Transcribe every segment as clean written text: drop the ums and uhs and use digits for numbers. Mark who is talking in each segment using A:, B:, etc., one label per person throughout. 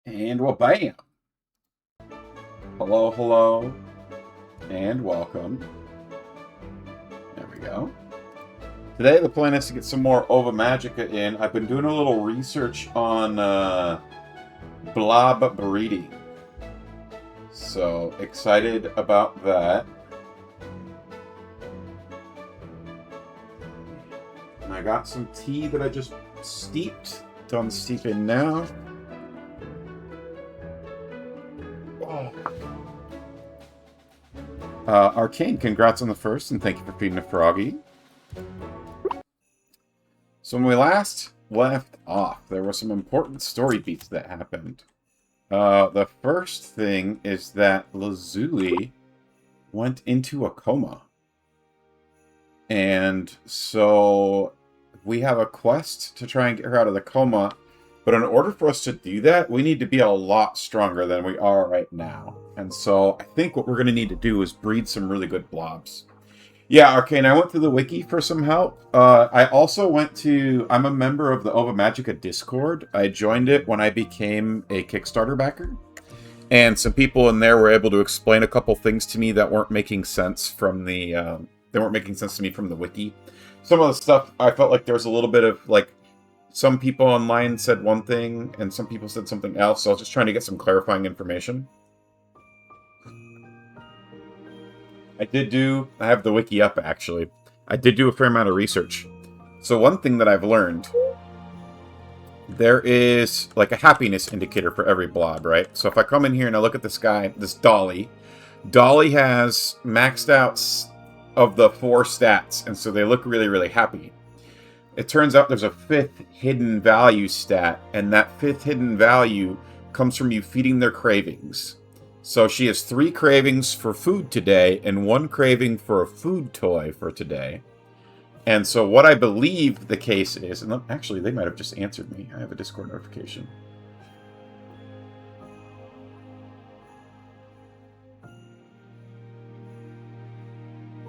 A: And well, bam! Hello, hello, and welcome. There we go. Today the plan is to get some more Ova Magica in. I've been doing a little research on blob breeding. So, excited about that. And I got some tea that I just steeped. Done steeping now. Arcane, congrats on the first, and thank you for feeding a froggy. So when we last left off, there were some important story beats that happened. The first thing is that Lazuli went into a coma. And so we have a quest to try and get her out of the coma. But in order for us to do that, we need to be a lot stronger than we are right now. And so I think what we're going to need to do is breed some really good blobs. Yeah, Arcane, I went through the wiki for some help. I also went to... I'm a member of the Ova Magica Discord. I joined it when I became a Kickstarter backer. And some people in there were able to explain a couple things to me that weren't making sense from the... they weren't making sense to me from the wiki. Some of the stuff, I felt like there was a little bit of, like... Some people online said one thing, and some people said something else, so I was just trying to get some clarifying information. I have the wiki up, actually. I did do a fair amount of research. So one thing that I've learned, there is, like, a happiness indicator for every blob, right? So if I come in here and I look at this guy, this Dolly, Dolly has maxed out of the 4 stats, and so they look really, really happy. It turns out there's a 5th hidden value stat, and that 5th hidden value comes from you feeding their cravings. So she has 3 cravings for food today, and 1 craving for a food toy for today. And so what I believe the case is, and actually they might have just answered me. I have a Discord notification.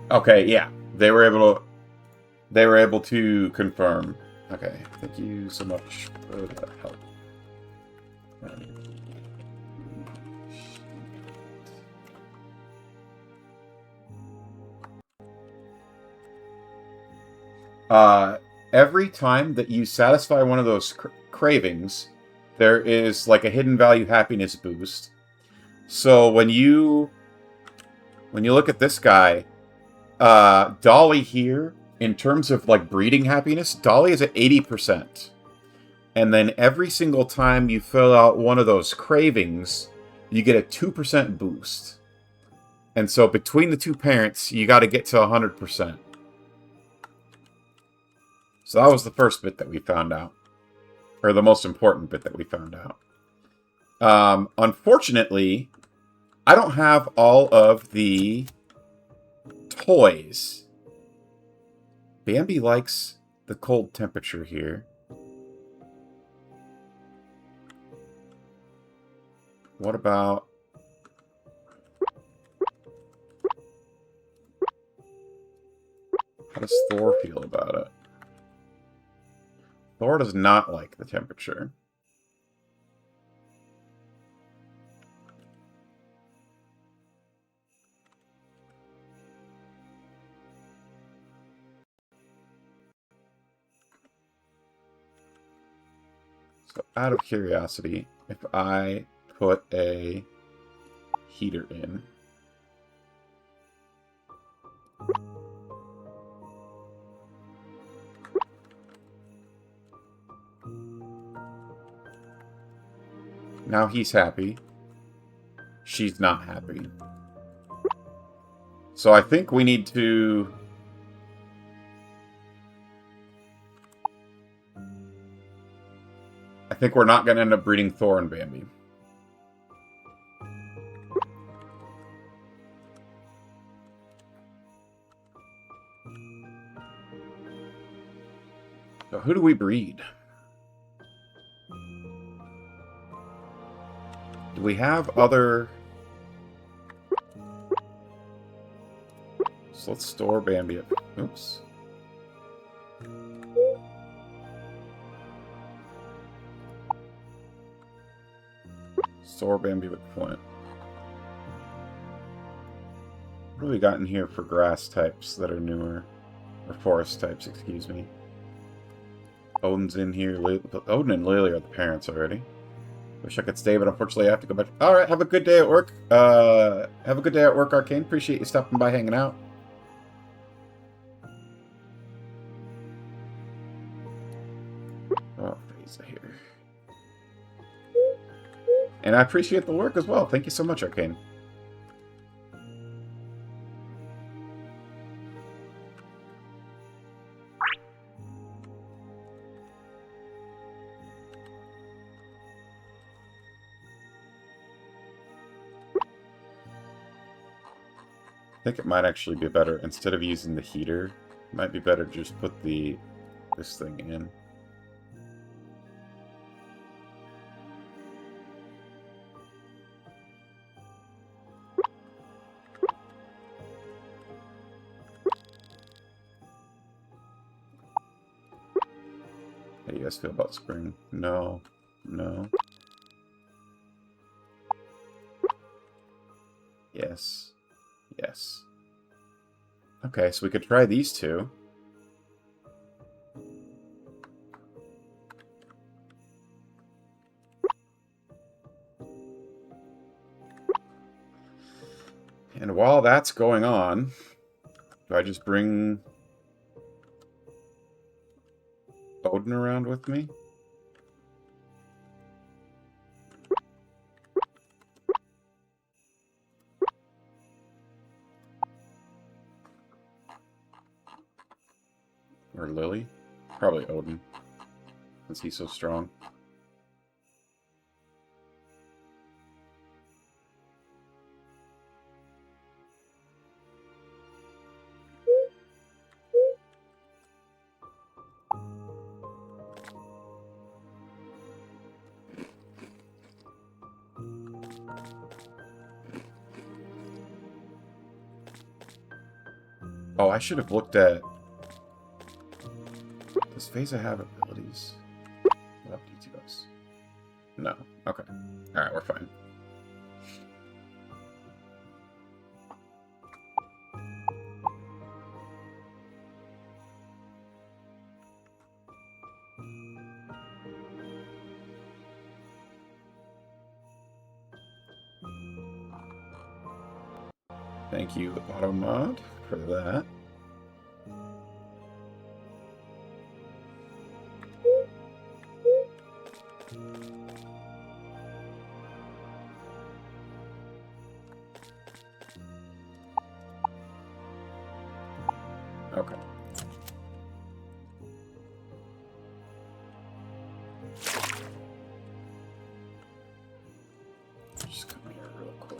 A: Okay, yeah. They were able to confirm. Okay, thank you so much for the help. Every time that you satisfy one of those cravings, there is like a hidden value happiness boost. So when you look at this guy, Dolly here, in terms of like breeding happiness, Dolly is at 80%. And then every single time you fill out one of those cravings, you get a 2% boost. And so between the 2 parents, you got to get to 100%. So that was the first bit that we found out. Or the most important bit that we found out. Unfortunately, I don't have all of the toys. Bambi likes the cold temperature here. What about... How does Thor feel about it? Thor does not like the temperature. So out of curiosity, if I put a heater in... Now he's happy. She's not happy. So I think we need to... I think we're not going to end up breeding Thor and Bambi. So who do we breed? Do we have other... So let's store Bambi at... Oops. Store Bambi with Flint. What have we got in here for grass types that are newer? Or forest types, excuse me. Odin's in here. Odin and Lily are the parents already. Wish I could stay, but unfortunately I have to go back. Alright, have a good day at work. Have a good day at work, Arcane. Appreciate you stopping by, hanging out. Oh, Phasa here. And I appreciate the work as well. Thank you so much, Arcane. I think it might actually be better, instead of using the heater, it might be better to just put this thing in. How do you guys feel about spring? No. No. Yes. Yes. Okay, so we could try these two. And while that's going on, do I just bring Odin around with me? Or Lily? Probably Odin, since he's so strong. Oh, I should have looked at... Does Phasa have abilities? What details? No. Okay. Alright, we're fine. Thank you, Automod, for that. Okay. Just come here real quick.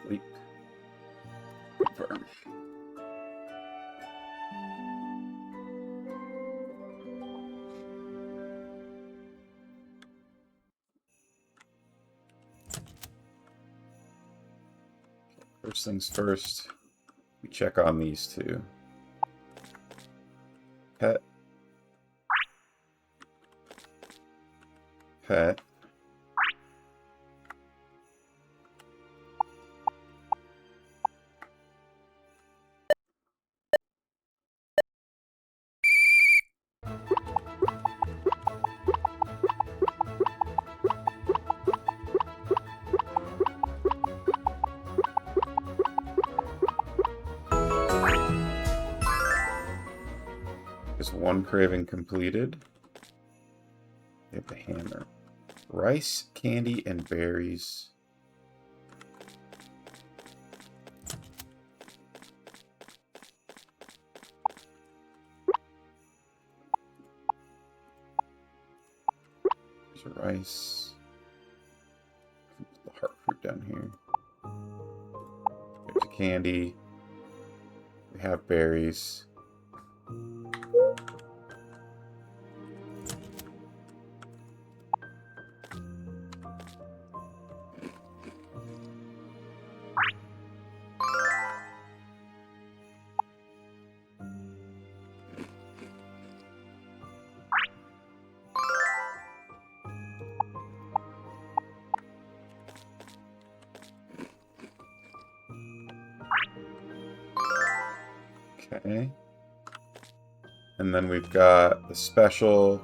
A: Sleep. Confirm. First things first, we check on these two. Pet. Pet. Is one craving completed? They have the hammer. Rice, candy, and berries. There's rice. Put the heart fruit down here. There's a candy. We have berries. Okay. And then we've got the special,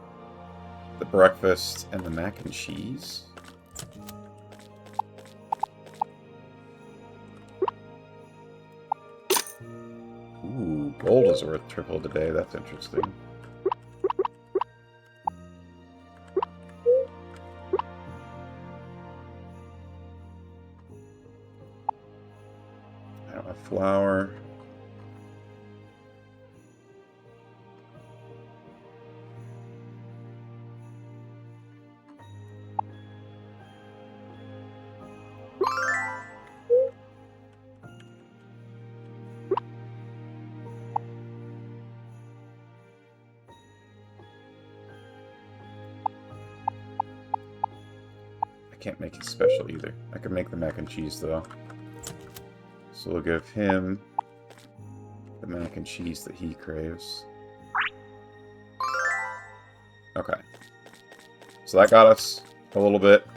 A: the breakfast, and the mac and cheese. Ooh, gold is worth triple today. That's interesting. I don't have flour. Can't make it special either. I can make the mac and cheese though. So we'll give him the mac and cheese that he craves. Okay. So that got us a little bit.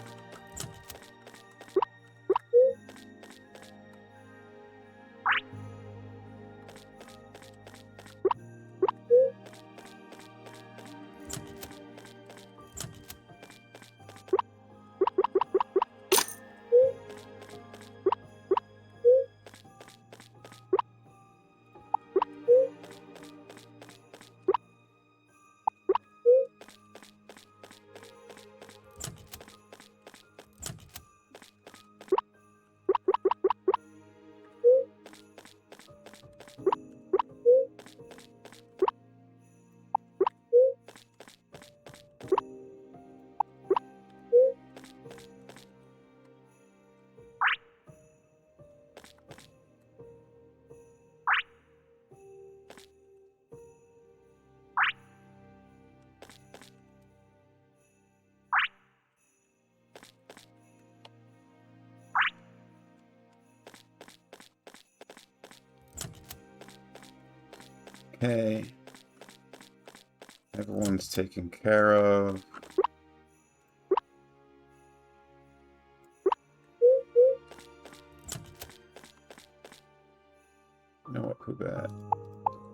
A: Okay. Everyone's taken care of. You know what, Poobah?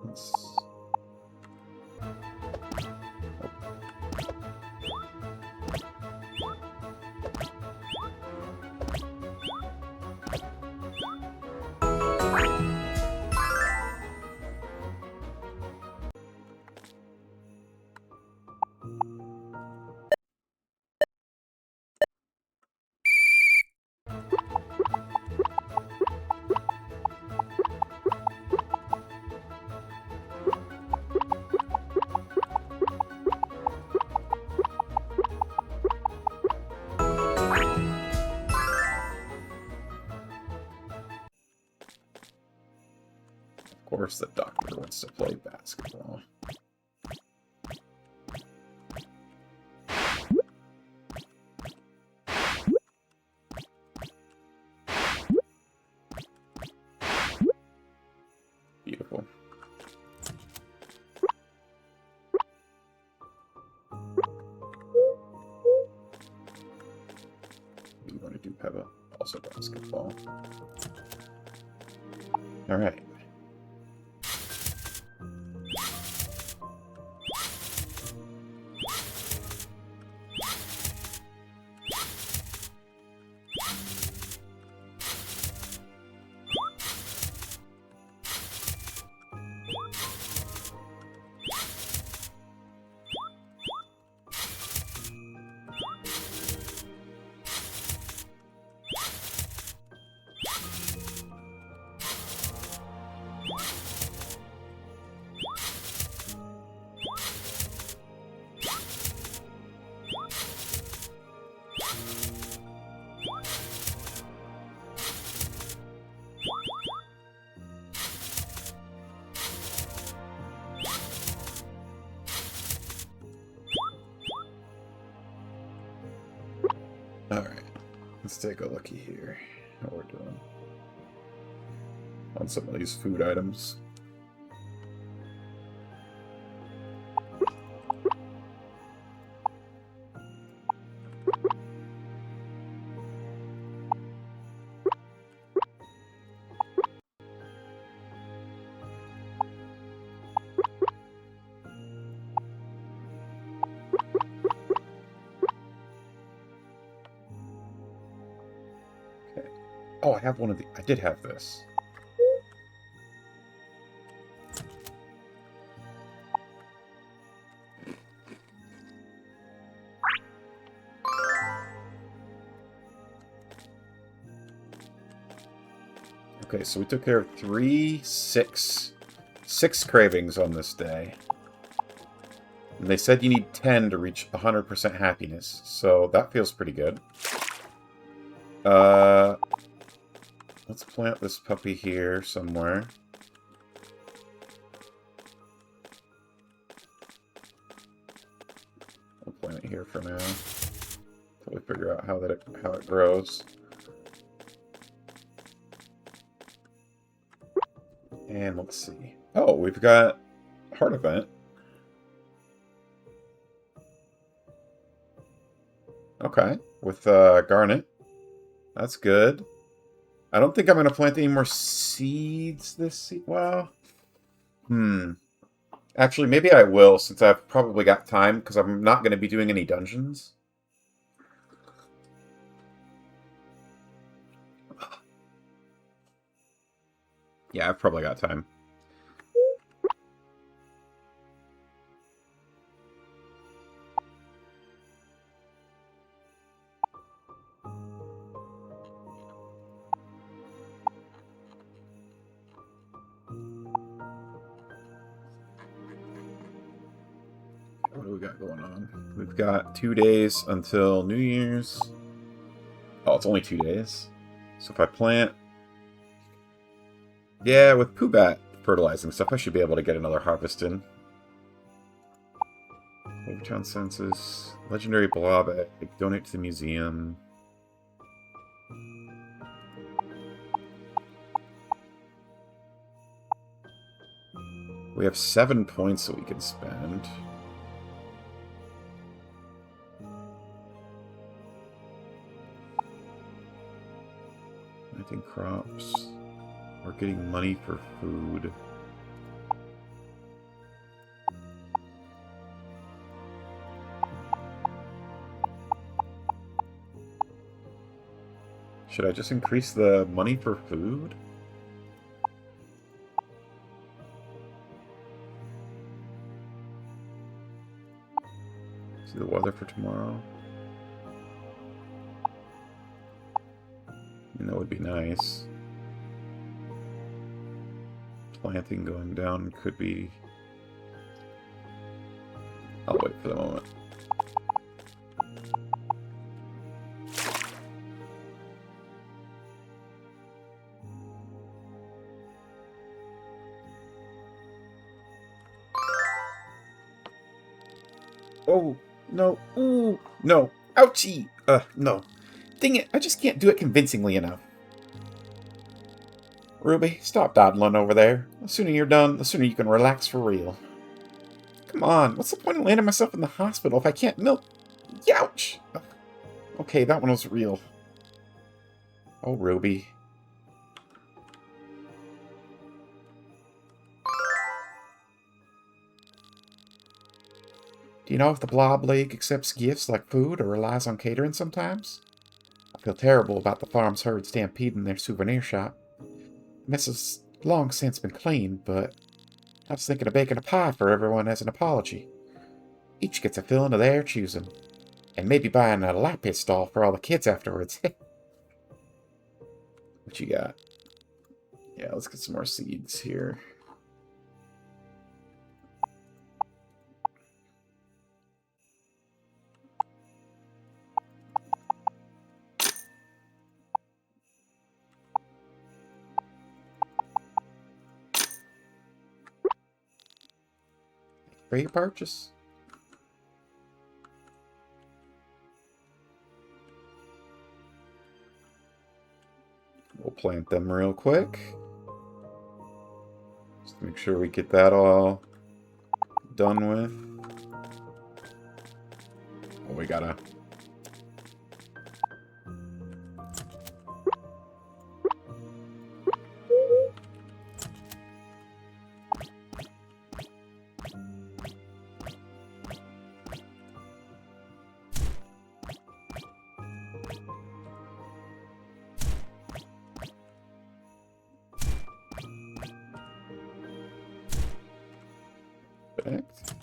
A: Let's... Of course the doctor wants to play basketball. Beautiful. You want to do Peba? Also basketball. Alright. Alright. Let's take a looky here. How we're doing on some of these food items. Okay. Oh, I have one of the... I did have this. Okay, so we took care of six cravings on this day. And they said you need 10 to reach 100% happiness, so that feels pretty good. Let's plant this puppy here somewhere. I'll plant it here for now, until we figure out how it grows. And let's see. Oh, we've got heart event. Okay, with Garnet. That's good. I don't think I'm going to plant any more seeds this well. Actually, maybe I will, since I've probably got time, because I'm not going to be doing any dungeons. Yeah, I've probably got time. What do we got going on? We've got 2 days until New Year's. Oh, it's only 2 days. So if I plant... Yeah, with Poobat fertilizing stuff, I should be able to get another harvest in. Overtown census. Legendary blob egg. Donate to the museum. We have 7 points that we can spend. Planting crops. We're getting money for food. Should I just increase the money for food? See the weather for tomorrow. And that would be nice. Planting going down could be... I'll wait for the moment. Oh, no. Ooh, no. Ouchie! No. Dang it, I just can't do it convincingly enough. Ruby, stop dawdling over there. The sooner you're done, the sooner you can relax for real. Come on, what's the point of landing myself in the hospital if I can't milk? Youch! Okay, that one was real. Oh, Ruby. Do you know if the Blob League accepts gifts like food or relies on catering sometimes? I feel terrible about the farm's herd stampeding their souvenir shop. The mess has long since been cleaned, but I was thinking of baking a pie for everyone as an apology. Each gets a filling of their choosing. And maybe buying a lapis doll for all the kids afterwards. What you got? Yeah, let's get some more seeds here. For your purchase. plant them real quick. Just to make sure we get that all done with. Oh, we gotta... Perfect.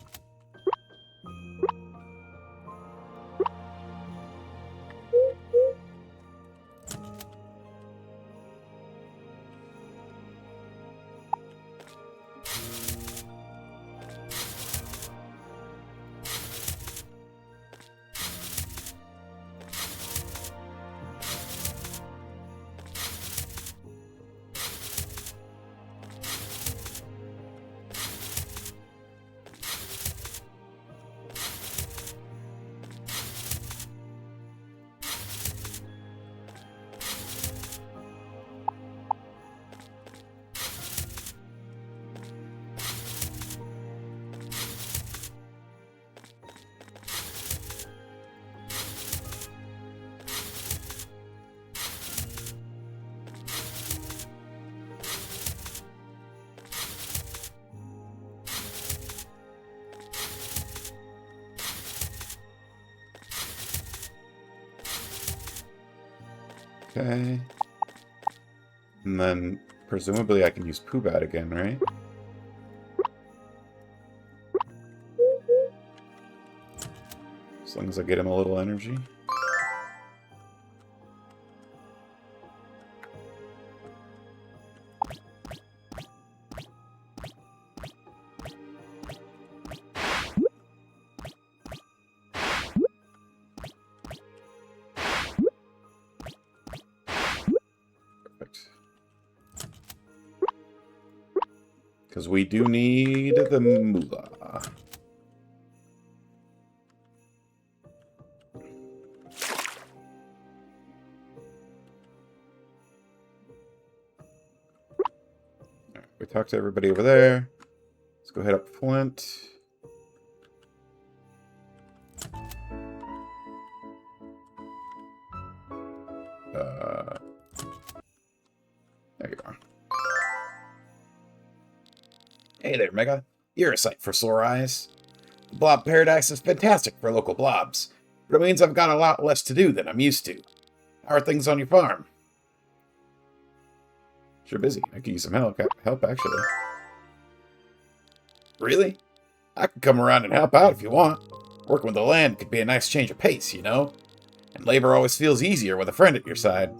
A: Okay. And then, presumably I can use Poobat again, right? As long as I get him a little energy. Because we do need the moolah. Alright, we talked to everybody over there. Let's go head up Flint. There you are. Hey there, Mega. You're a sight for sore eyes. The Blob Paradise is fantastic for local blobs, but it means I've got a lot less to do than I'm used to. How are things on your farm? Sure busy. I could use some help, actually. Really? I could come around and help out if you want. Working with the land could be a nice change of pace, you know? And labor always feels easier with a friend at your side.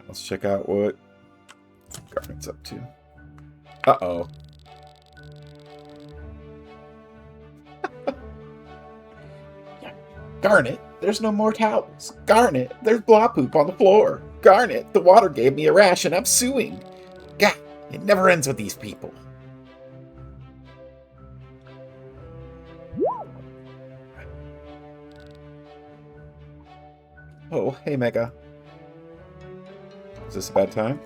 A: Let's check out what Garnet's up to. Uh-oh. Garnet, there's no more towels. Garnet, there's blob poop on the floor. Garnet, the water gave me a rash and I'm suing. Gah, it never ends with these people. Oh, hey, Mega. Is this a bad time?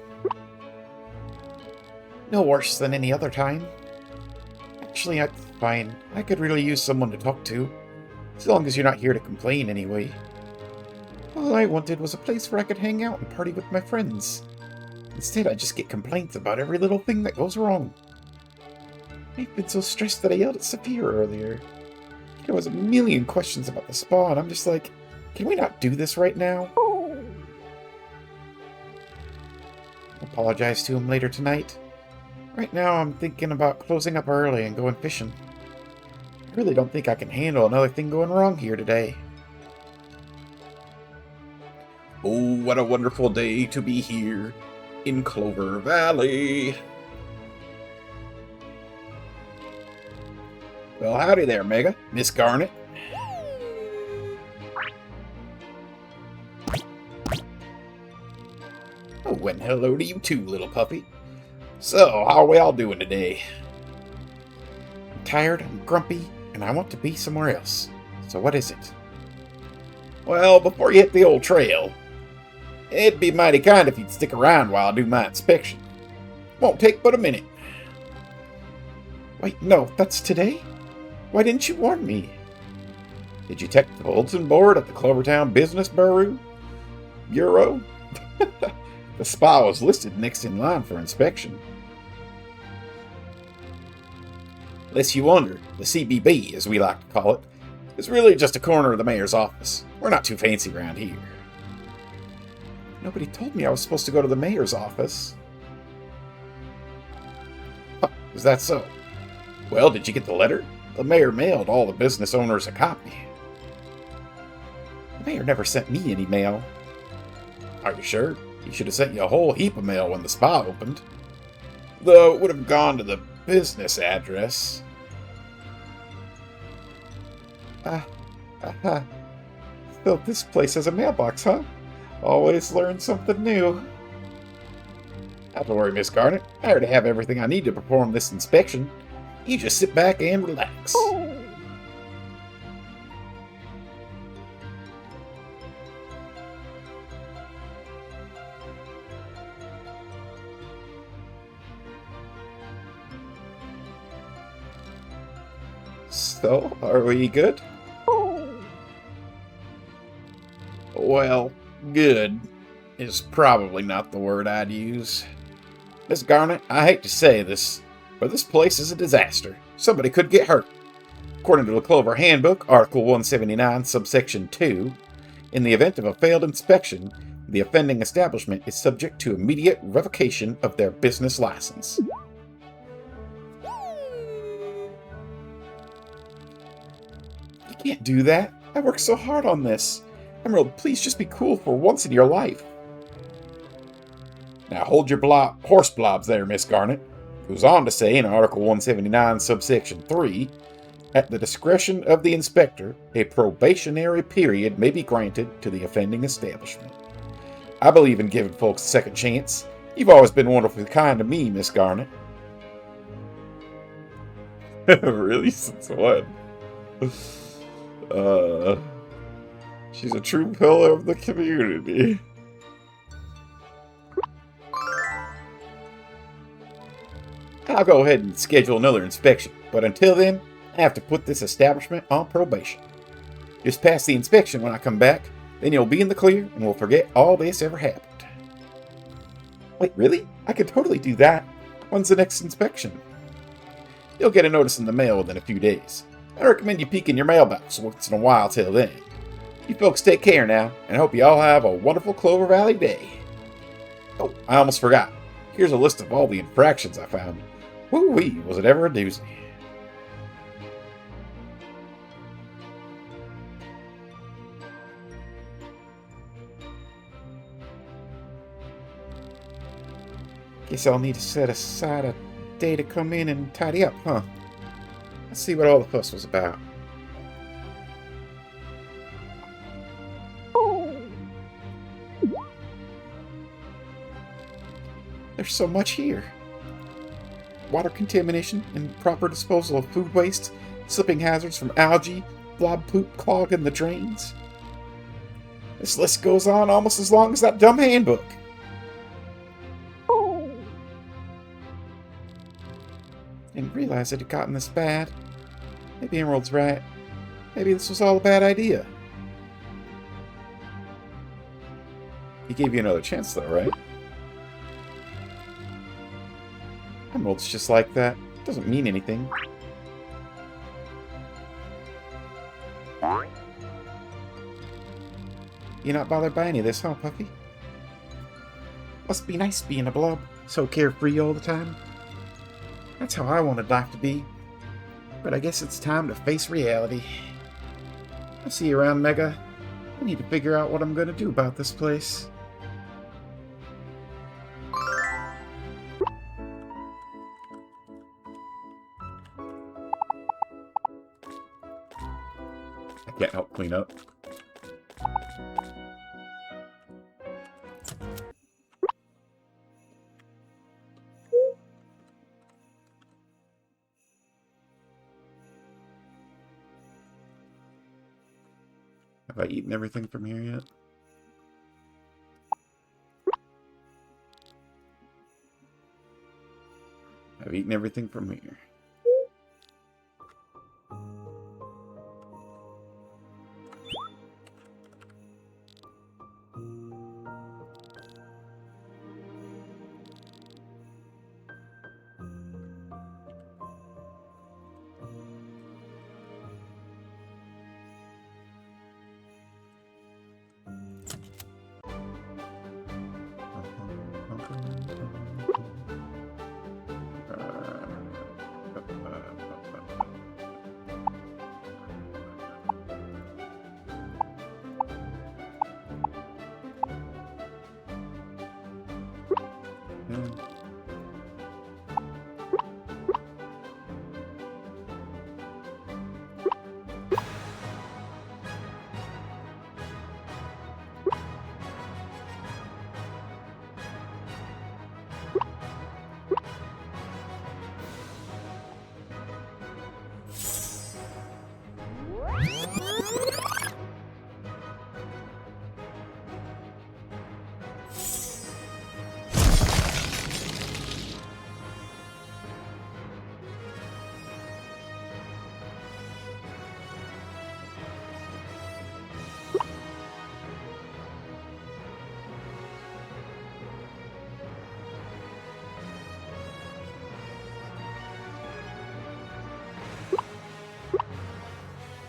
A: No worse than any other time. Actually, I'm fine. I could really use someone to talk to. As long as you're not here to complain, anyway. All I wanted was a place where I could hang out and party with my friends. Instead, I just get complaints about every little thing that goes wrong. I've been so stressed that I yelled at Saphira earlier. There was a million questions about the spa, and I'm just like, can we not do this right now? Apologize to him later tonight. Right now, I'm thinking about closing up early and going fishing. I really don't think I can handle another thing going wrong here today. Oh, what a wonderful day to be here in Clover Valley. Well, howdy there, Mega. Miss Garnet.
B: and hello to you too, little puppy. So, how are we all doing today? I'm tired, I'm grumpy, and I want to be somewhere else. So what is it? Well, before you hit the old trail, it'd be mighty kind if you'd stick around while I do my inspection. Won't take but a minute. Wait, no, that's today? Why didn't you warn me? Did you check the bulletin board at the Clovertown Business Bureau? The spa was listed next in line for inspection. Lest you wonder, the CBB, as we like to call it, is really just a corner of the mayor's office. We're not too fancy around here. Nobody told me I was supposed to go to the mayor's office. Huh, is that so? Well, did you get the letter? The mayor mailed all the business owners a copy. The mayor never sent me any mail. Are you sure? He should have sent you a whole heap of mail when the spa opened. Though it would have gone to the business address. So this place has a mailbox, huh? Always learn something new. Not to worry, Miss Garnet. I already have everything I need to perform this inspection. You just sit back and relax. So, are we good? Well, good is probably not the word I'd use. Miss Garnet, I hate to say this, but this place is a disaster. Somebody could get hurt. According to the Clover Handbook, Article 179, subsection 2, in the event of a failed inspection, the offending establishment is subject to immediate revocation of their business license. You can't do that. I worked so hard on this. Emerald, please just be cool for once in your life. Now hold your horse blobs there, Miss Garnet. It goes on to say in Article 179, subsection 3, at the discretion of the inspector, a probationary period may be granted to the offending establishment. I believe in giving folks a second chance. You've always been wonderfully kind to me, Miss Garnet. Really? Since when? She's a true pillar of the community. I'll go ahead and schedule another inspection, but until then, I have to put this establishment on probation. Just pass the inspection when I come back, then you'll be in the clear and we'll forget all this ever happened. Wait, really? I could totally do that. When's the next inspection? You'll get a notice in the mail within a few days. I recommend you peek in your mailbox once in a while till then. You folks take care now, and I hope you all have a wonderful Clover Valley day. Oh, I almost forgot. Here's a list of all the infractions I found. Woo-wee, was it ever a doozy. Guess I'll need to set aside a day to come in and tidy up, huh? Let's see what all the fuss was about. There's so much here. Water contamination, improper disposal of food waste, slipping hazards from algae, blob poop clogging the drains. This list goes on almost as long as that dumb handbook. Didn't realize it had gotten this bad. Maybe Emerald's right. Maybe this was all a bad idea. He gave you another chance though, right? Emerald's just like that. It doesn't mean anything. You're not bothered by any of this, huh, Puffy? Must be nice being a blob, so carefree all the time. That's how I wanted life to be. But I guess it's time to face reality. I'll see you around, Mega. I need to figure out what I'm going to do about this place. I can't help clean up.
A: Have I eaten everything from here yet? I've eaten everything from here.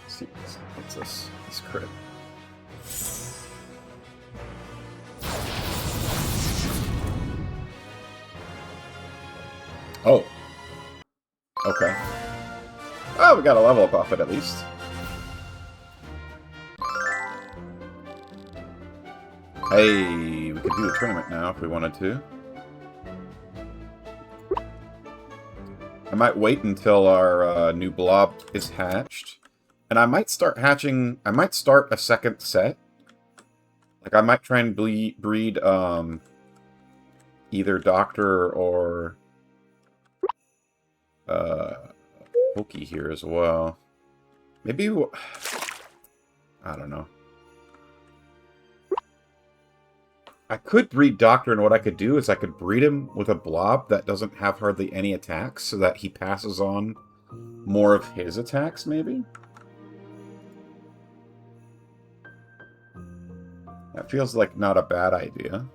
A: See, what's this? This crit. Oh. Okay. Oh, we got a level up off it at least. Hey, we could do the tournament now if we wanted to. I might wait until our new blob is hatched. And I might start hatching... I might start a second set. Like, I might try and breed either Doctor or Pokey here as well. Maybe... I don't know. I could breed Doctor, and what I could do is I could breed him with a blob that doesn't have hardly any attacks, so that he passes on more of his attacks, maybe? That feels like not a bad idea.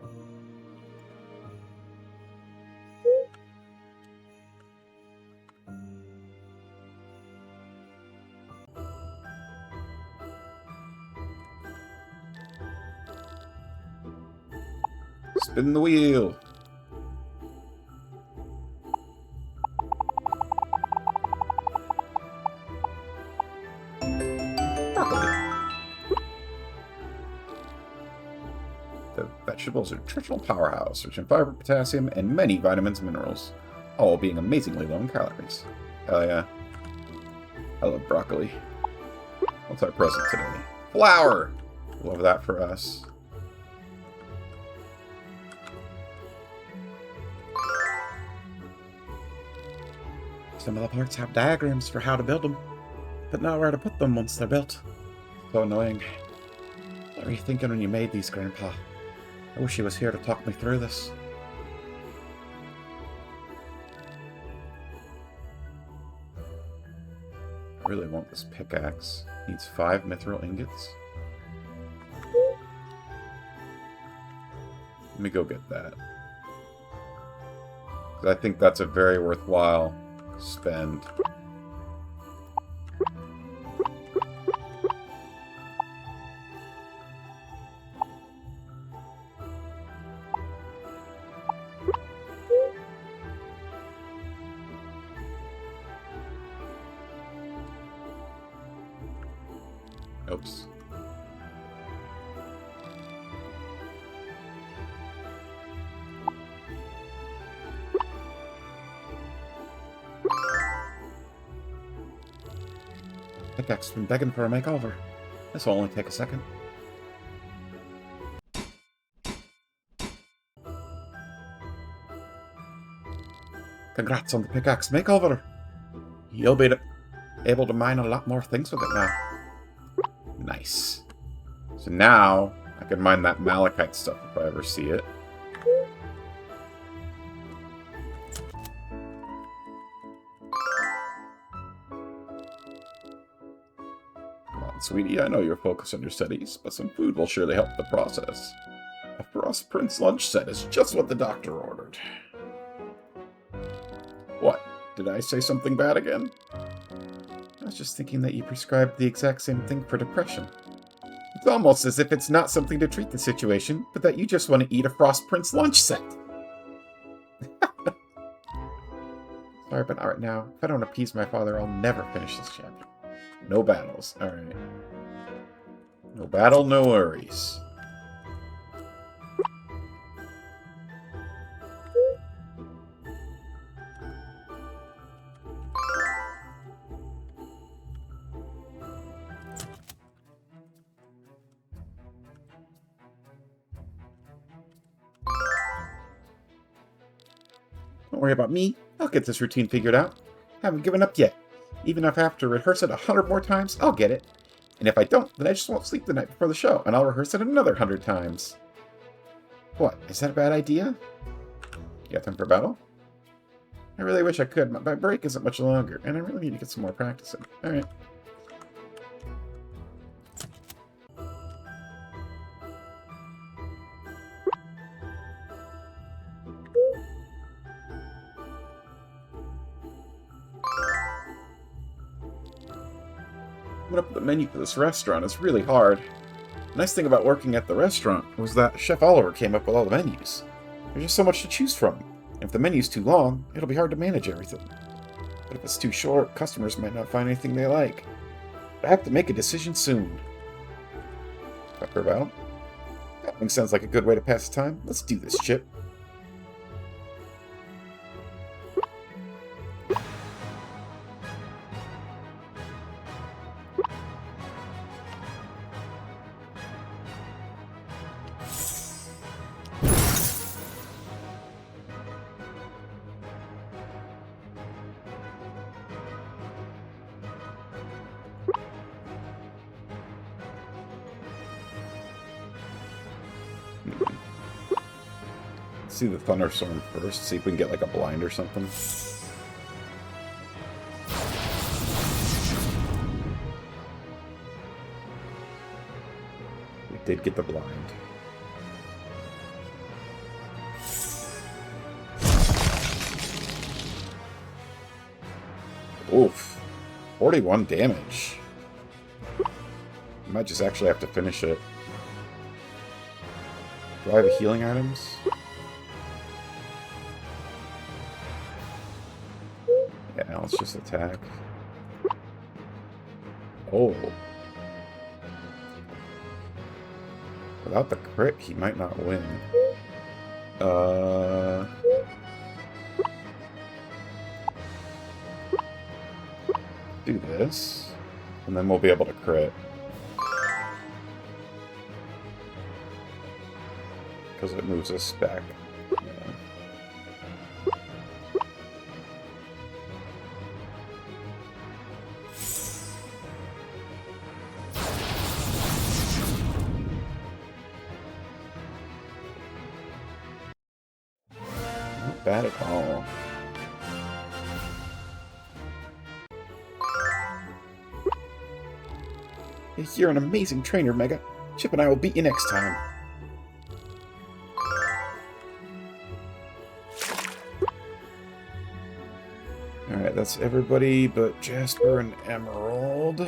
A: Spin the wheel. The vegetables are a nutritional powerhouse, rich in fiber, potassium, and many vitamins and minerals, all being amazingly low in calories. Hell yeah. I love broccoli. What's our present today? Flour! Love that for us. Some of the parts have diagrams for how to build them, but not where to put them once they're built. So annoying. What were you thinking when you made these, Grandpa? I wish he was here to talk me through this. I really want this pickaxe. Needs 5 mithril ingots. Let me go get that. 'Cause I think that's a very worthwhile spend. Oops. Pickaxe been begging for a makeover. This will only take a second. Congrats on the pickaxe makeover. You'll be able to mine a lot more things with it now. Nice. So now I can mine that malachite stuff if I ever see it. Come on, sweetie, I know you're focused on your studies, but some food will surely help the process. A Frost Prince lunch set is just what the doctor ordered. What? Did I say something bad again? I was just thinking that you prescribed the exact same thing for depression. It's almost as if it's not something to treat the situation, but that you just want to eat a Frost Prince lunch set. Sorry, but not right now. If I don't appease my father, I'll never finish this chapter. No battles. Alright. No battle, no worries. Don't worry about me. I'll get this routine figured out. Haven't given up yet. Even if I have to rehearse it 100 more times, I'll get it. And if I don't, then I just won't sleep the night before the show, and I'll rehearse it another 100 times. What? Is that a bad idea? You got time for battle? I really wish I could. My break isn't much longer, and I really need to get some more practice in. Alright. Coming up with the menu for this restaurant is really hard. The nice thing about working at the restaurant was that Chef Oliver came up with all the menus. There's just so much to choose from. And if the menu's too long, it'll be hard to manage everything. But if it's too short, customers might not find anything they like. But I have to make a decision soon. Pepper about. That sounds like a good way to pass the time. Let's do this, Chip. See the thunderstorm first, see if we can get like a blind or something. We did get the blind. Oof. 41 damage. Might just actually have to finish it. Do I have healing items? Yeah, let's just attack. Oh. Without the crit, he might not win. Do this. And then we'll be able to crit. Because it moves us back. Not bad at all. You're an amazing trainer, Mega. Chip and I will beat you next time. Alright, that's everybody but Jasper and Emerald.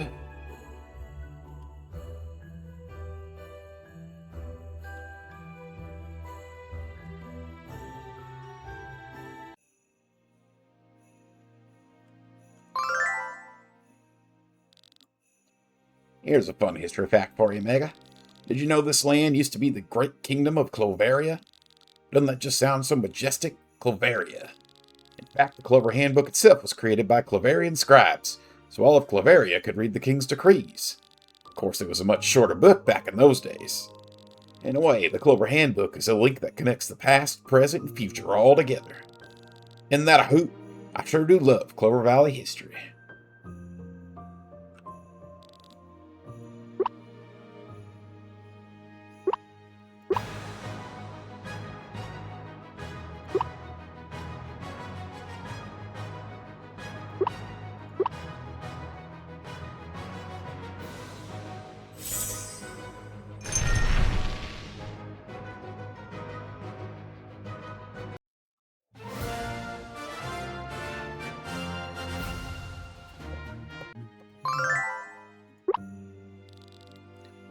A: Here's a fun history fact for you, Mega. Did you know this land used to be the great kingdom of Cloveria? Doesn't that just sound so majestic? Cloveria. In fact, the Clover Handbook itself was created by Cloverian scribes, so all of Cloveria could read the king's decrees. Of course, it was a much shorter book back in those days. In a way, the Clover Handbook is a link that connects the past, present, and future all together. Isn't that a hoot? I sure do love Clover Valley history.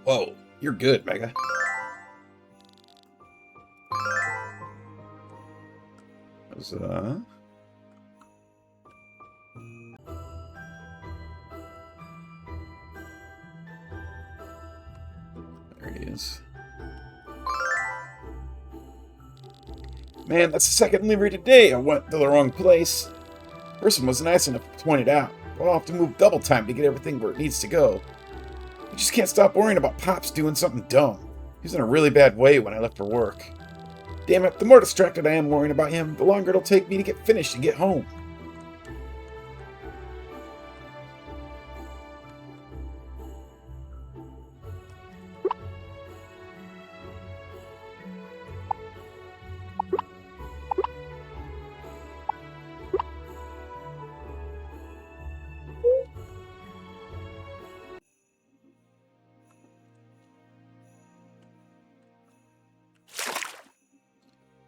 B: Whoa, you're good, Mega. There he is. Man, that's the second livery today I went to the wrong place. Person was nice enough to point it out. I'll have to move double time to get everything where it needs to go. I just can't stop worrying about Pops doing something dumb. He was in a really bad way when I left for work. Damn it, the more distracted I am worrying about him, the longer it'll take me to get finished and get home.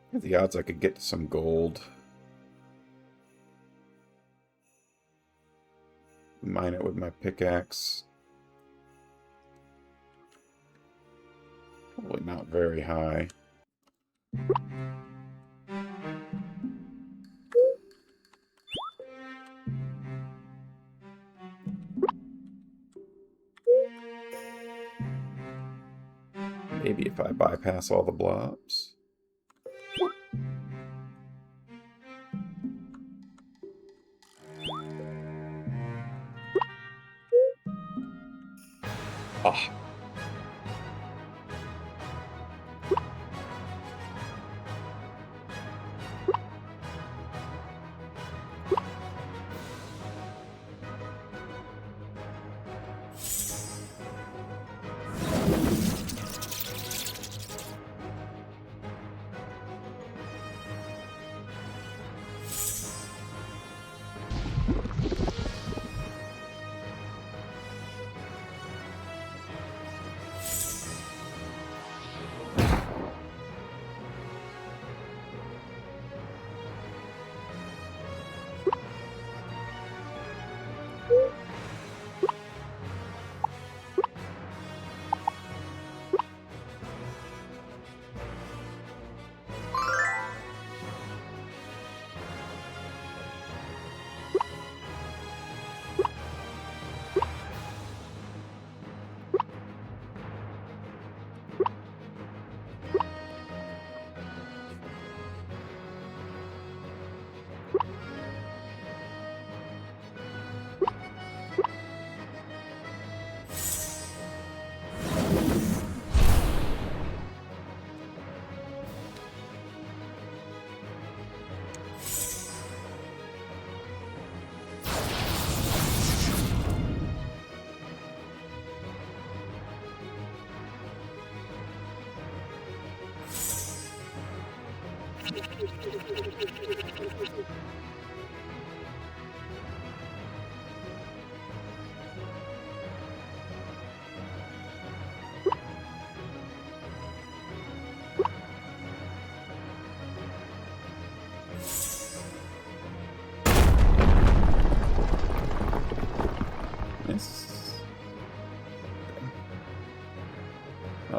B: What are the odds I could get to some gold? Mine it with my pickaxe. Probably not very high. Maybe if I bypass all the blobs. Ah.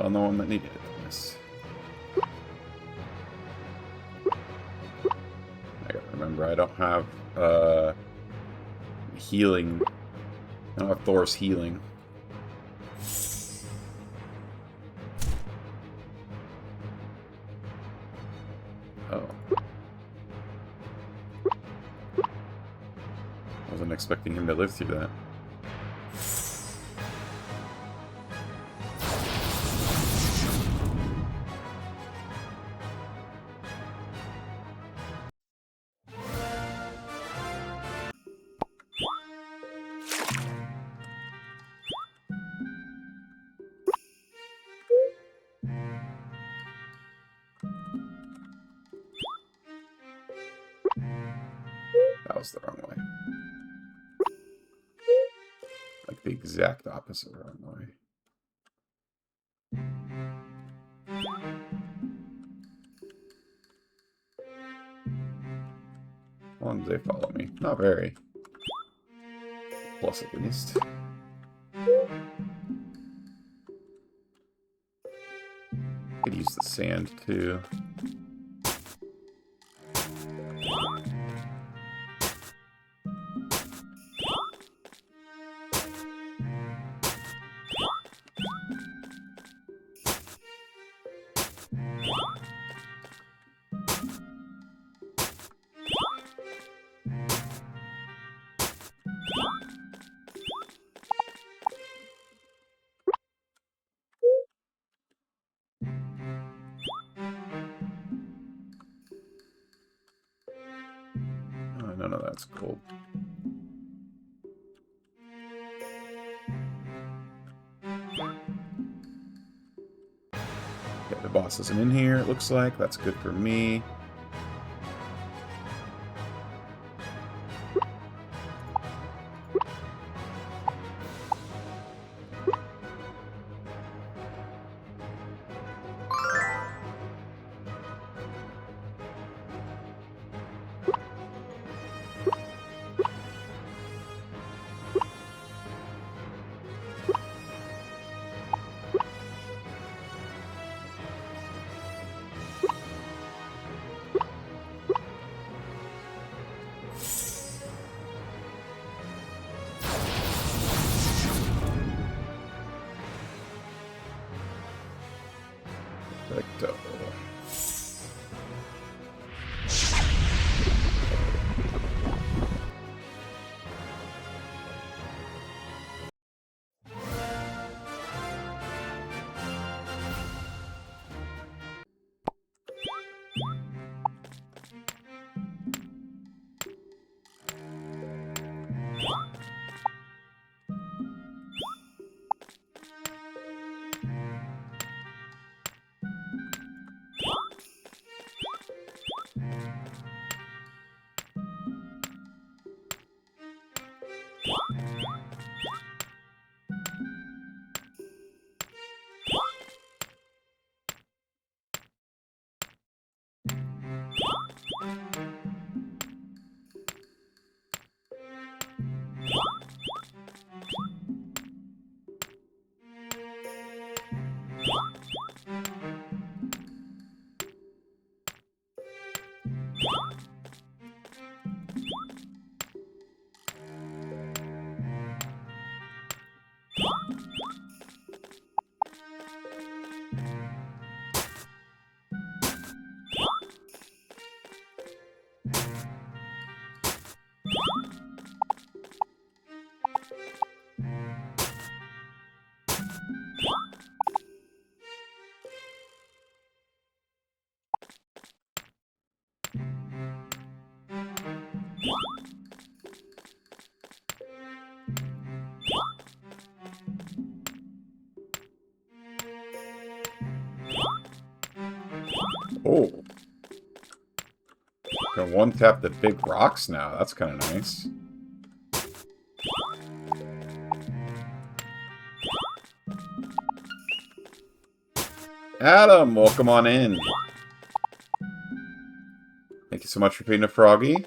B: Not the one that needed it. Yes. I gotta remember, I don't have healing. I don't have Thor's healing. Oh. Wasn't expecting him to live through that. That was the wrong way. Like the exact opposite wrong way. How long do they follow me? Not very. Plus at least.
A: use the sand too. Oh, none of that's gold. Okay, the boss isn't in here, it looks like. That's good for me. Perfecto. Oh. Can one tap the big rocks now. That's kind of nice. Adam, welcome on in. Thank you so much for being a froggy.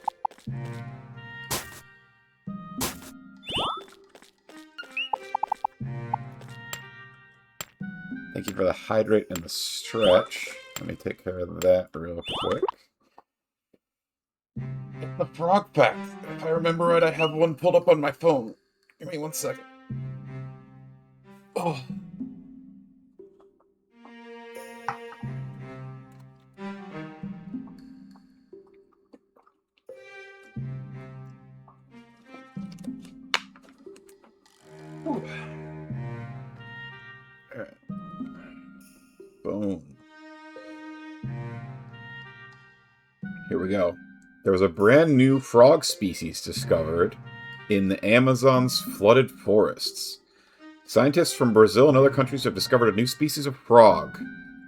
A: Thank you for the hydrate and the stretch. Let me take care of that real quick. The frog pack. If I remember right, I have one pulled up on my phone. Give me 1 second. Oh. Alright. Boom. Here we go. There was a brand new frog species discovered in the Amazon's flooded forests. Scientists from Brazil and other countries have discovered a new species of frog.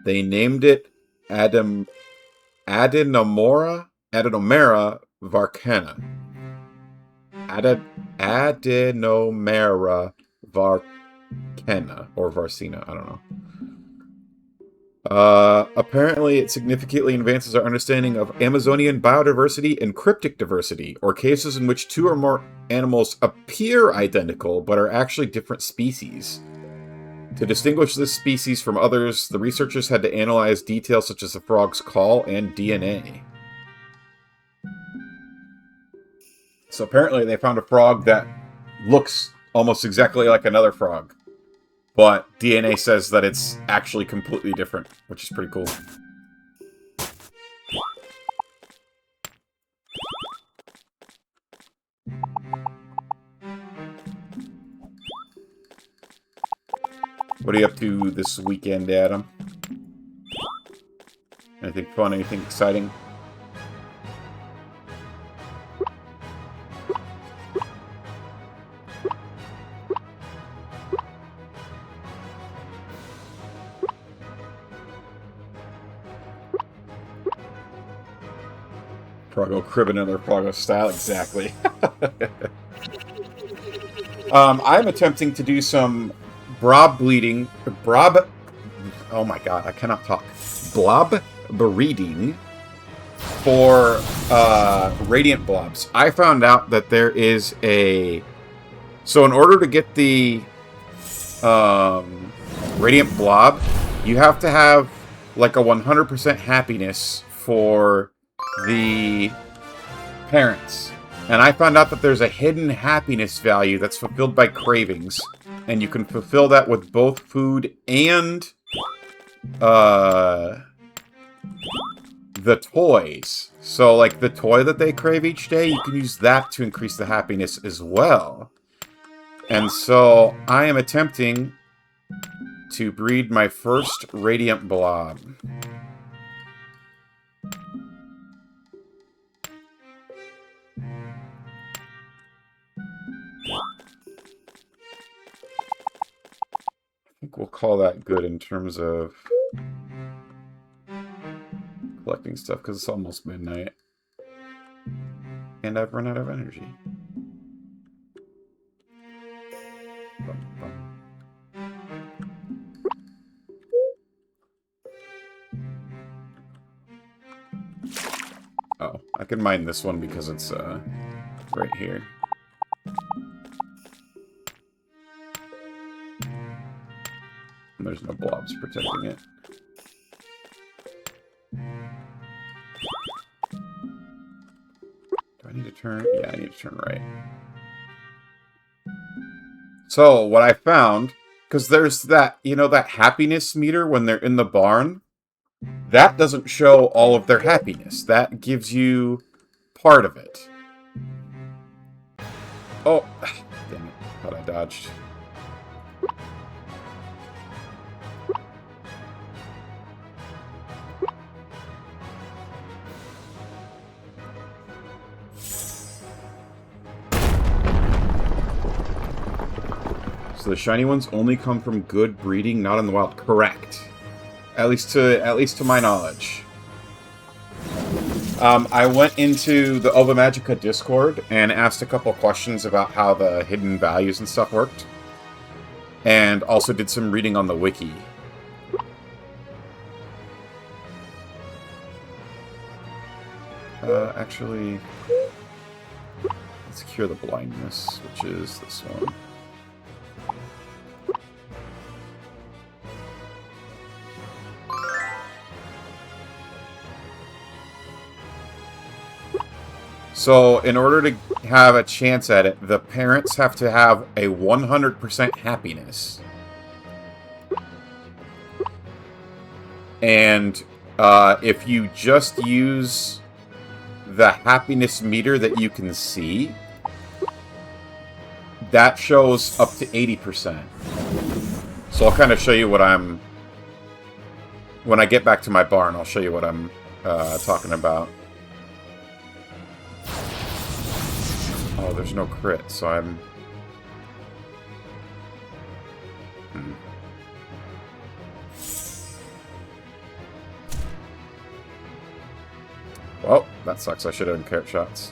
A: They named it Adenomera varcana. Adenomera varcana, or varcina, I don't know. Apparently it significantly advances our understanding of Amazonian biodiversity and cryptic diversity, or cases in which two or more animals appear identical but are actually different species.
B: To distinguish this species from others, the researchers had to analyze details such as the frog's call and DNA. So apparently they found a frog that looks almost exactly like another frog. But DNA says that it's actually completely different, which is pretty cool. What are you up to this weekend, Adam? Anything fun? Anything exciting? Froggo crib another Froggo style, exactly. I'm attempting to do some blob bleeding. Oh my god, I cannot talk. Blob breeding for radiant blobs. I found out that there is a. So in order to get the radiant blob, you have to have like a 100% happiness for the parents. And I found out that there's a hidden happiness value that's fulfilled by cravings. And you can fulfill that with both food and the toys. So, like, the toy that they crave each day, you can use that to increase the happiness as well. And so, I am attempting to breed my first radiant blob. I think we'll call that good in terms of collecting stuff, because it's almost midnight. And I've run out of energy. Bum, bum. Oh, I can mine this one because it's right here. And there's no blobs protecting it. Do I need to turn? Yeah, I need to turn right. So, what I found, because there's that, you know, that happiness meter when they're in the barn, that doesn't show all of their happiness. That gives you part of it. Oh, dang it. Thought I dodged. So the shiny ones only come from good breeding, not in the wild. Correct. At least to my knowledge. I went into the Ova Magica Discord and asked a couple questions about how the hidden values and stuff worked. And also did some reading on the wiki. Actually, let's cure the blindness, which is this one. So, in order to have a chance at it, the parents have to have a 100% happiness. And if you just use the happiness meter that you can see, that shows up to 80%. So I'll kind of show you what I'm... When I get back to my barn, I'll show you what I'm talking about. Oh, there's no crit, so I'm... Well, that sucks. I should have done carrot shots.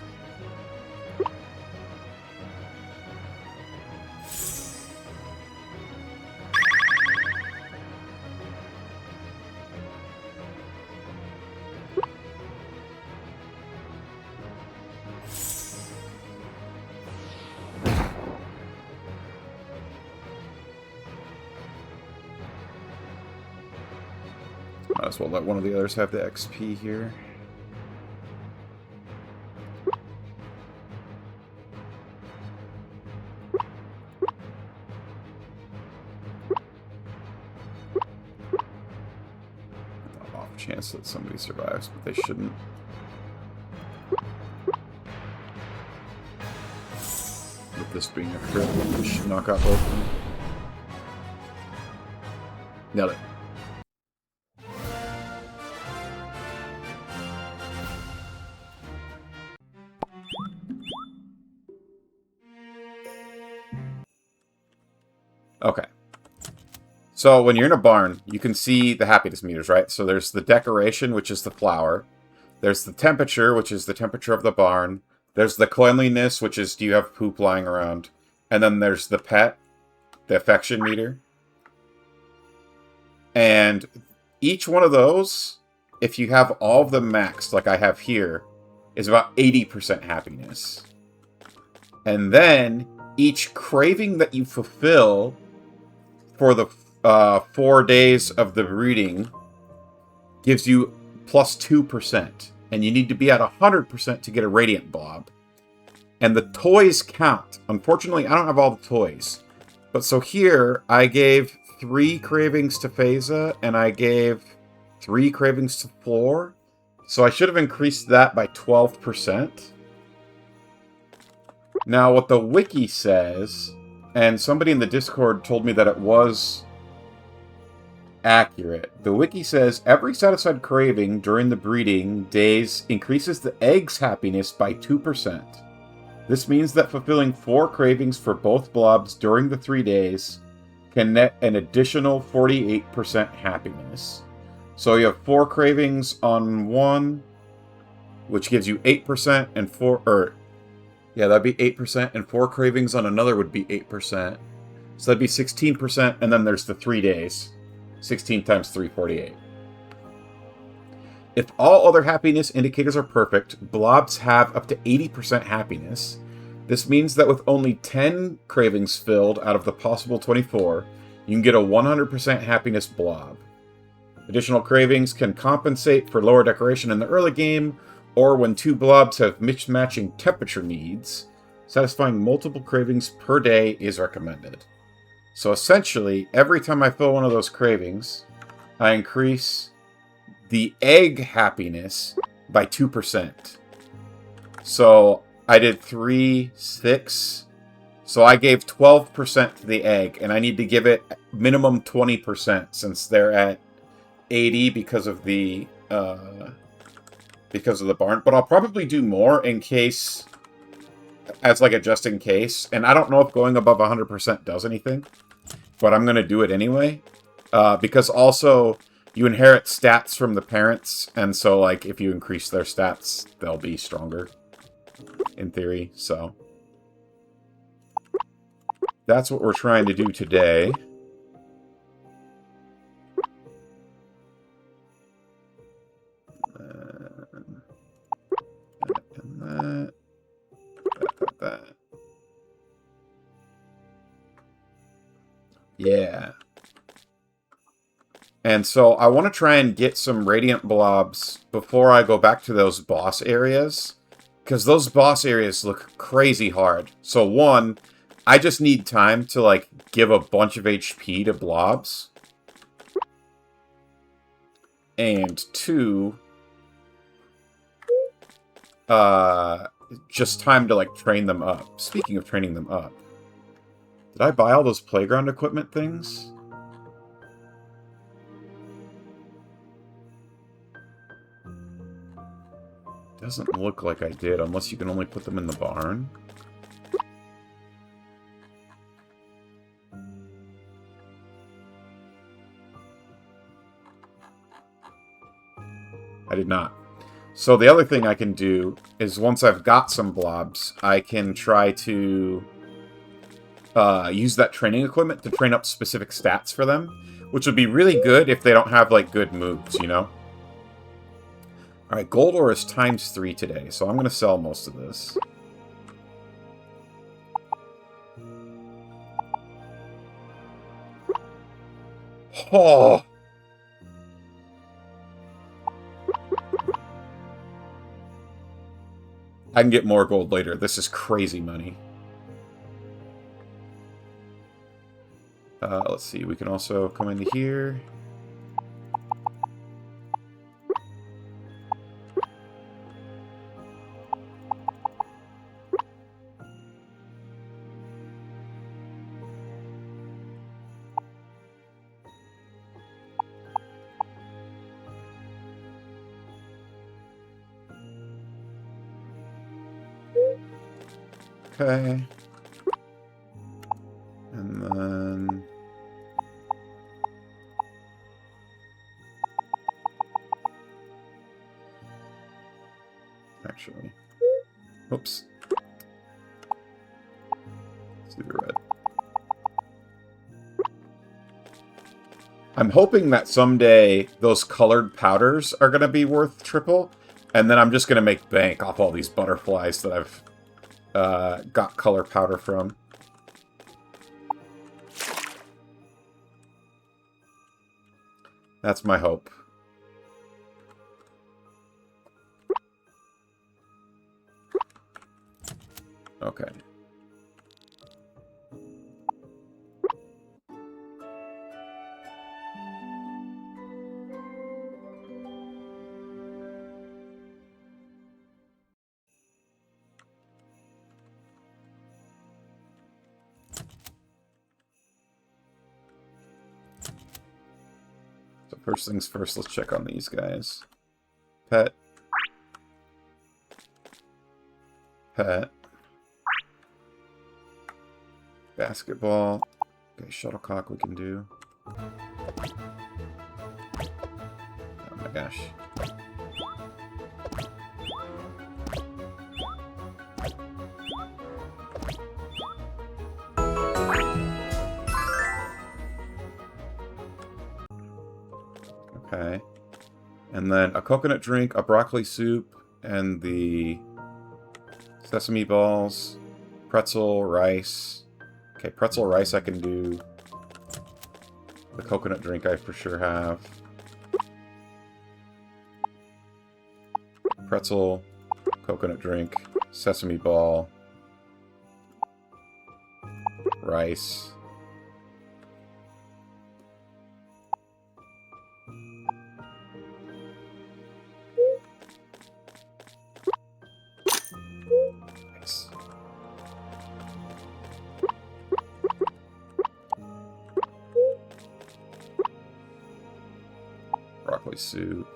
A: Might as well let one of the others have the XP here. Off chance that somebody survives, but they shouldn't. With this being a crit, we should knock out both of them. Nailed it. Okay. So when you're in a barn, you can see the happiness meters, right? So there's the decoration, which is the flower. There's the temperature, which is the temperature of the barn. There's the cleanliness, which is do you have poop lying around. And then there's the pet, the affection meter. And each one of those, if you have all of them maxed, like I have here, is about 80% happiness. And then each craving that you fulfill for the 4 days of the breeding gives you plus 2%. And you need to be at 100% to get a radiant blob. And the toys count. Unfortunately, I don't have all the toys. But so here, I gave 3 cravings to Phasa, and I gave 3 cravings to Floor. So I should have increased that by 12%. Now, what the wiki says, and somebody in the Discord told me that it was accurate. The wiki says, every satisfied craving during the breeding days increases the egg's happiness by 2%. This means that fulfilling 4 cravings for both blobs during the 3 days can net an additional 48% happiness. So you have 4 cravings on one, which gives you 8%, and 4, yeah, that'd be 8%, and 4 cravings on another would be 8%. So that'd be 16%, and then there's the 3 days. 16 times 3, 48. If all other happiness indicators are perfect, blobs have up to 80% happiness. This means that with only 10 cravings filled out of the possible 24, you can get a 100% happiness blob. Additional cravings can compensate for lower decoration in the early game, or when 2 blobs have mismatching temperature needs. Satisfying multiple cravings per day is recommended. So essentially, every time I fill one of those cravings, I increase the egg happiness by 2%. So I did 3, 6. So I gave 12% to the egg, and I need to give it minimum 20% since they're at 80 because of the barn. But I'll probably do more in case, as like a just in case. And I don't know if going above 100% does anything, but I'm going to do it anyway. Because also, you inherit stats from the parents, and so like if you increase their stats, they'll be stronger, in theory. So that's what we're trying to do today. That. Yeah. And so I want to try and get some radiant blobs before I go back to those boss areas, because those boss areas look crazy hard. So one, I just need time to like give a bunch of HP to blobs. And 2, just time to like train them up. Speaking of training them up, did I buy all those playground equipment things? Doesn't look like I did, unless you can only put them in the barn. I did not. So the other thing I can do is once I've got some blobs, I can try to use that training equipment to train up specific stats for them, which would be really good if they don't have like good moves, you know? Alright, gold ore is ×3 today, so I'm going to sell most of this. Oh! I can get more gold later. This is crazy money. Let's see. We can also come into here. Okay. And then... Actually... Oops. Let's do the red. I'm hoping that someday those colored powders are going to be worth triple, and then I'm just going to make bank off all these butterflies that I've got color powder from. That's my hope. Okay. So first things first, let's check on these guys. Pet. Pet. Basketball. Okay, shuttlecock we can do. Oh my gosh. Okay. And then a coconut drink, a broccoli soup, and the sesame balls, pretzel, rice. Okay, pretzel, rice I can do. The coconut drink I for sure have. Pretzel, coconut drink, sesame ball, rice. Nice. Broccoli soup.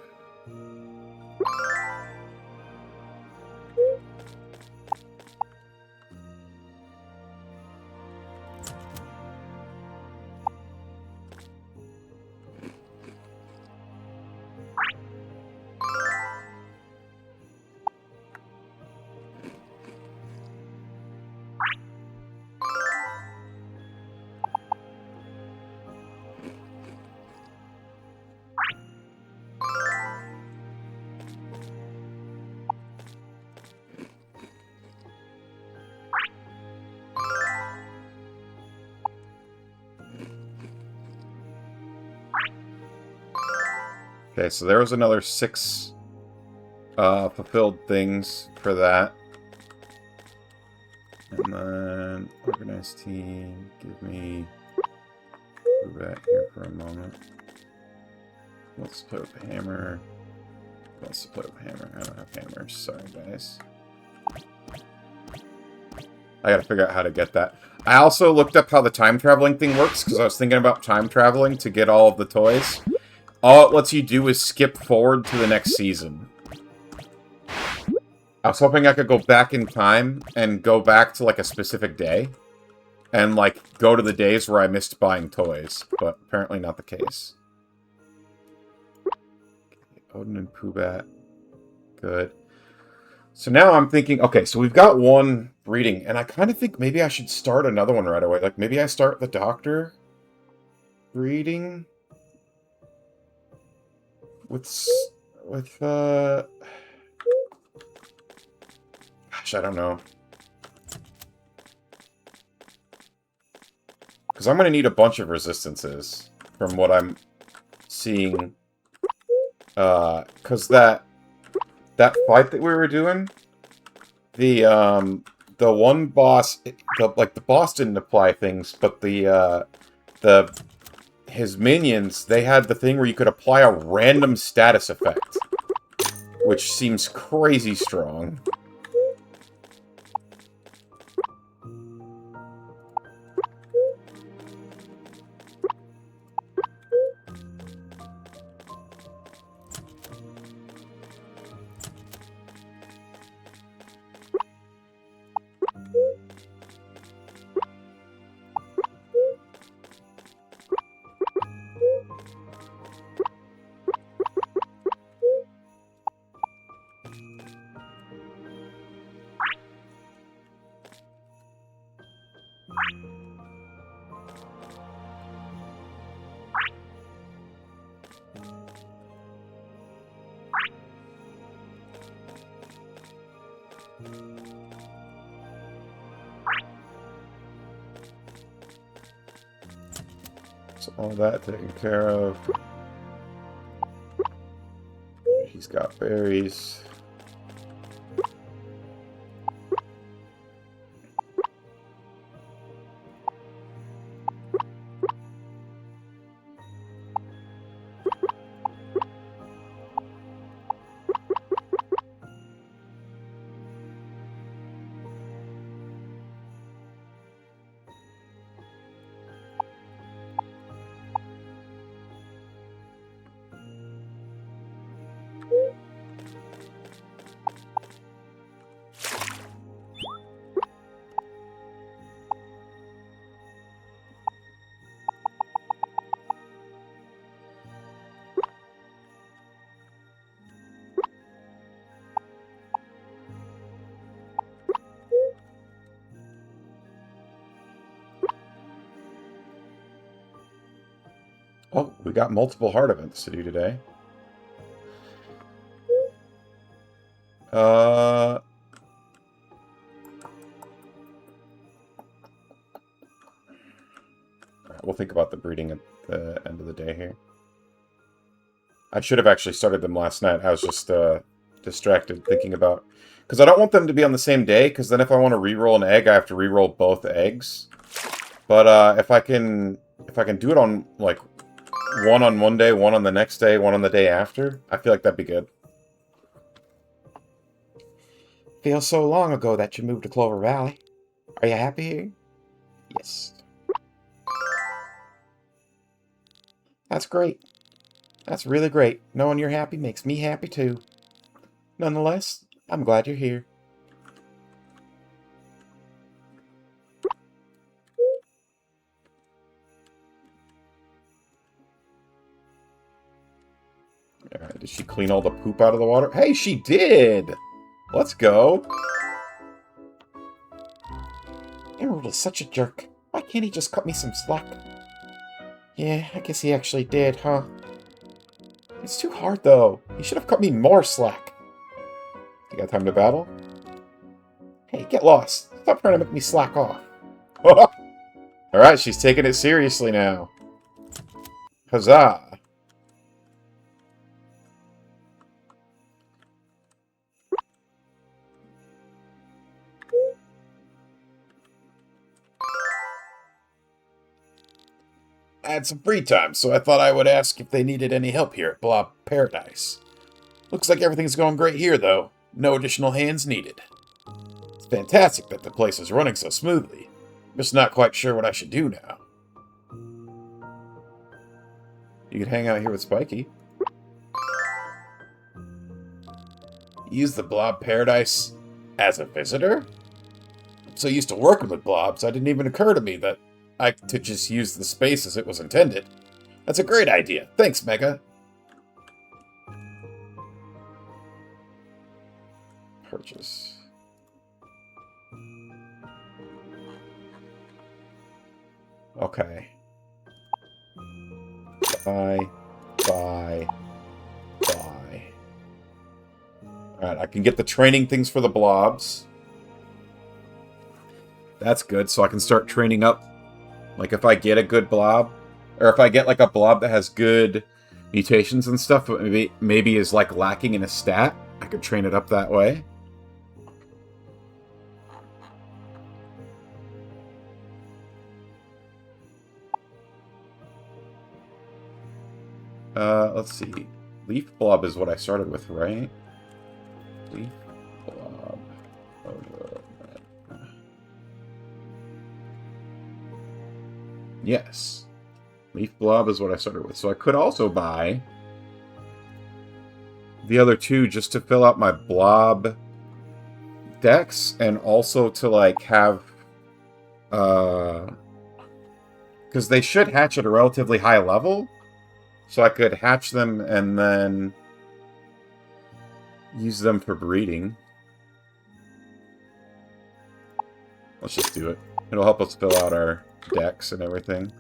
A: Okay, so there was another 6 fulfilled things for that. And then organized team, give me that here for a moment. Let's play with the hammer. Let's play with the hammer. I don't have hammers. Sorry, guys. I gotta figure out how to get that. I also looked up how the time traveling thing works, because I was thinking about time traveling to get all of the toys. All it lets you do is skip forward to the next season. I was hoping I could go back in time and go back to, like, a specific day. And, like, go to the days where I missed buying toys. But apparently not the case. Okay, Odin and Poobat. Good. So now I'm thinking, okay, so we've got one breeding. And I kind of think maybe I should start another one right away. Like, maybe I start the doctor breeding. Gosh, I don't know. Because I'm going to need a bunch of resistances from what I'm seeing. Because that fight that we were doing, The one boss, the boss didn't apply things, but his minions, they had the thing where you could apply a random status effect, which seems crazy strong. So all that taken care of. He's got berries. Oh, we got multiple heart events to do today. Alright, we'll think about the breeding at the end of the day here. I should have actually started them last night. I was just distracted thinking about... Because I don't want them to be on the same day, because then if I want to re-roll an egg, I have to re-roll both eggs. But if I can do it on, like, one on one day, one on the next day, one on the day after, I feel like that'd be good.
B: Feels so long ago that you moved to Clover Valley. Are you happy here? Yes. That's great. That's really great. Knowing you're happy makes me happy too. Nonetheless, I'm glad you're here.
A: Alright, did she clean all the poop out of the water? Hey, she did! Let's go.
B: Emerald is such a jerk. Why can't he just cut me some slack? Yeah, I guess he actually did, huh?
A: It's too hard, though. He should have cut me more slack. You got time to battle?
B: Hey, get lost. Stop trying to make me slack off.
A: Alright, she's taking it seriously now. Huzzah! I had some free time, so I thought I would ask if they needed any help here at Blob Paradise. Looks like everything's going great here, though. No additional hands needed. It's fantastic that the place is running so smoothly. I'm just not quite sure what I should do now. You could hang out here with Spiky. Use the Blob Paradise as a visitor? I'm so used to working with blobs, it didn't even occur to me that I could just use the space as it was intended. That's a great idea. Thanks, Mega. Purchase. Okay. Buy. Alright, I can get the training things for the blobs. That's good, so I can start training up. Like, if I get a good blob, or if I get, like, a blob that has good mutations and stuff, but maybe is, like, lacking in a stat, I could train it up that way. Let's see. Leaf blob is what I started with, right? Leaf blob. Yes. Leaf blob is what I started with. So I could also buy the other two just to fill out my blob decks and also to like have because they should hatch at a relatively high level, so I could hatch them and then use them for breeding. Let's just do it. It'll help us fill out our decks and everything.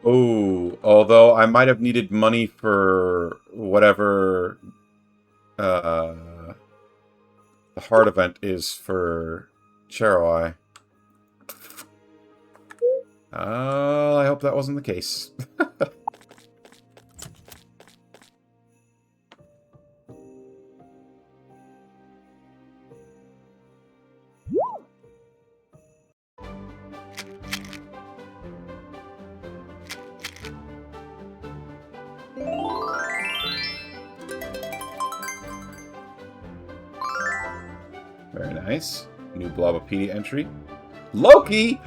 A: Oh, although I might have needed money for whatever the heart event is for Cheroi. I hope that wasn't the case. Very nice. New Blobopedia entry. Loki!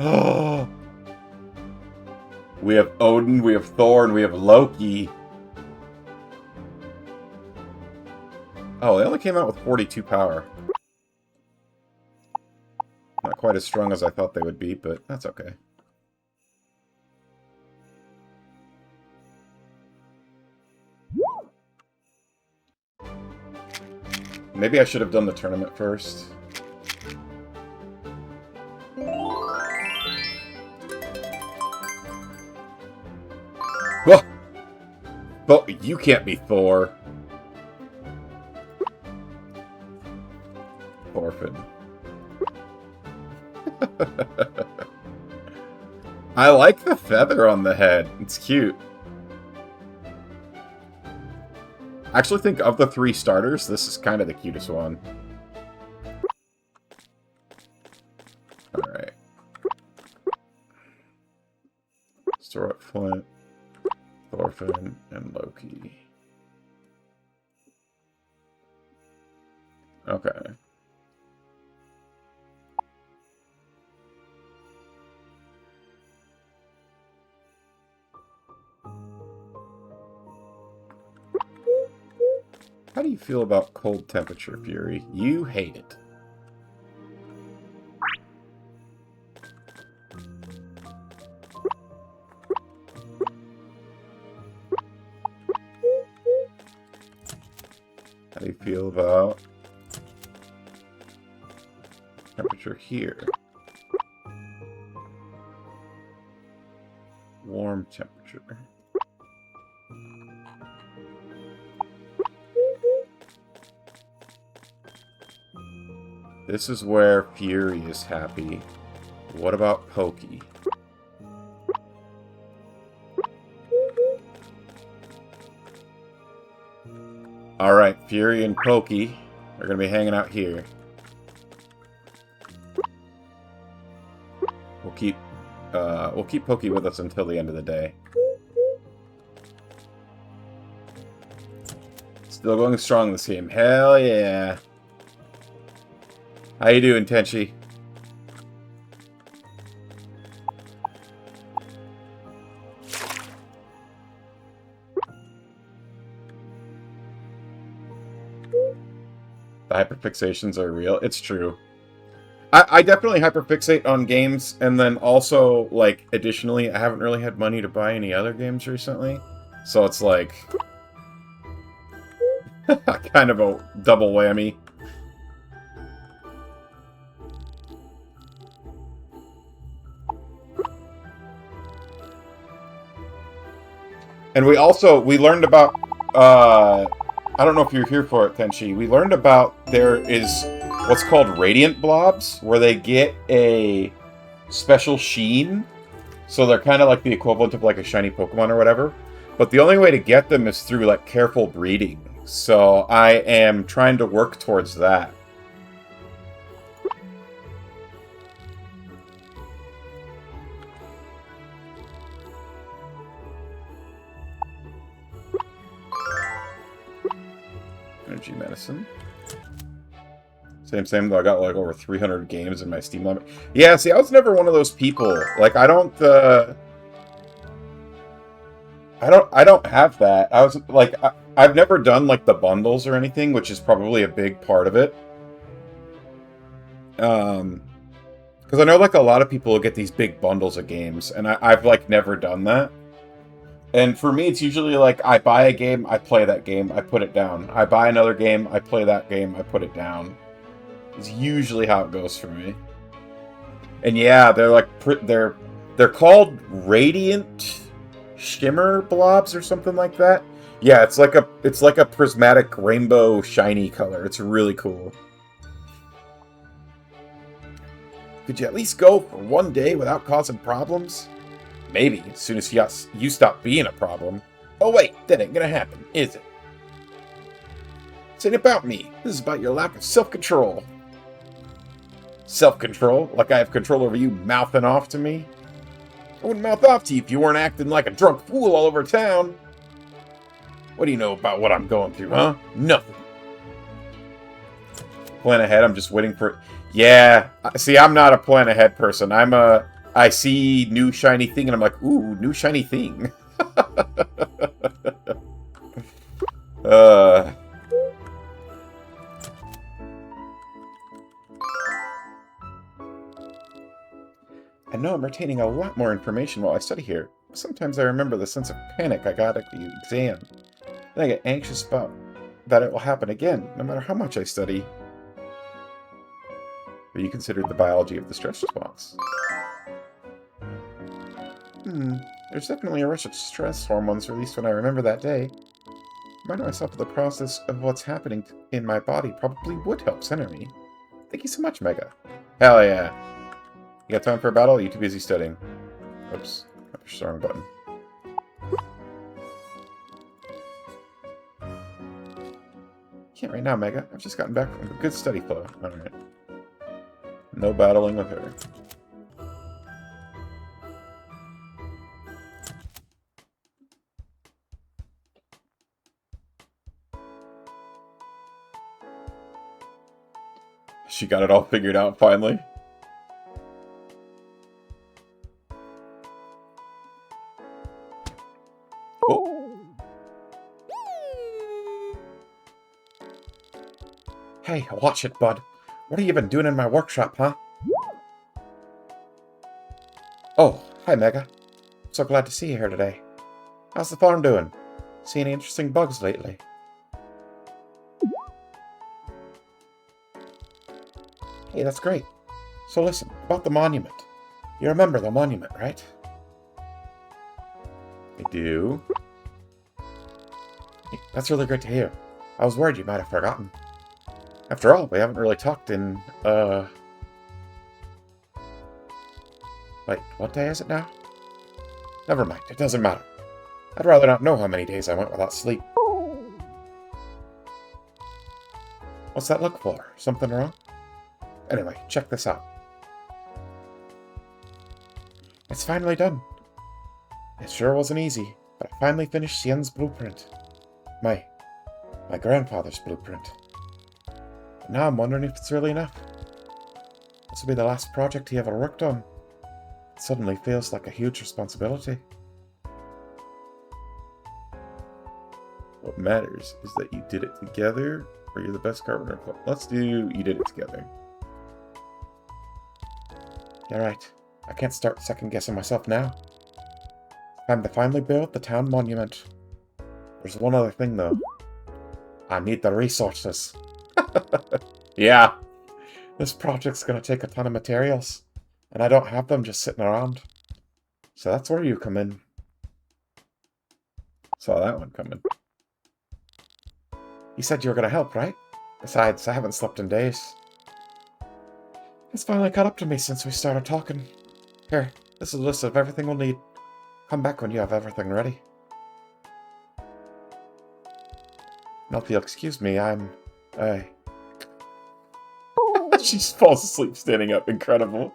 A: We have Odin, we have Thor, and we have Loki. Oh, they only came out with 42 power. Not quite as strong as I thought they would be, but that's okay. Maybe I should have done the tournament first. Oh, you can't be Thor. Thorfinn. I like the feather on the head. It's cute. I actually think of the 3 starters, this is kind of the cutest one. Alright. Store up Flint, Thorfinn, and Loki. Okay. How do you feel about cold temperature, Fury? You hate it. How do you feel about temperature here? Warm temperature. This is where Fury is happy. What about Pokey? Alright, Fury and Pokey are going to be hanging out here. We'll keep Pokey with us until the end of the day. Still going strong this game. Hell yeah. How you doing, Tenchi? The hyperfixations are real. It's true. I definitely hyperfixate on games, and then also, like, additionally, I haven't really had money to buy any other games recently. So it's like... kind of a double whammy. And we learned about, I don't know if you're here for it, Tenchi. We learned about there is what's called radiant blobs, where they get a special sheen. So they're kind of like the equivalent of like a shiny Pokemon or whatever. But the only way to get them is through like careful breeding. So I am trying to work towards that. Energy medicine. Same, though. I got like over 300 games in my Steam limit. Yeah, see, I was never one of those people. Like, I don't have that. I was like, I've never done like the bundles or anything, which is probably a big part of it. Because I know like a lot of people get these big bundles of games, and I've like never done that. And for me, it's usually like I buy a game, I play that game, I put it down. I buy another game, I play that game, I put it down. It's usually how it goes for me. And yeah, they're like they're called Radiant Shimmer blobs or something like that. Yeah, it's like a prismatic rainbow shiny color. It's really cool. Could you at least go for one day without causing problems? Maybe, as soon as you stop being a problem. Oh wait, that ain't gonna happen, is it? This ain't about me. This is about your lack of self-control. Self-control? Like I have control over you mouthing off to me? I wouldn't mouth off to you if you weren't acting like a drunk fool all over town. What do you know about what I'm going through, huh? Nothing. Plan ahead, I'm just waiting for... Yeah, see, I'm not a plan ahead person. I see new shiny thing and I'm like, ooh, new shiny thing. I know I'm retaining a lot more information while I study here. Sometimes I remember the sense of panic I got at the exam. Then I get anxious about that it will happen again, no matter how much I study. Have you considered the biology of the stress response? There's definitely a rush of stress hormones released when I remember that day. Reminding myself of the process of what's happening in my body probably would help center me. Thank you so much, Mega. Hell yeah. You got time for a battle? Are you too busy studying? Oops. I pushed the wrong button. Can't right now, Mega. I've just gotten back from a good study flow. Alright. No battling with her. She got it all figured out finally. Oh. Hey, watch it, bud. What are you even doing in my workshop, huh? Oh, hi, Mega. So glad to see you here today. How's the farm doing? See any interesting bugs lately? Hey, that's great. So listen, about the monument. You remember the monument, right? I do. Hey, that's really great to hear. I was worried you might have forgotten. After all, we haven't really talked in, Wait, what day is it now? Never mind, it doesn't matter. I'd rather not know how many days I went without sleep. What's that look for? Something wrong? Anyway, check this out. It's finally done. It sure wasn't easy, but I finally finished Xian's blueprint. My grandfather's blueprint. But now I'm wondering if it's really enough. This will be the last project he ever worked on. It suddenly feels like a huge responsibility. What matters is that you did it together, or you're the best carpenter. Let's do you did it together. You're right. I can't start second-guessing myself now. Time to finally build the town monument. There's one other thing, though. I need the resources. Yeah. This project's gonna take a ton of materials, and I don't have them just sitting around. So that's where you come in. Saw that one coming. You said you were gonna help, right? Besides, I haven't slept in days. It's finally caught up to me since we started talking. Here, this is a list of everything we'll need. Come back when you have everything ready.
B: Not if you'll excuse me, I... She just falls asleep standing up. Incredible.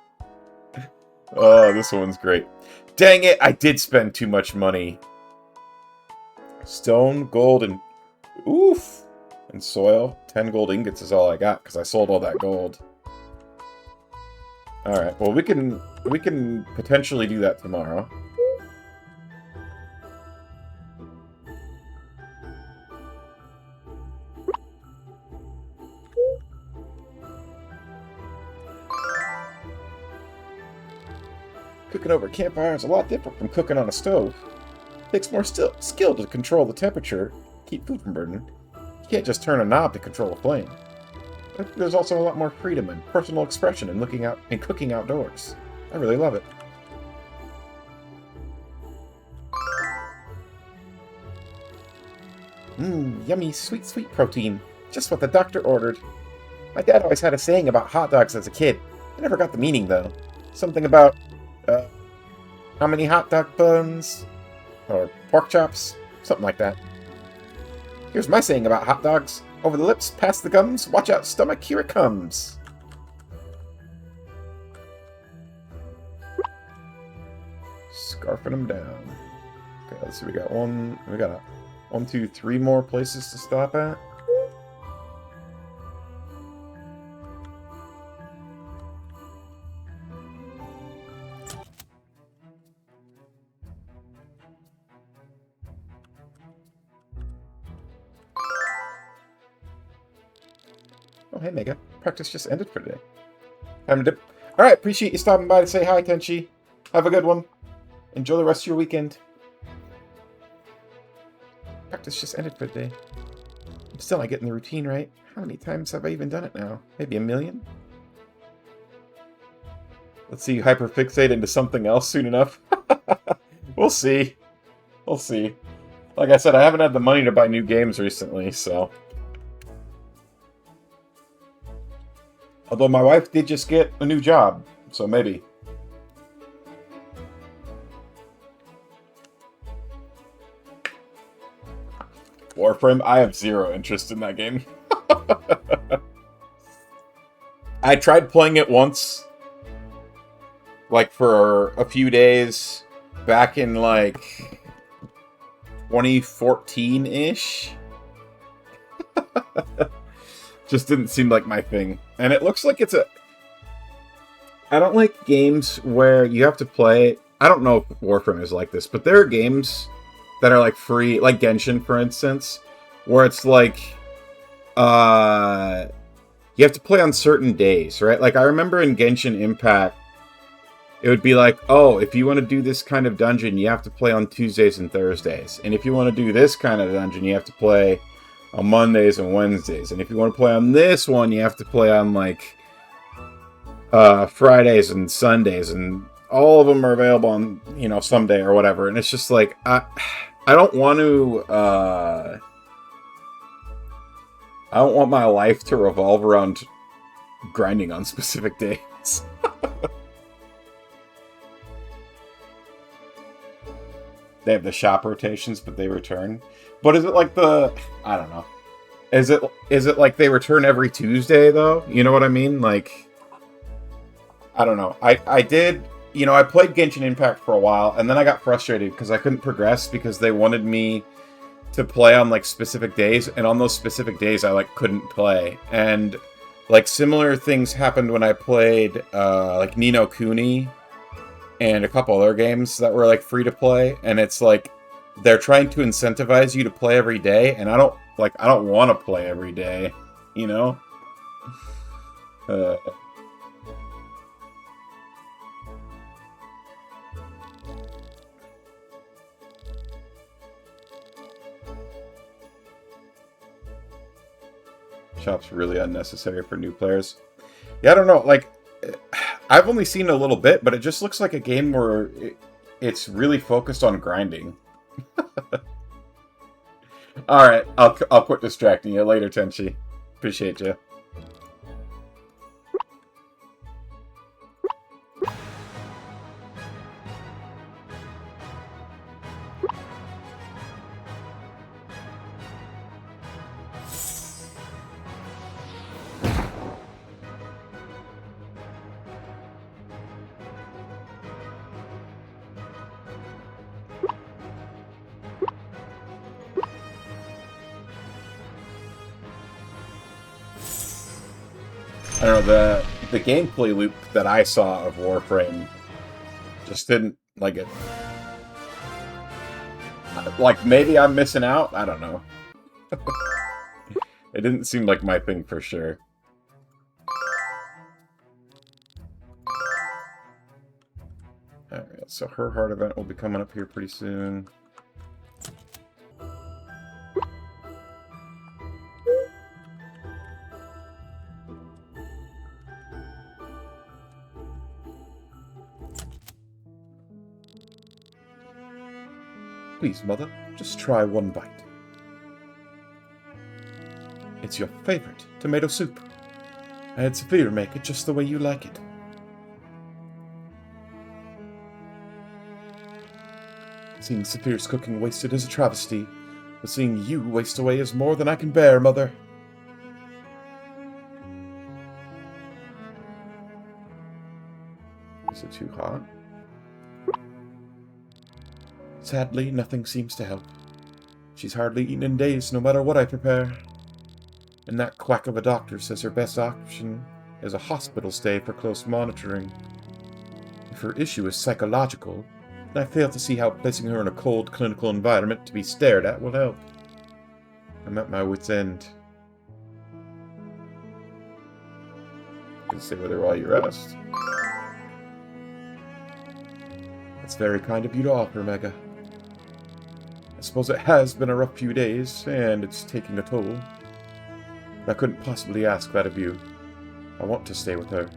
B: Oh, this one's great. Dang it, I did spend too much money. Stone, gold, and... Oof! And soil. 10 gold ingots is all I got, because I sold all that gold. Alright, well we can potentially do that tomorrow. Cooking over a campfire is a lot different from cooking on a stove. It takes more skill to control the temperature, keep food from burning. You can't just turn a knob to control a flame. There's also a lot more freedom and personal expression in cooking outdoors. I really love it. Yummy, sweet, sweet protein. Just what the doctor ordered. My dad always had a saying about hot dogs as a kid. I never got the meaning, though. Something about, how many hot dog buns? Or pork chops? Something like that. Here's my saying about hot dogs. Over the lips, past the gums, watch out, stomach, here it comes. Scarfing them down. Okay, let's see, we got 1, 2, 3 more places to stop at. Oh, hey, Mega. Practice just ended for today. Time to dip. Alright, appreciate you stopping by to say hi, Tenchi. Have a good one. Enjoy the rest of your weekend. Practice just ended for today. I'm still not getting the routine right. How many times have I even done it now? Maybe 1,000,000? Let's see you hyperfixate into something else soon enough. We'll see. We'll see. Like I said, I haven't had the money to buy new games recently, so... Although my wife did just get a new job, so maybe. Warframe? I have zero interest in that game. I tried playing it once. Like, for a few days. Back in, like... 2014-ish? Just didn't seem like my thing. And it looks like it's a... I don't like games where you have to play... I don't know if Warframe is like this, but there are games that are like free, like Genshin, for instance, where it's like... you have to play on certain days, right? Like, I remember in Genshin Impact, it would be like, oh, if you want to do this kind of dungeon, you have to play on Tuesdays and Thursdays. And if you want to do this kind of dungeon, you have to play... on Mondays and Wednesdays. And if you want to play on this one, you have to play on, like, Fridays and Sundays. And all of them are available on, you know, someday or whatever. And it's just like, I don't want to, I don't want my life to revolve around grinding on specific days. They have the shop rotations, but they return. But is it like the... I don't know. Is it like they return every Tuesday, though? You know what I mean? Like... I don't know. I did... You know, I played Genshin Impact for a while, and then I got frustrated because I couldn't progress because they wanted me to play on, like, specific days. And on those specific days, I, like, couldn't play. And, like, similar things happened when I played, like, Ni no Kuni and a couple other games that were, like, free to play. And it's like... they're trying to incentivize you to play every day, and I don't want to play every day, you know? Shop's really unnecessary for new players. Yeah, I don't know, like, I've only seen a little bit, but it just looks like a game where it's really focused on grinding. Alright, I'll quit distracting you. Later, Tenchi. Appreciate you.
A: I don't know, the gameplay loop that I saw of Warframe just didn't like it. Like, maybe I'm missing out? I don't know. It didn't seem like my thing for sure. Alright, so her heart event will be coming up here pretty soon. Please, Mother, just try one bite. It's your favorite tomato soup. I had Saphir make it just the way you like it. Seeing Saphir's cooking wasted is a travesty, but seeing you waste away is more than I can bear, Mother. Is it too hot? Sadly, nothing seems to help. She's hardly eaten in days, no matter what I prepare. And that quack of a doctor says her best option is a hospital stay for close monitoring. If her issue is psychological, then I fail to see how placing her in a cold clinical environment to be stared at will help. I'm at my wit's end. You can stay with her while you rest. That's very kind of you to offer, Mega. I suppose it has been a rough few days, and it's taking a toll. But I couldn't possibly ask that of you. I want to stay with her.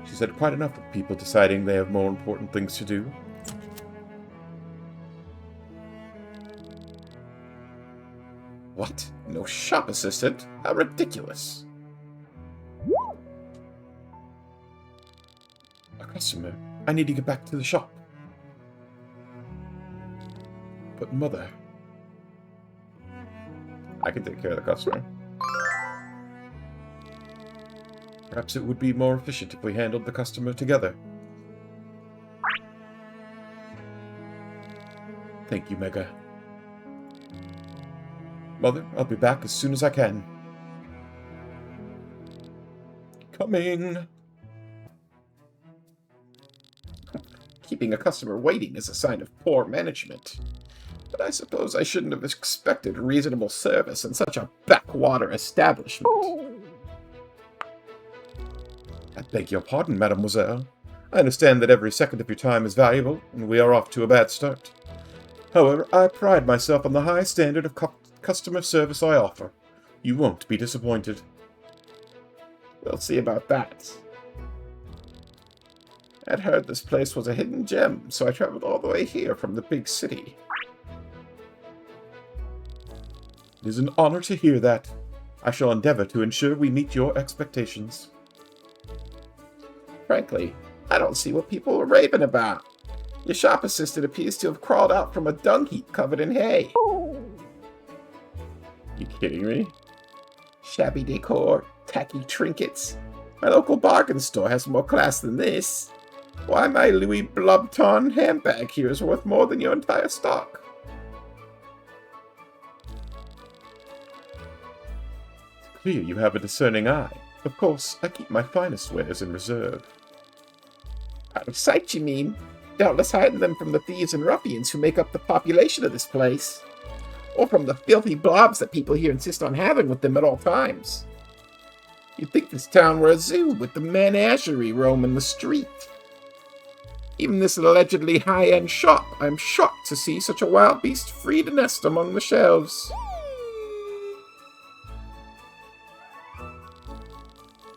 A: She's had quite enough of people deciding they have more important things to do. What? No shop assistant? How ridiculous! A customer. I need to get back to the shop. But Mother... I can take care of the customer. Perhaps it would be more efficient if we handled the customer together. Thank you, Mega. Mother, I'll be back as soon as I can. Coming! Keeping a customer waiting is a sign of poor management. But I suppose I shouldn't have expected reasonable service in such a backwater establishment. I beg your pardon, mademoiselle. I understand that every second of your time is valuable, and we are off to a bad start. However, I pride myself on the high standard of customer service I offer. You won't be disappointed. We'll see about that. I'd heard this place was a hidden gem, so I traveled all the way here from the big city. It is an honor to hear that. I shall endeavor to ensure we meet your expectations. Frankly, I don't see what people are raving about. Your shop assistant appears to have crawled out from a dung heap covered in hay. You kidding me? Shabby decor, tacky trinkets. My local bargain store has more class than this. Why, my Louis Blobton handbag here is worth more than your entire stock. It's clear you have a discerning eye. Of course, I keep my finest wares in reserve. Out of sight, you mean? Doubtless hiding them from the thieves and ruffians who make up the population of this place. Or from the filthy blobs that people here insist on having with them at all times. You'd think this town were a zoo with the menagerie roaming the street. Even this allegedly high-end shop, I'm shocked to see such a wild beast free to nest among the shelves.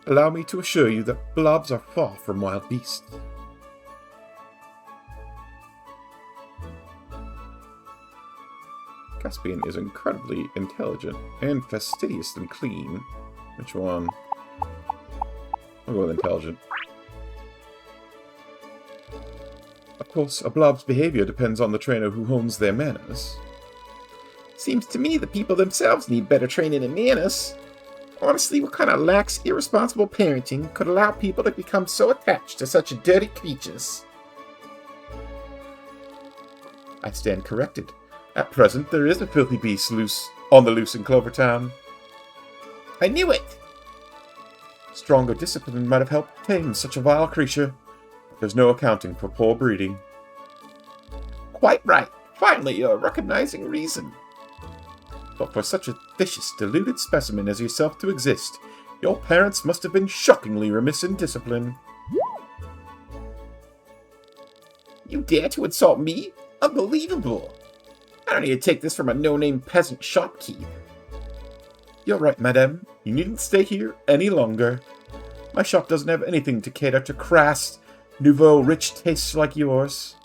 A: Allow me to assure you that blobs are far from wild beasts. Caspian is incredibly intelligent and fastidiously clean. Which one? I'll go with intelligent. Of course, a blob's behavior depends on the trainer who hones their manners. Seems to me the people themselves need better training in manners. Honestly, what kind of lax, irresponsible parenting could allow people to become so attached to such dirty creatures? I stand corrected. At present, there is a filthy beast on the loose in Clovertown. I knew it!
B: Stronger discipline might have helped tame such a vile creature. There's no accounting for poor breeding. Quite right. Finally, you're recognizing reason. But for such a vicious, deluded specimen as yourself to exist, your parents must have been shockingly remiss in discipline. You dare to insult me? Unbelievable! I don't need to take this from a no-name peasant shopkeep. You're right, madame. You needn't stay here any longer. My shop doesn't have anything to cater to crass, nouveau, rich tastes like yours.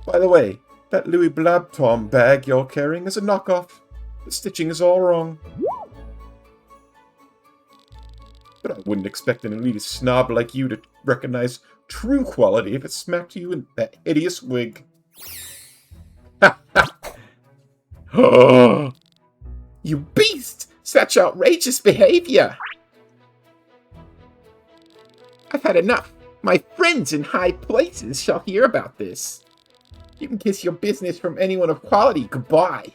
B: By the way, that Louis Blob Tom bag you're carrying is a knockoff. The stitching is all wrong. But I wouldn't expect an elitist snob like you to recognize true quality if it smacked you in that hideous wig. Ha ha! You beast! Such outrageous behavior! I've had enough. My friends in high places shall hear about this. You can kiss your business from anyone of quality. Goodbye.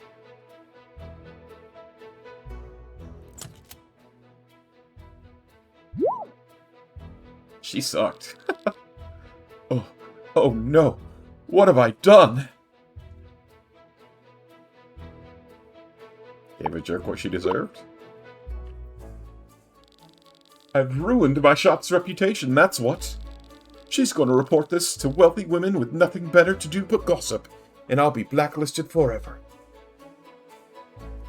B: She sucked. Oh no. What have I done? Gave a jerk what she deserved. I've ruined my shop's reputation, that's what. She's going to report this to wealthy women with nothing better to do but gossip, and I'll be blacklisted forever.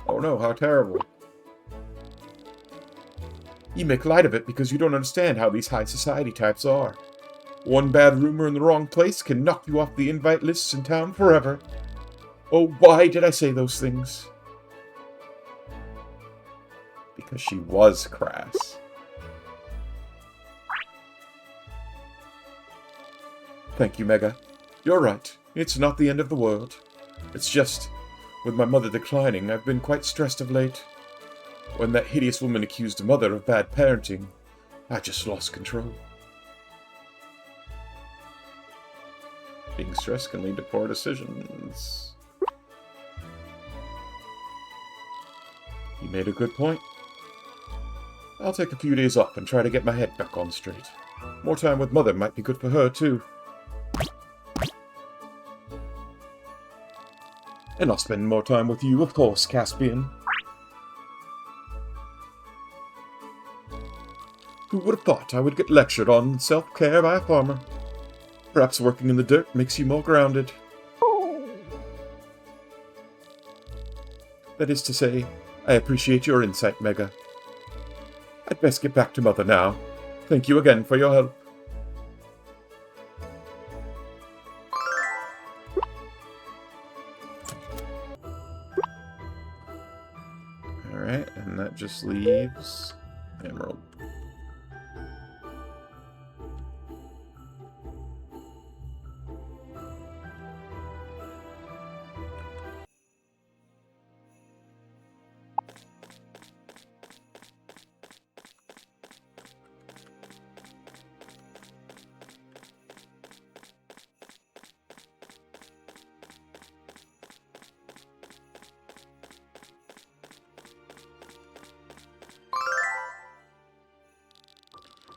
B: Oh no, how terrible. You make light of it because you don't understand how these high society types are. One bad rumor in the wrong place can knock you off the invite lists in town forever. Oh, why did I say those things? Because she was crass. Thank you, Mega. You're right. It's not the end of the world. It's just, with my mother declining, I've been quite stressed of late. When that hideous woman accused Mother of bad parenting, I just lost control. Being stressed can lead to poor decisions. You made a good point. I'll take a few days off and try to get my head back on straight. More time with Mother might be good for her, too. And I'll spend more time with you, of course, Caspian. Who would have thought I would get lectured on self-care by a farmer? Perhaps working in the dirt makes you more grounded. That is to say, I appreciate your insight, Mega. I'd best get back to Mother now. Thank you again for your help. Alright, and that just leaves Emerald.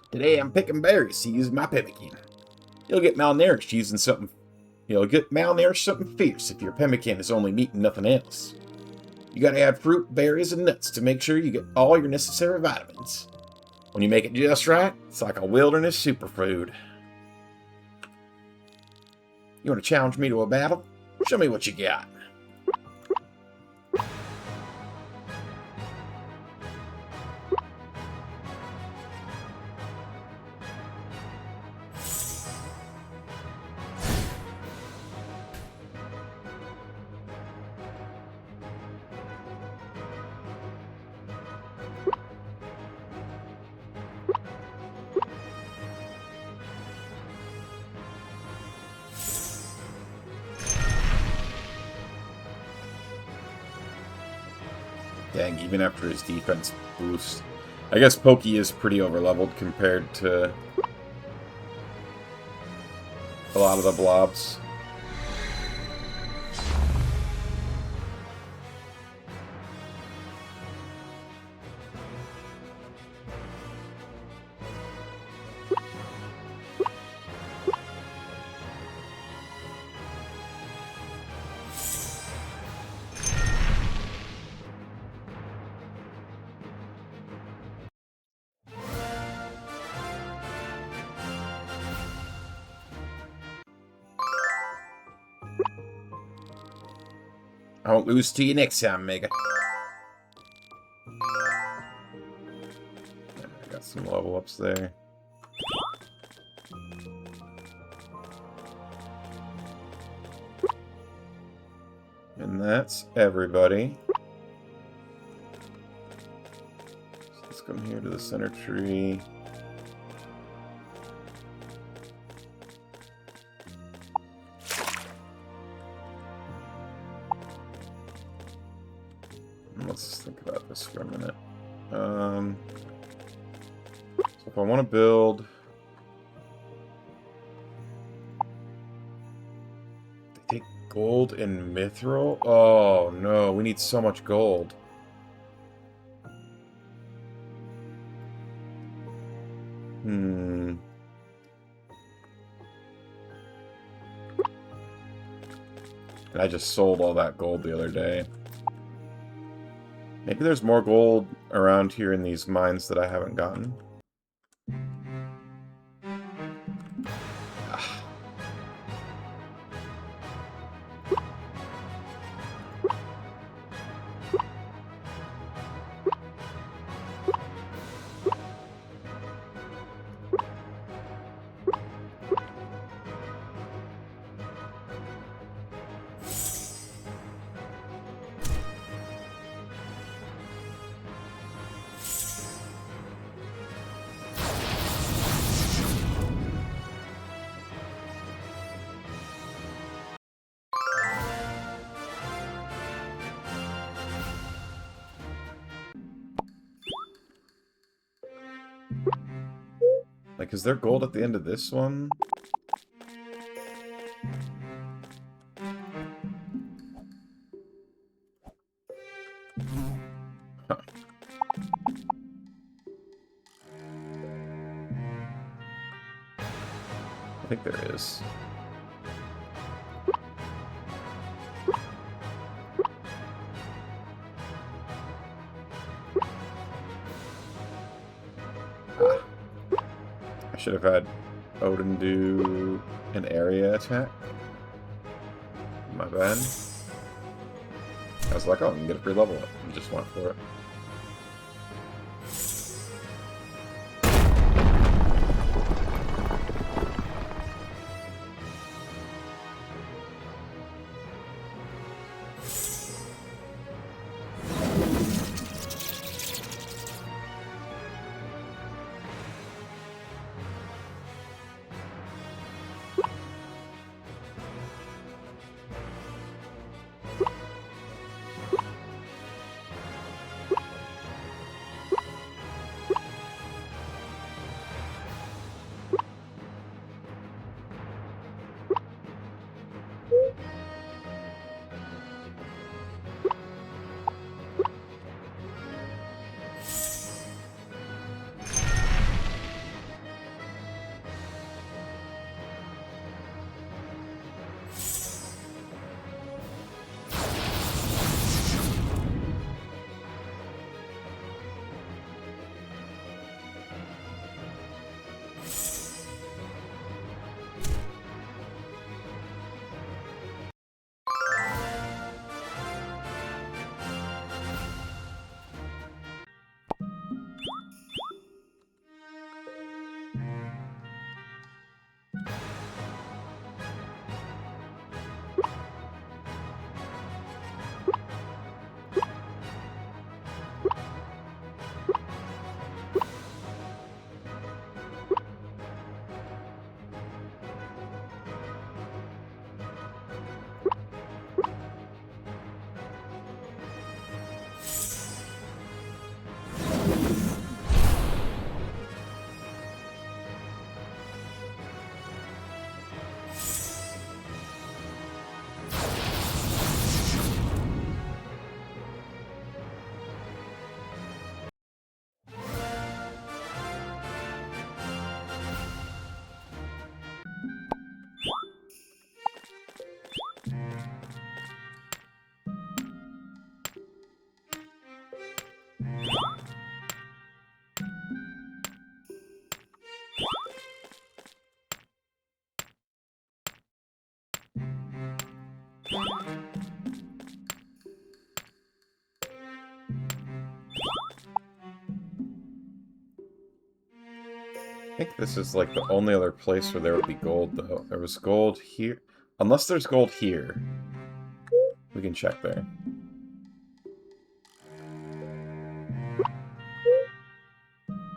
B: Today I'm picking berries to use my pemmican. You'll get malnourished something fierce if your pemmican is only meat and nothing else. You gotta add fruit, berries, and nuts to make sure you get all your necessary vitamins. When you make it just right, it's like a wilderness superfood. You wanna challenge me to a battle? Show me what you got. Dang, even after his defense boost. I guess Pokey is pretty overleveled compared to a lot of the blobs. I won't lose to you next time, Mega.
A: I got some level ups there. And that's everybody. So let's come here to the center tree. Let's think about this for a minute. So if I want to build... They take gold and mithril? Oh no, we need so much gold. And I just sold all that gold the other day. Maybe there's more gold around here in these mines that I haven't gotten. Ah. Like, is there gold at the end of this one? Huh. I think there is. Ah. I should have had Odin do an area attack. My bad. I was like, oh, I can get a free level up. And just went for it. think this is like the only other place where there would be gold, though. There was gold here. Unless there's gold here. We can check there.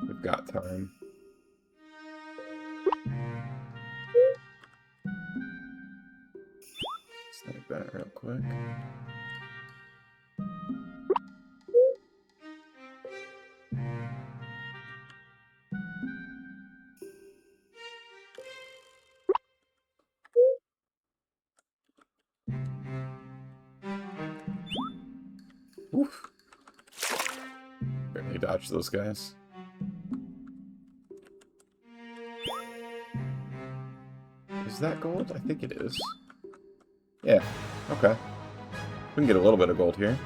A: We've got time. Snag that real quick. Oof. Barely dodged those guys. Is that gold? I think it is. Yeah, okay. We can get a little bit of gold here.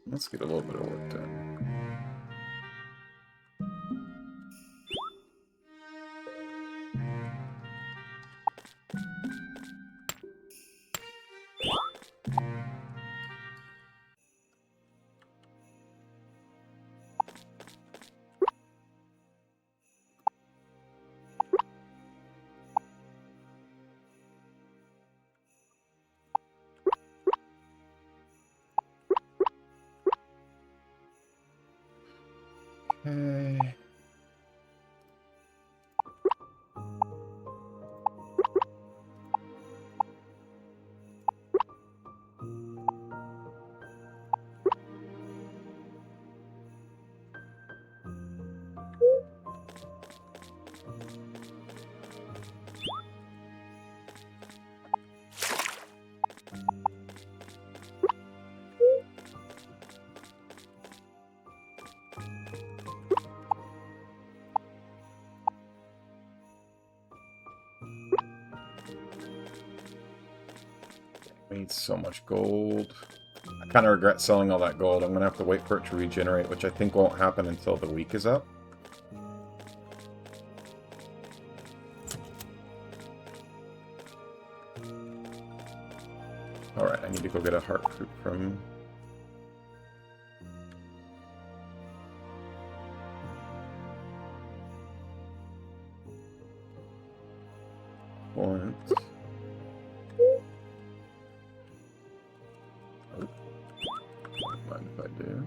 A: Let's get a little bit of work done. Okay. We need so much gold. I kind of regret selling all that gold. I'm going to have to wait for it to regenerate, which I think won't happen until the week is up. Alright, I need to go get a heart fruit from... Point. Oh. Mind if I do?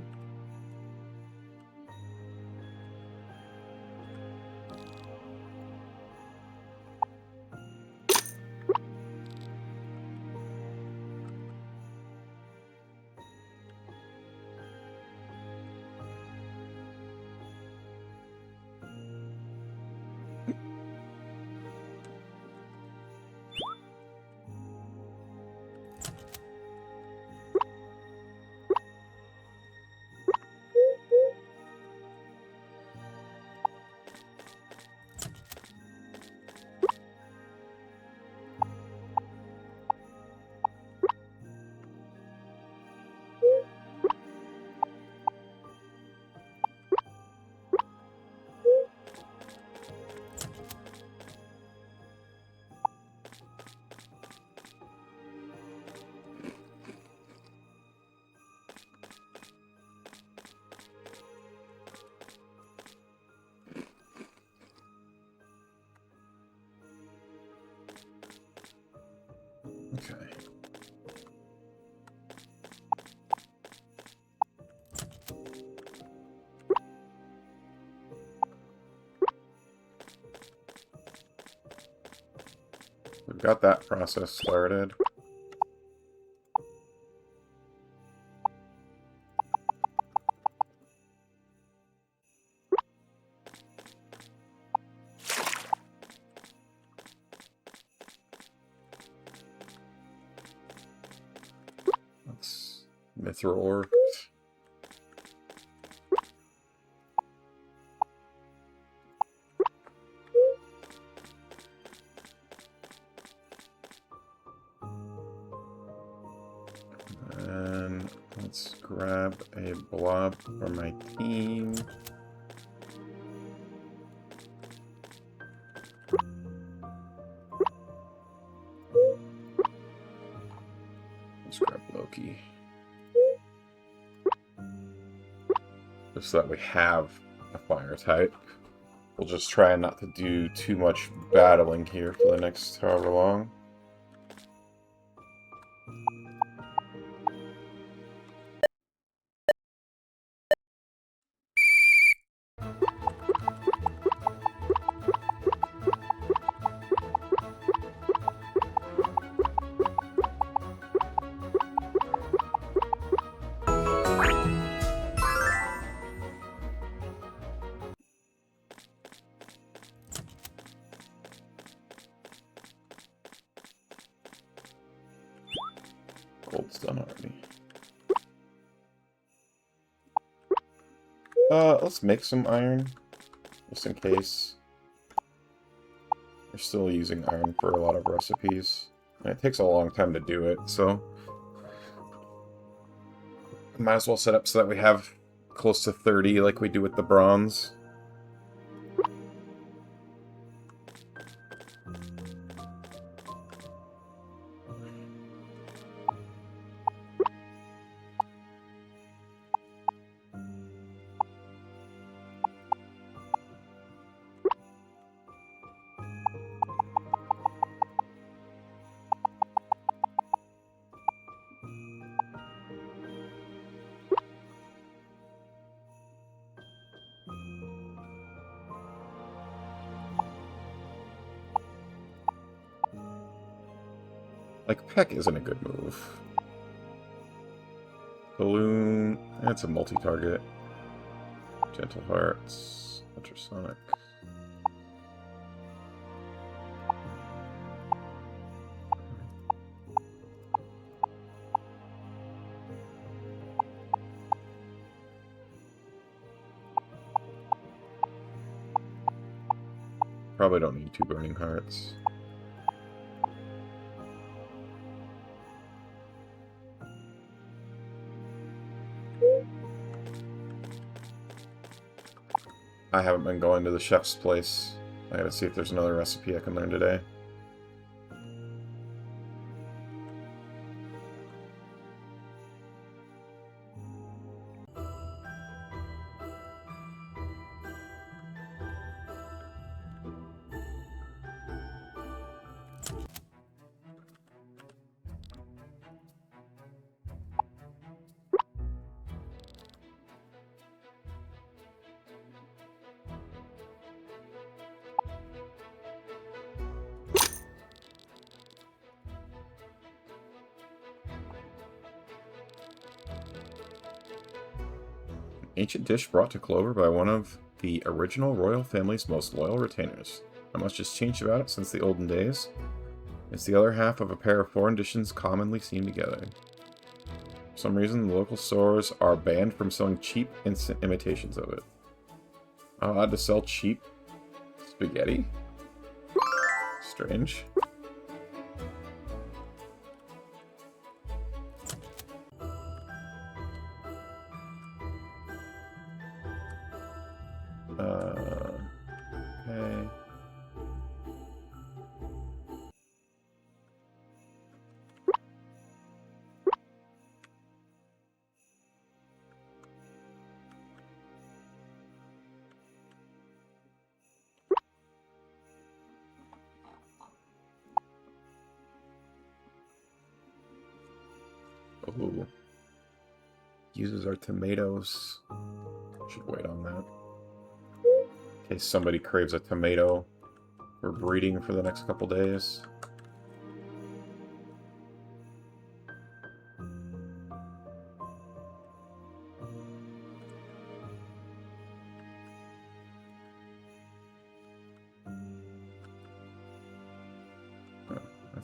A: got that process started. Let's mithril ore. And let's grab a blob for my team. Let's grab Loki. Just so that we have a fire type. We'll just try not to do too much battling here for the next however long. Gold's done already. Let's make some iron, just in case. We're still using iron for a lot of recipes, and it takes a long time to do it, so might as well set up so that we have close to 30 like we do with the bronze. Like, Peck isn't a good move. Balloon, that's a multi-target. Gentle Hearts, Ultrasonic. Probably don't need 2 Burning Hearts. I haven't been going to the chef's place. I gotta see if there's another recipe I can learn today. Ancient dish brought to Clover by one of the original royal family's most loyal retainers. Not much has changed about it since the olden days. It's the other half of a pair of foreign dishes commonly seen together. For some reason, the local stores are banned from selling cheap instant imitations of it. Not allowed to sell cheap spaghetti? Strange. Okay. Ooh. Uses our tomatoes. Should wait on that. In case somebody craves a tomato for breeding for the next couple days.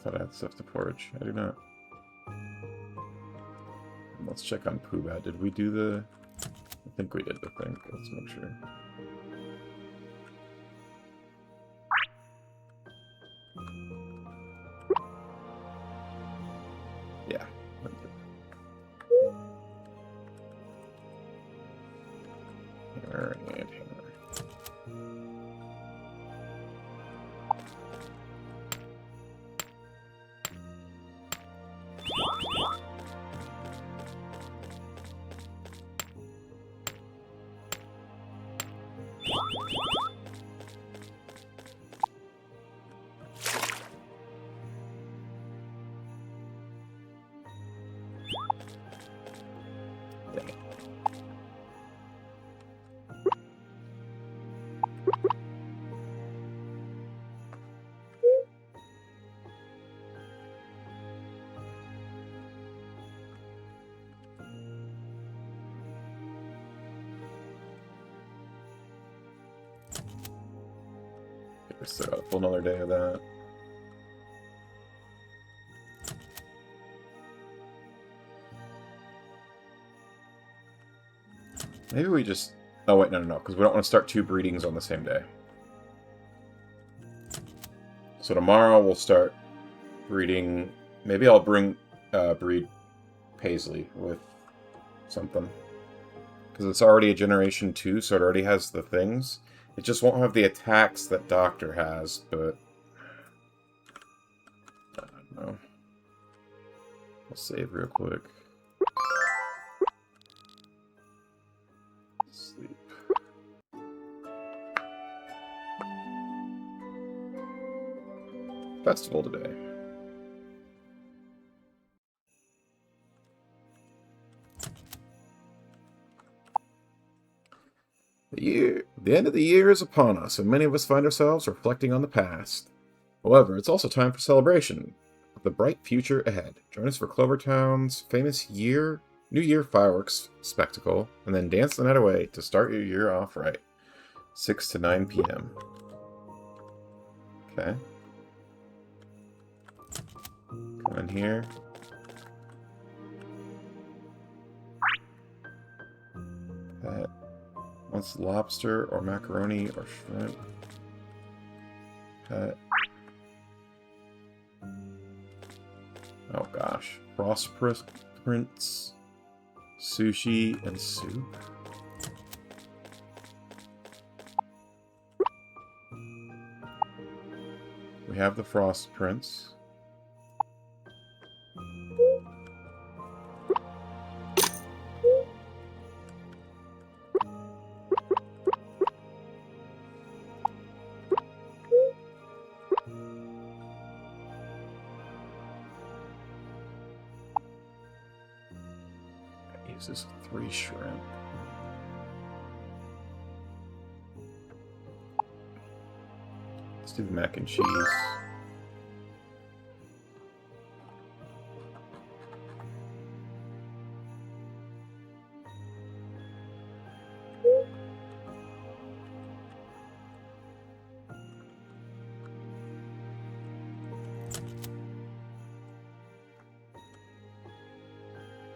A: thought I had stuff to forage. I do not. Let's check on Pooh. Did we do the... I think we did the thing. Let's make sure. Yeah. Hammer and hammer. We still got a full another day of that. Maybe we just... Oh, wait, no, because we don't want to start 2 breedings on the same day. So tomorrow we'll start breeding... Maybe I'll breed Paisley with something. Because it's already a Generation 2, so it already has the things. It just won't have the attacks that Doctor has, but... I don't know. I'll save real quick. Sleep. Festival today. The end of the year is upon us, and many of us find ourselves reflecting on the past. However, it's also time for celebration of the bright future ahead. Join us for Clovertown's famous New Year fireworks spectacle, and then dance the night away to start your year off right. 6 to 9 p.m. Okay. Come in here. Pet. Wants lobster or macaroni or shrimp. Pet. Oh gosh. Frost prints, sushi, and soup. We have the frost prints. Uses 3 shrimp. Let's do the mac and cheese.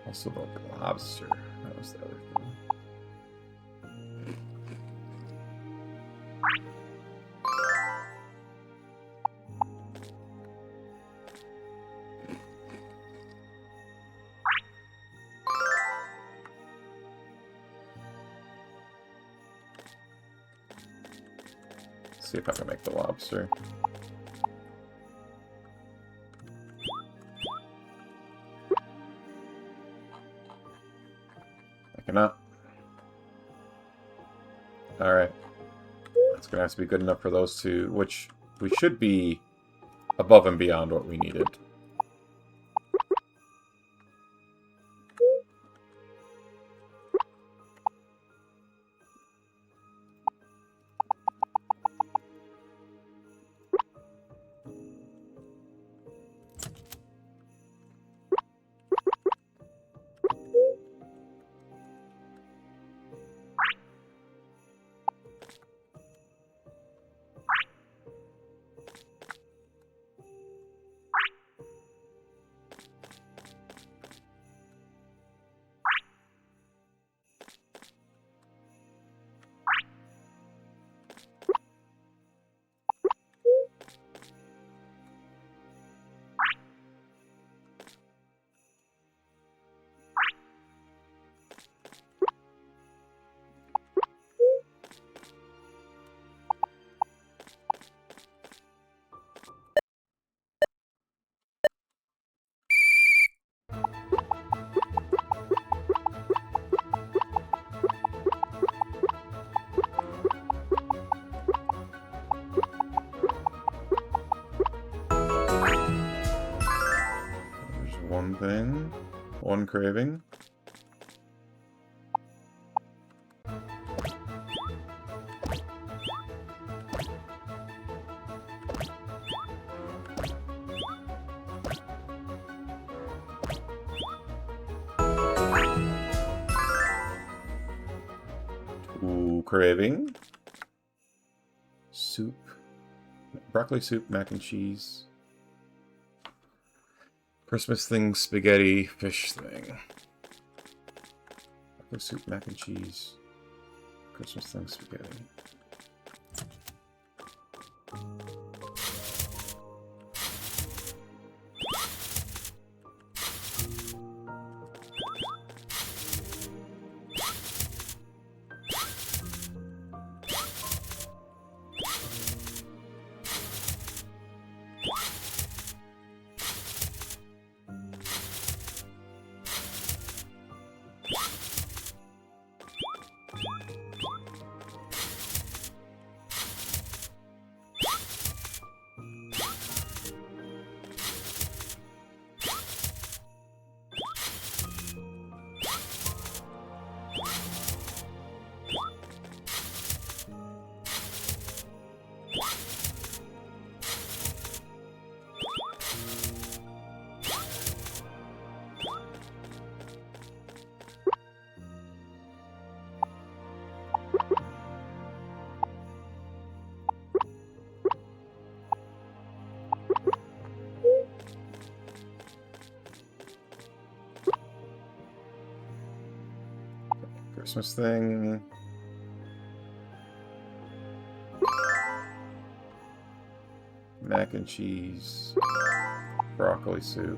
A: Also the lobster. That was the other thing. Let's see if I can make the lobster. Cannot. Alright. That's going to have to be good enough for those two, which we should be above and beyond what we needed. craving. Ooh, craving. Soup. Broccoli soup, mac and cheese. Christmas thing, spaghetti, fish thing. Broccoli soup, mac and cheese. Christmas thing, spaghetti. Christmas thing. Mac and cheese. Broccoli soup.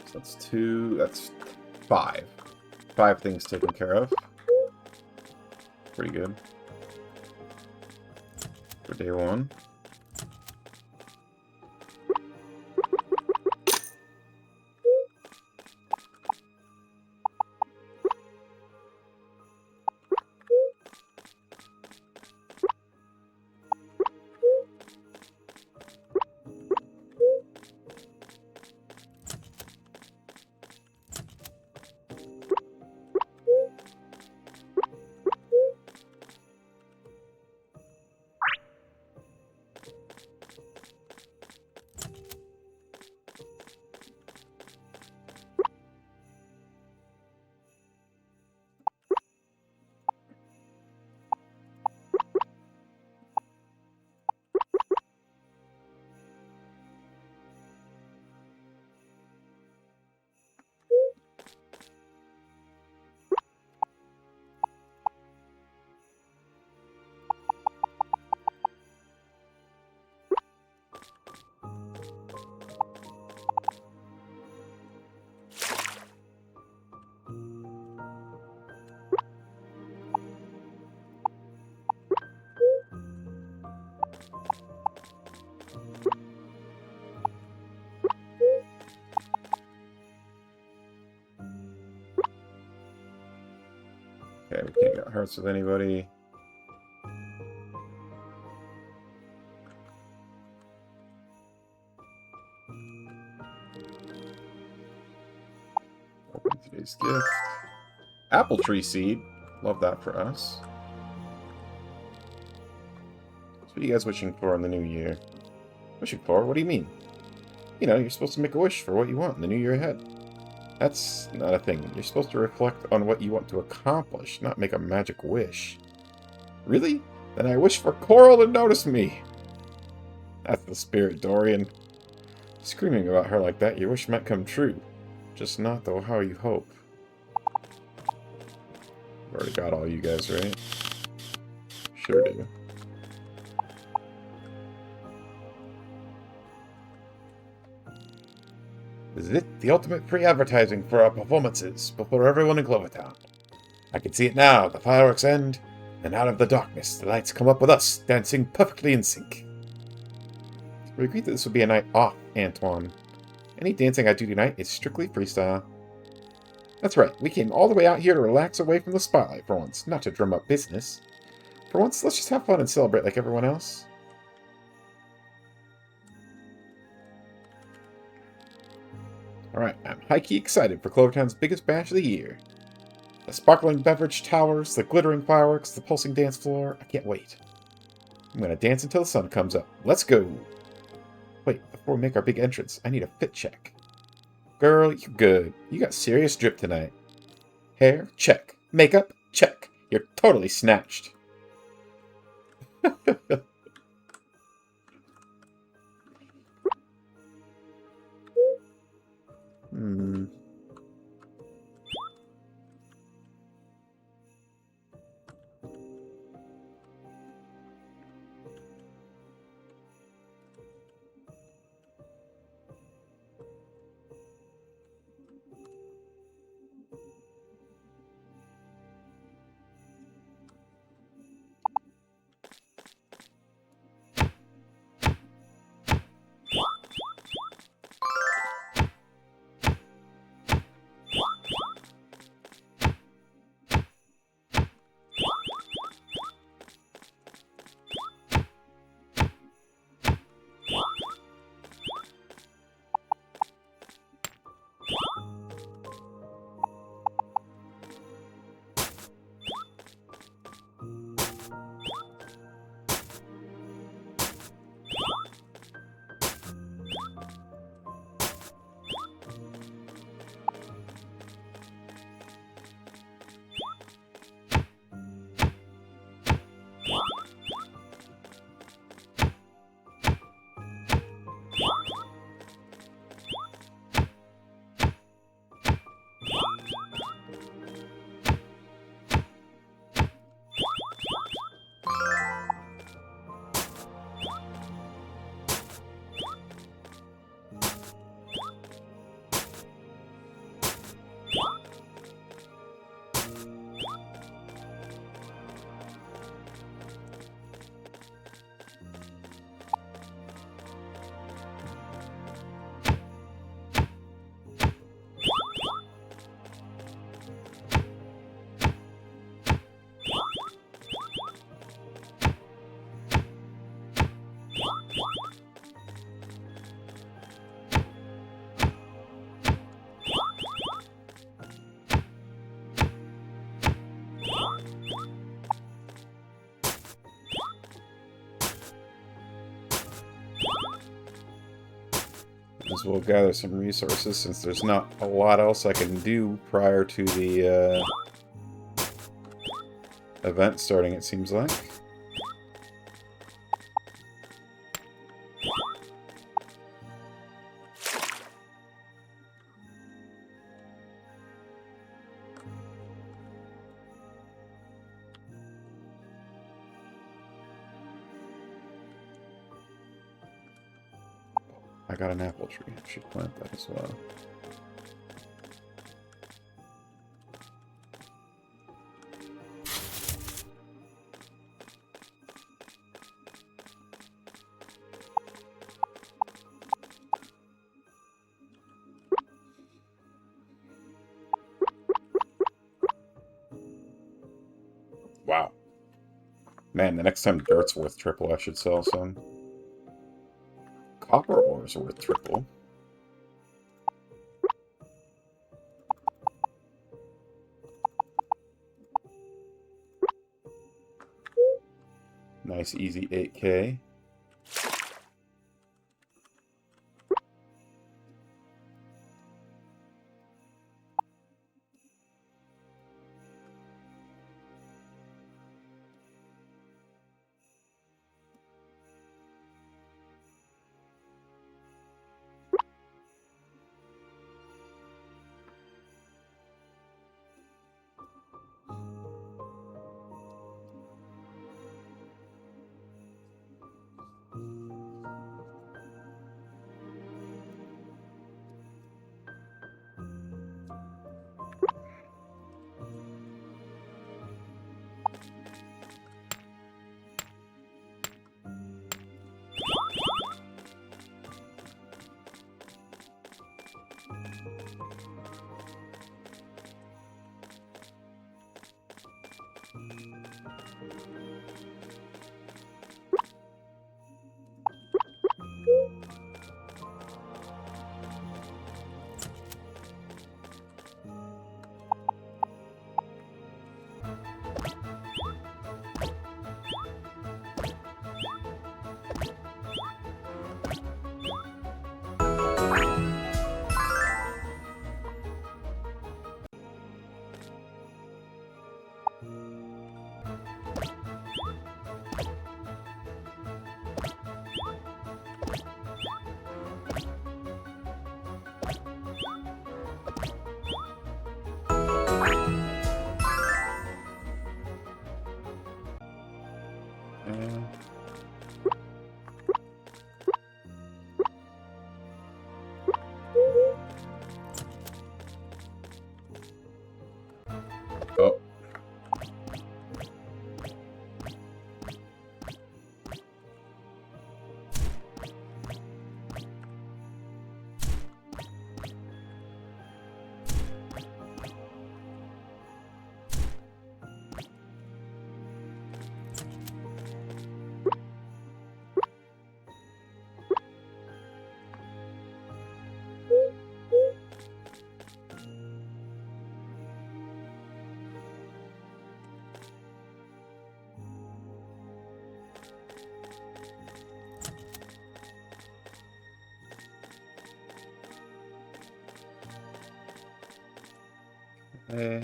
A: So that's 2, that's 5. 5 things taken care of. Pretty good. For day 1. Okay, we can't get hearts with anybody. Open today's gift. Apple tree seed. Love that for us. So what are you guys wishing for in the new year? Wishing for? What do you mean? You know, you're supposed to make a wish for what you want in the new year ahead. That's not a thing. You're supposed to reflect on what you want to accomplish, not make a magic wish. Really? Then I wish for Coral to notice me. That's the spirit, Dorian. Screaming about her like that, your wish might come true. Just not, though, how you hope. I've already got all you guys, right? Sure do.
B: is it, the ultimate free advertising for our performances before everyone in Clovertown. I can see it now, the fireworks end, and out of the darkness, the lights come up with us, dancing perfectly in sync. We agreed that this would be a night off, Antoine. Any dancing I do tonight is strictly freestyle. That's right, we came all the way out here to relax away from the spotlight for once, not to drum up business. For once, let's just have fun and celebrate like everyone else. Alright, I'm high-key excited for Clovertown's biggest bash of the year. The sparkling beverage towers, the glittering fireworks, the pulsing dance floor. I can't wait. I'm gonna dance until the sun comes up. Let's go! Wait, before we make our big entrance, I need a fit check. Girl, you're good. You got serious drip tonight. Hair? Check. Makeup? Check. You're totally snatched. Hmm. As well gather some resources since there's not a lot else I can do prior to the event starting, it seems like. I got an apple tree. I should plant that as well. Wow. Man, the next time dirt's worth triple, I should sell some. Copper ore is worth triple. Nice, easy 8K.
A: Okay.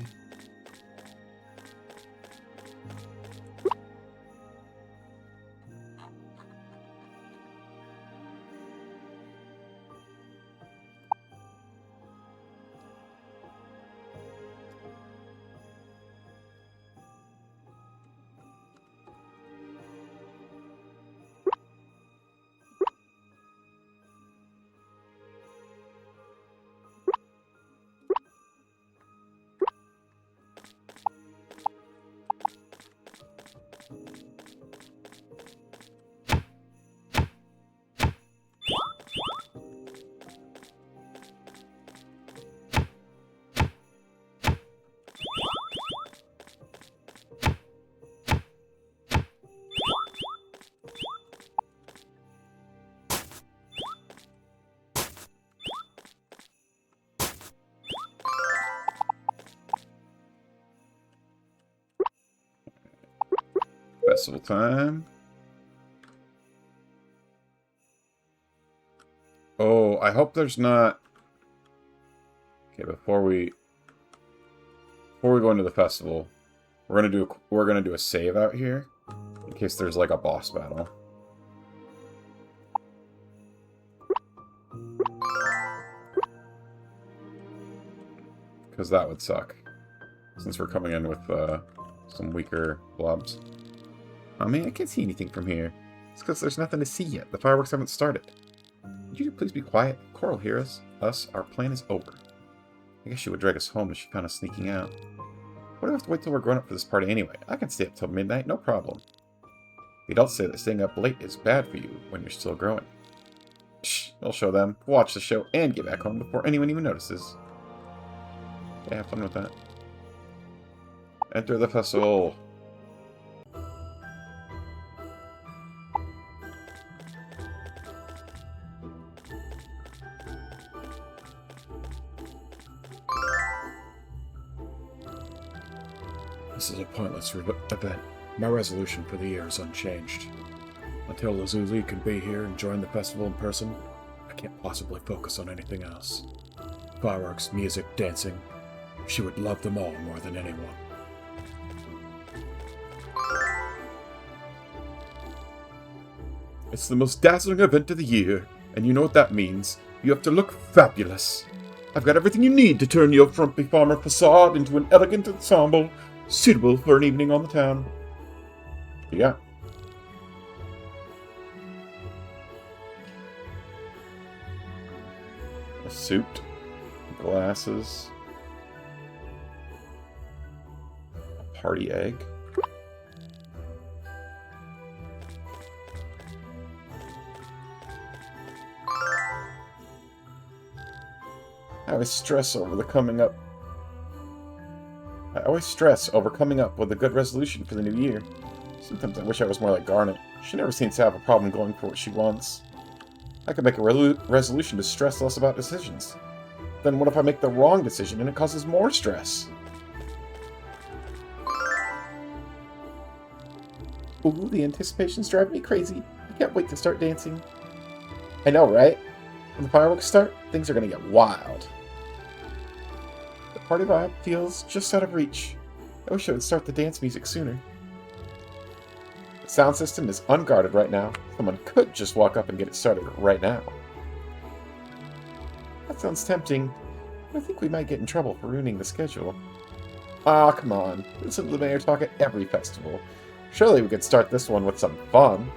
A: Festival time. Oh, I hope there's not... Okay, before we go into the festival, we're gonna do a save out here in case there's like a boss battle. Because that would suck. Since we're coming in with some weaker blobs. Oh man, I can't see anything from here. It's because there's nothing to see yet. The fireworks haven't started. Would you please be quiet? Coral hear us. Our plan is over. I guess she would drag us home if she found us sneaking out. What do we have to wait till we're grown up for this party anyway? I can stay up till midnight, no problem. The adults say that staying up late is bad for you when you're still growing. Shh, we'll show them. Watch the show and get back home before anyone even notices. Yeah, have fun with that. Enter the festival.
C: This is a pointless event. My resolution for the year is unchanged. Until Lazuli can be here and join the festival in person, I can't possibly focus on anything else. Fireworks, music, dancing. She would love them all more than anyone.
B: It's the most dazzling event of the year, and you know what that means. You have to look fabulous. I've got everything you need to turn your frumpy farmer facade into an elegant ensemble suitable for an evening on the town. Yeah. A suit, glasses, a party egg. I always stress over coming up with a good resolution for the new year. Sometimes I wish I was more like Garnet. She never seems to have a problem going for what she wants. I could make a resolution to stress less about decisions. Then what if I make the wrong decision and it causes more stress? Ooh, the anticipation's driving me crazy. I can't wait to start dancing. I know, right? When the fireworks start, things are gonna get wild. The party vibe feels just out of reach. I wish I would start the dance music sooner. The sound system is unguarded right now. Someone could just walk up and get it started right now. That sounds tempting, but I think we might get in trouble for ruining the schedule. Ah, come on. Listen to the mayor talk at every festival. Surely we could start this one with some fun.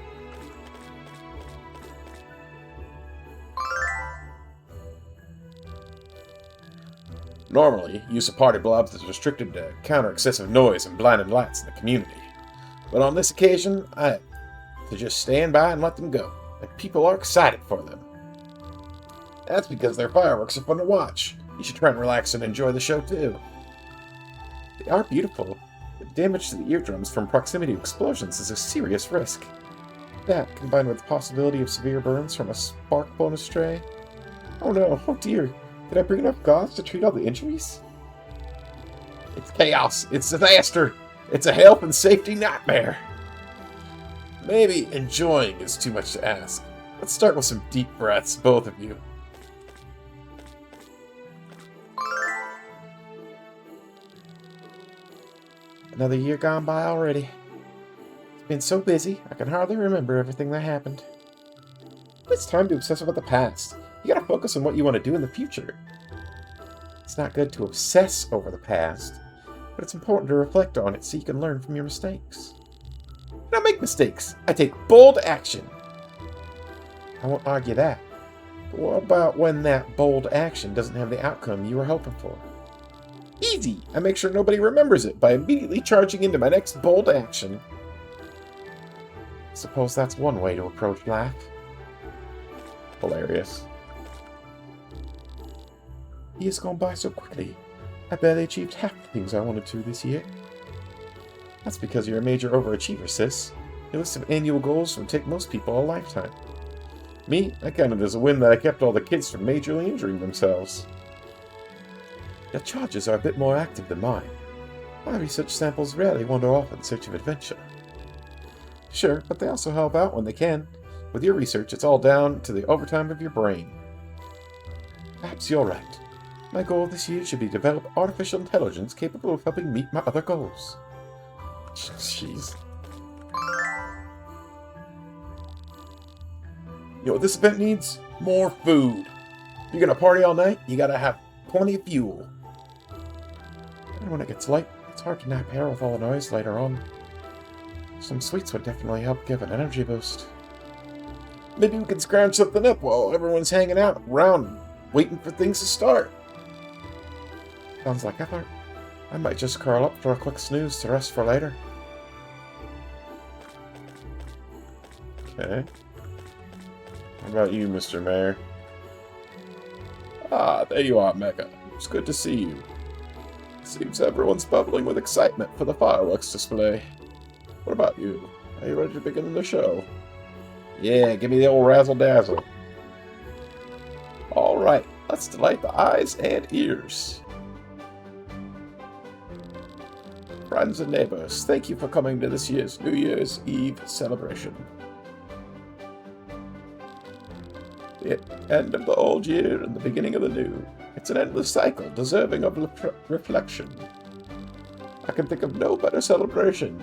B: Normally, use of party blobs is restricted to counter excessive noise and blinding lights in the community. But on this occasion, I have to just stand by and let them go. Like people are excited for them. That's because their fireworks are fun to watch. You should try and relax and enjoy the show too. They are beautiful, but damage to the eardrums from proximity to explosions is a serious risk. That, combined with the possibility of severe burns from a spark blown astray. Oh no, oh dear. Did I bring enough gauze to treat all the injuries? It's chaos. It's disaster. It's a health and safety nightmare. Maybe enjoying is too much to ask. Let's start with some deep breaths, both of you. Another year gone by already. It's been so busy, I can hardly remember everything that happened. It's time to obsess about the past. You gotta focus on what you want to do in the future. It's not good to obsess over the past, but it's important to reflect on it so you can learn from your mistakes. I don't make mistakes. I take bold action. I won't argue that. But what about when that bold action doesn't have the outcome you were hoping for? Easy! I make sure nobody remembers it by immediately charging into my next bold action. Suppose that's one way to approach life. Hilarious. He has gone by so quickly. I barely achieved half the things I wanted to this year. That's because you're a major overachiever, sis. Your list of annual goals would take most people a lifetime. Me, I counted as a win that I kept all the kids from majorly injuring themselves. Your charges are a bit more active than mine. My research samples rarely wander off in search of adventure. Sure, but they also help out when they can. With your research, it's all down to the overtime of your brain. Perhaps you're right. My goal this year should be to develop artificial intelligence capable of helping meet my other goals. Jeez. You know what this event needs? More food. If you're gonna party all night, you gotta have plenty of fuel. And when it gets light, it's hard to nap here with all the noise later on. Some sweets would definitely help give an energy boost. Maybe we can scrounge something up while everyone's hanging out around, waiting for things to start. Sounds like effort. I might just curl up for a quick snooze to rest for later. Okay. How about you, Mr. Mayor? Ah, there you are, Mecca. It's good to see you. Seems everyone's bubbling with excitement for the fireworks display. What about you? Are you ready to begin the show? Yeah, give me the old razzle-dazzle. Alright, let's delight the eyes and ears. Friends and neighbors, thank you for coming to this year's New Year's Eve celebration. The end of the old year and the beginning of the new. It's an endless cycle, deserving of reflection. I can think of no better celebration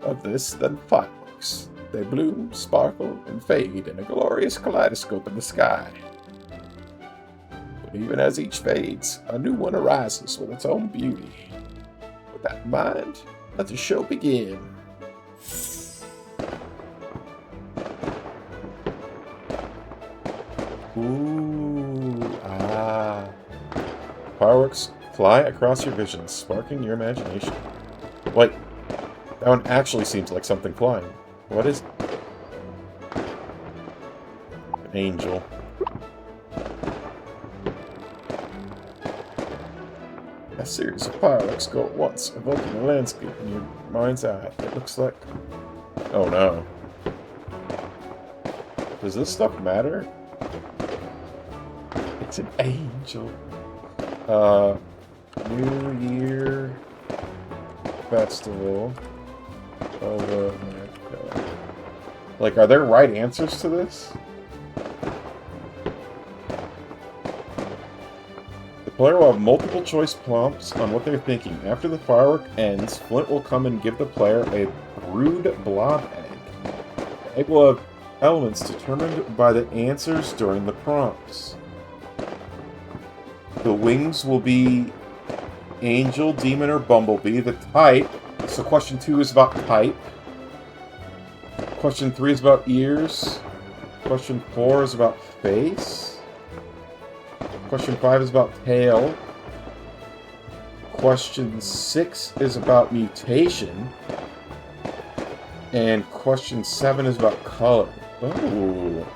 B: of this than fireworks. They bloom, sparkle, and fade in a glorious kaleidoscope in the sky. But even as each fades, a new one arises with its own beauty. With that in mind, let the show begin. Ooh, ah. Fireworks fly across your vision, sparking your imagination. Wait, that one actually seems like something flying. What is it? An angel. A series of fireworks go at once, evoking a landscape in your mind's eye. It looks like... Oh no. Does this stuff matter? It's an angel. New Year Festival of America. Like, are there right answers to this? The player will have multiple choice prompts on what they're thinking. After the firework ends, Flint will come and give the player a brood blob egg. The egg will have elements determined by the answers during the prompts. The wings will be angel, demon, or bumblebee. The type, so question 2 is about type. Question 3 is about ears. Question 4 is about face. Question 5 is about tail. Question 6 is about mutation. And question 7 is about color. Oh.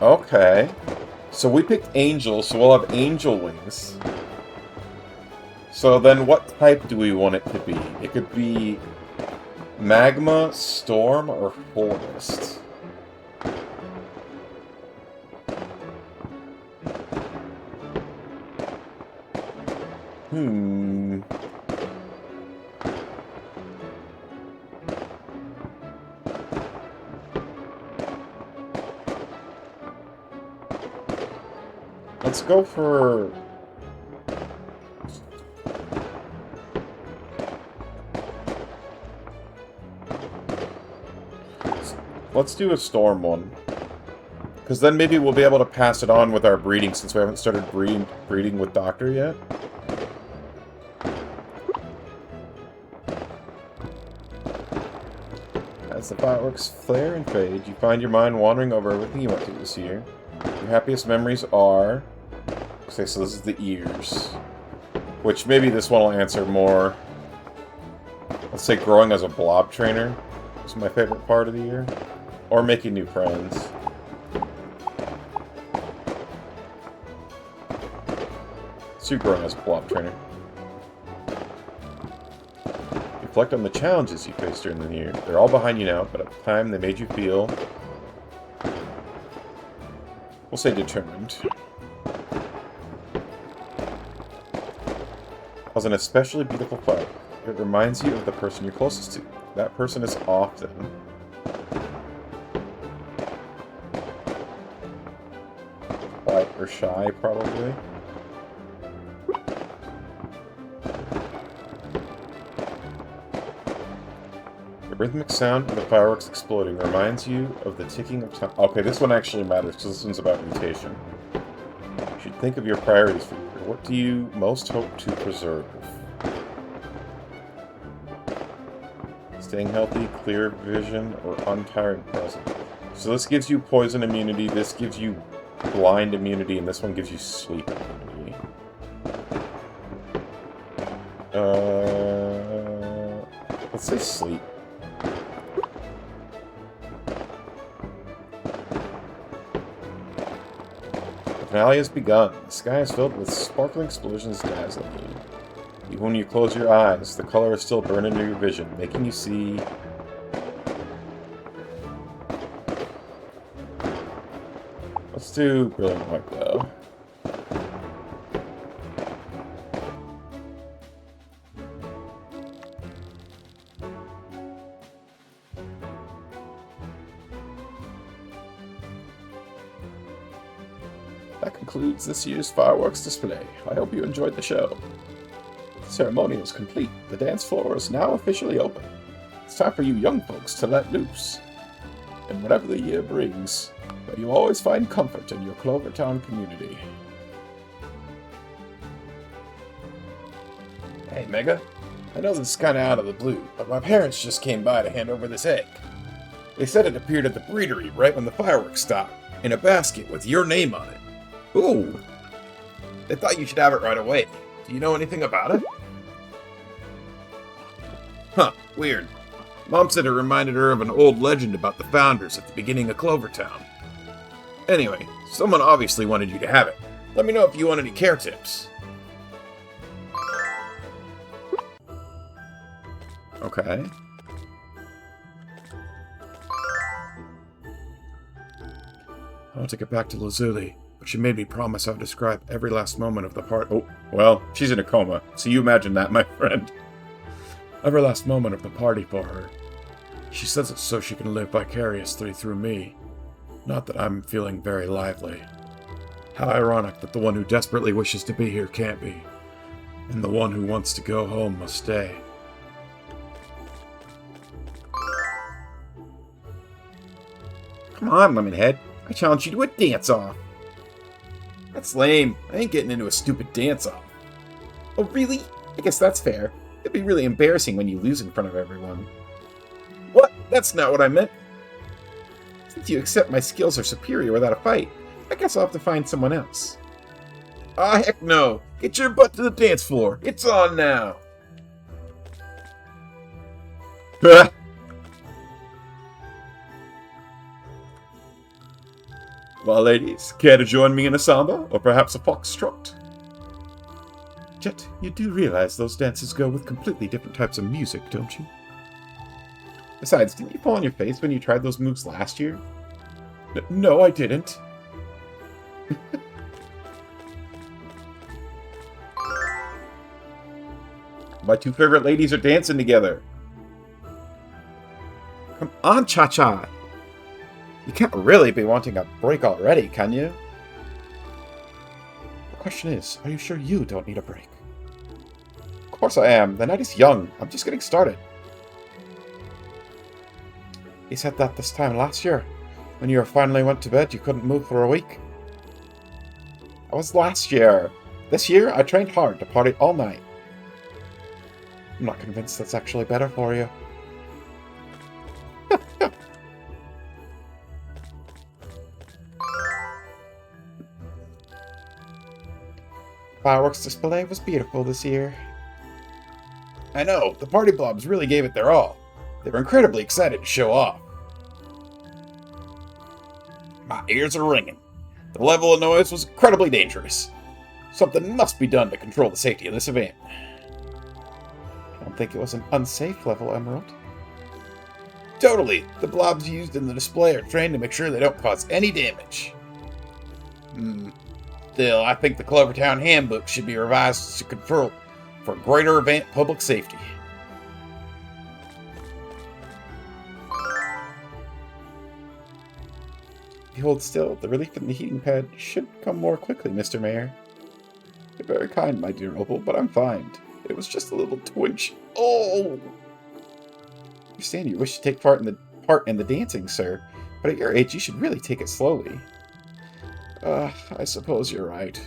B: Okay. So we picked angel, so we'll have angel wings. So then what type do we want it to be? It could be magma, storm, or forest. Let's go for
A: Let's do a storm one. Because then maybe we'll be able to pass it on with our breeding, since we haven't started breeding with Doctor yet. As the fireworks flare and fade, you find your mind wandering over everything you went through this year. Your happiest memories are... Okay, so this is the ears. Which maybe this one will answer more... Let's say growing as a blob trainer is my favorite part of the year. Or making new friends. So you're growing as a blob trainer. Reflect on the challenges you faced during the year. They're all behind you now, but at the time they made you feel... We'll say determined. Was an especially beautiful fight. It reminds you of the person you're closest to. That person is often... quiet or shy, probably. The rhythmic sound of the fireworks exploding reminds you of the ticking of time. Okay, this one actually matters, because this one's about mutation. You should think of your priorities for the year. What do you most hope to preserve? Staying healthy, clear vision, or untiring presence. So this gives you poison immunity, this gives you blind immunity, and this one gives you sleep immunity. Let's say sleep. The finale has begun. The sky is filled with sparkling explosions dazzling you. Even when you close your eyes, the color is still burned into your vision, making you see... Let's do brilliant white, though. That concludes this year's fireworks display. I hope you enjoyed the show. The ceremony is complete. The dance floor is now officially open. It's time for you young folks to let loose. And whatever the year brings, but you always find comfort in your Clovertown community. Hey, Mega. I know this is kind of out of the blue, but my parents just came by to hand over this egg. They said it appeared at the breedery right when the fireworks stopped, in a basket with your name on it. Ooh! They thought you should have it right away. Do you know anything about it? Huh, weird. Mom said it reminded her of an old legend about the founders at the beginning of Clovertown. Anyway, someone obviously wanted you to have it. Let me know if you want any care tips. Okay.
C: I want to get back to Lazuli, but she made me promise I would describe every last moment of the part. Oh, well, she's in a coma, so you imagine that, my friend. Every last moment of the party for her. She says it so she can live vicariously through me. Not that I'm feeling very lively. How ironic that the one who desperately wishes to be here can't be, and the one who wants to go home must stay.
B: Come on, Lemonhead. I challenge you to a dance-off. That's lame. I ain't getting into a stupid dance-off. Oh, really? I guess that's fair. It'd be really embarrassing when you lose in front of everyone. What? That's not what I meant. Since you accept my skills are superior without a fight, I guess I'll have to find someone else. Ah, heck no. Get your butt to the dance floor. It's on now. Well, ladies, care to join me in a samba, or perhaps a foxtrot? Jet, you do realize those dances go with completely different types of music, don't you? Besides, didn't you fall on your face when you tried those moves last year? No, I didn't. My two favorite ladies are dancing together. Come on, Cha-Cha. You can't really be wanting a break already, can you? The question is, are you sure you don't need a break? Of course I am. The night is young. I'm just getting started. You said that this time last year. When you finally went to bed, you couldn't move for a week. That was last year. This year, I trained hard to party all night. I'm not convinced that's actually better for you. Fireworks display was beautiful this year. I know, the party blobs really gave it their all. They were incredibly excited to show off. My ears are ringing. The level of noise was incredibly dangerous. Something must be done to control the safety of this event. I don't think it was an unsafe level, Emerald. Totally. The blobs used in the display are trained to make sure they don't cause any damage. Still, I think the Clovertown Handbook should be revised to control for greater event public safety. If you hold still, the relief in the heating pad should come more quickly, Mr. Mayor. You're very kind, my dear Opal, but I'm fine. It was just a little twinge. Oh! I understand you wish to take part in the dancing, sir, but at your age you should really take it slowly. I suppose you're right.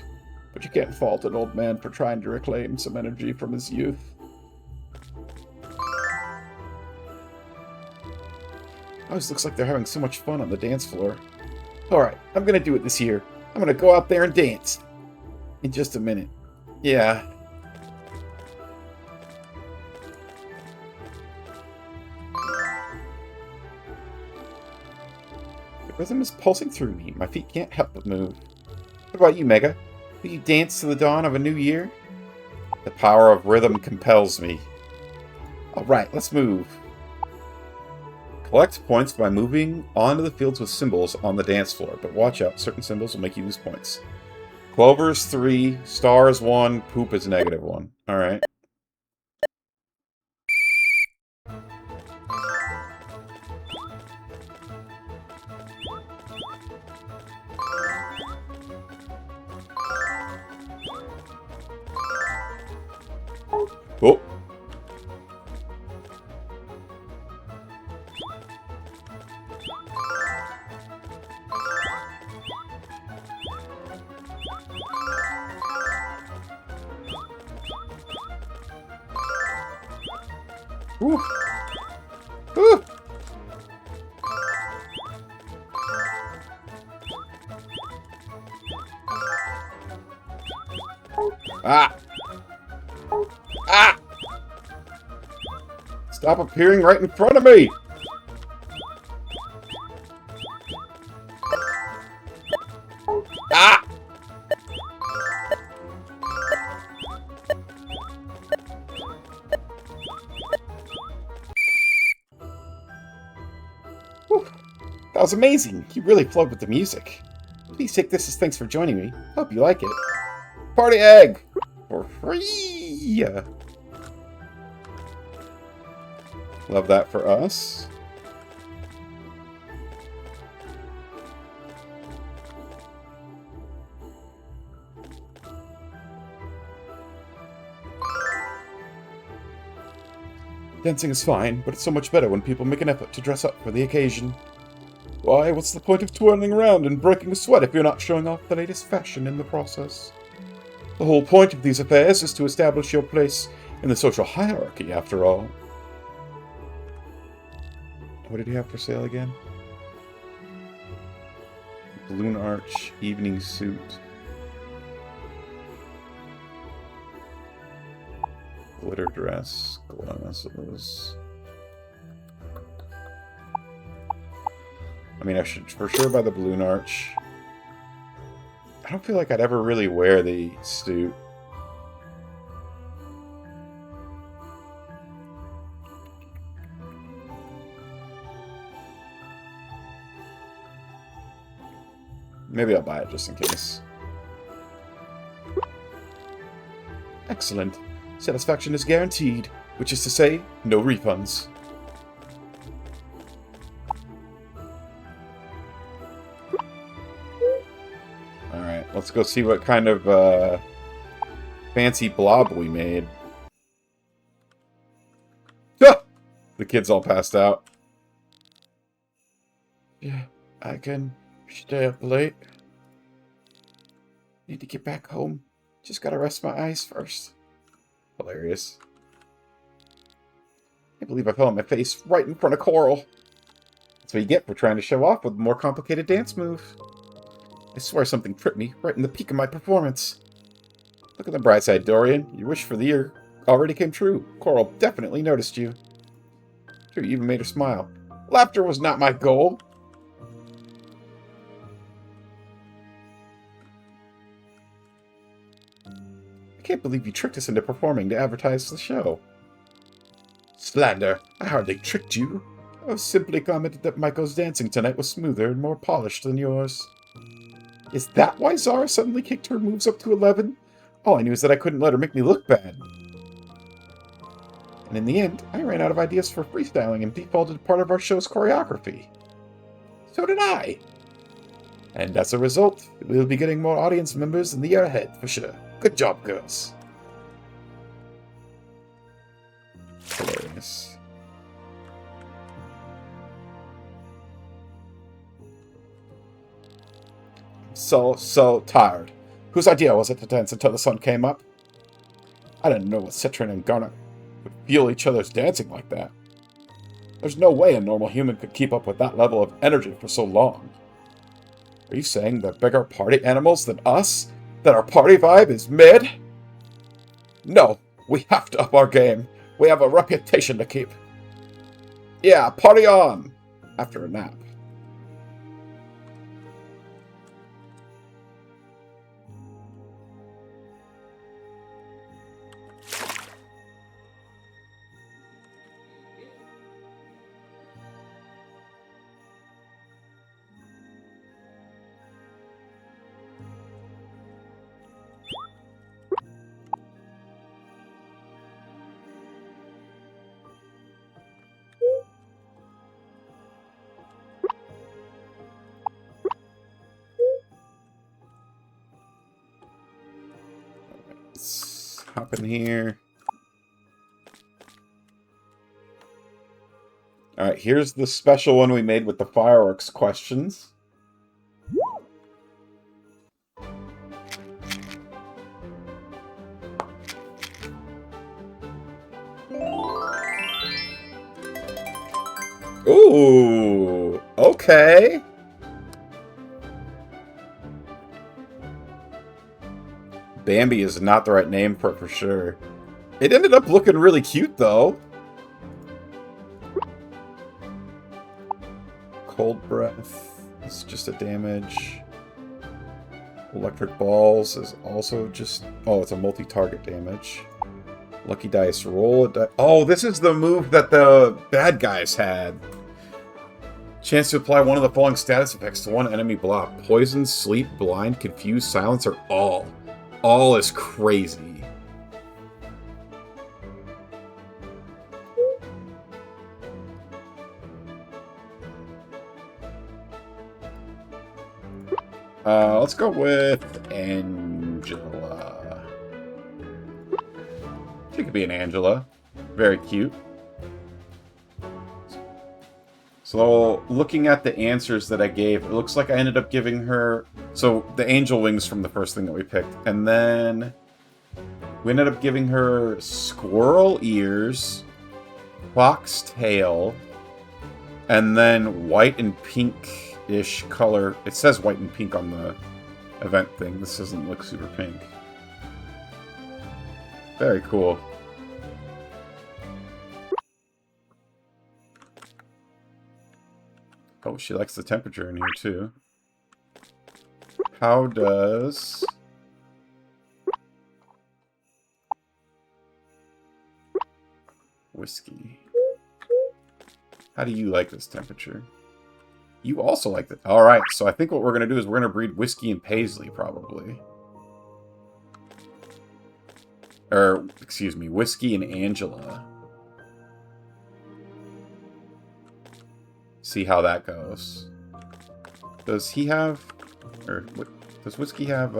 B: But you can't fault an old man for trying to reclaim some energy from his youth. Always looks like they're having so much fun on the dance floor. Alright, I'm gonna do it this year. I'm gonna go out there and dance. In just a minute. Yeah. The rhythm is pulsing through me. My feet can't help but move. What about you, Mega? Will you dance to the dawn of a new year? The power of rhythm compels me. Alright, let's move. Collect points by moving onto the fields with symbols on the dance floor, but watch out, certain symbols will make you lose points. Clover is 3, star is 1, poop is -1. Alright. Oh. Woo. Woo. Ah! Ah! Stop appearing right in front of me! Ah! Whew. That was amazing! You really flowed with the music. Please take this as thanks for joining me. Hope you like it. Party egg! For free! Love that for us. Dancing is fine, but it's so much better when people make an effort to dress up for the occasion. Why, what's the point of twirling around and breaking a sweat if you're not showing off the latest fashion in the process? The whole point of these affairs is to establish your place in the social hierarchy, after all. What did he have for sale again? Balloon arch, evening suit. Glitter dress, glasses. I mean, I should for sure buy the balloon arch. I don't feel like I'd ever really wear the suit. Maybe I'll buy it just in case. Excellent. Satisfaction is guaranteed, which is to say, no refunds. Alright, let's go see what kind of fancy blob we made. Ah! The kids all passed out. Yeah, I can stay up late. Need to get back home. Just gotta rest my eyes first. Hilarious. Can't believe I fell on my face right in front of Coral. That's what you get for trying to show off with a more complicated dance move. I swear something tripped me right in the peak of my performance. Look at the bright side, Dorian. Your wish for the year already came true. Coral definitely noticed you. Sure, you even made her smile. Laughter was not my goal. I can't believe you tricked us into performing to advertise the show. Slander. I hardly tricked you. I simply commented that Michael's dancing tonight was smoother and more polished than yours. Is that why Zara suddenly kicked her moves up to 11? All I knew is that I couldn't let her make me look bad. And in the end, I ran out of ideas for freestyling and defaulted to part of our show's choreography. So did I. And as a result, we'll be getting more audience members in the year ahead, for sure. Good job, girls. Hilarious. So tired. Whose idea was it to dance until the sun came up? I didn't know what Citron and Garnet would feel each other's dancing like that. There's no way a normal human could keep up with that level of energy for so long. Are you saying they're bigger party animals than us? That our party vibe is mid? No, we have to up our game. We have a reputation to keep. Yeah, party on! After a nap. Let's hop in here. Alright, here's the special one we made with the fireworks questions. Ooh, okay. Bambi is not the right name for sure. It ended up looking really cute, though. Cold Breath is just a damage. Electric Balls is also just... Oh, it's a multi-target damage. Lucky Dice, roll a die... Oh, this is the move that the bad guys had. Chance to apply one of the following status effects to one enemy blob. Poison, Sleep, Blind, Confuse, Silence, or All. All is crazy. Let's go with Angela. She could be an Angela. Very cute. So, looking at the answers that I gave, it looks like I ended up giving her... So, the angel wings from the first thing that we picked. And then we ended up giving her squirrel ears, fox tail, and then white and pink-ish color. It says white and pink on the event thing. This doesn't look super pink. Very cool. Oh, she likes the temperature in here, too. How does... Whiskey. How do you like this temperature? You also like it. Alright, so I think what we're going to do is we're going to breed Whiskey and Paisley, probably. Or, excuse me, Whiskey and Angela. See how that goes. Does he have... Or, what, does Whiskey have,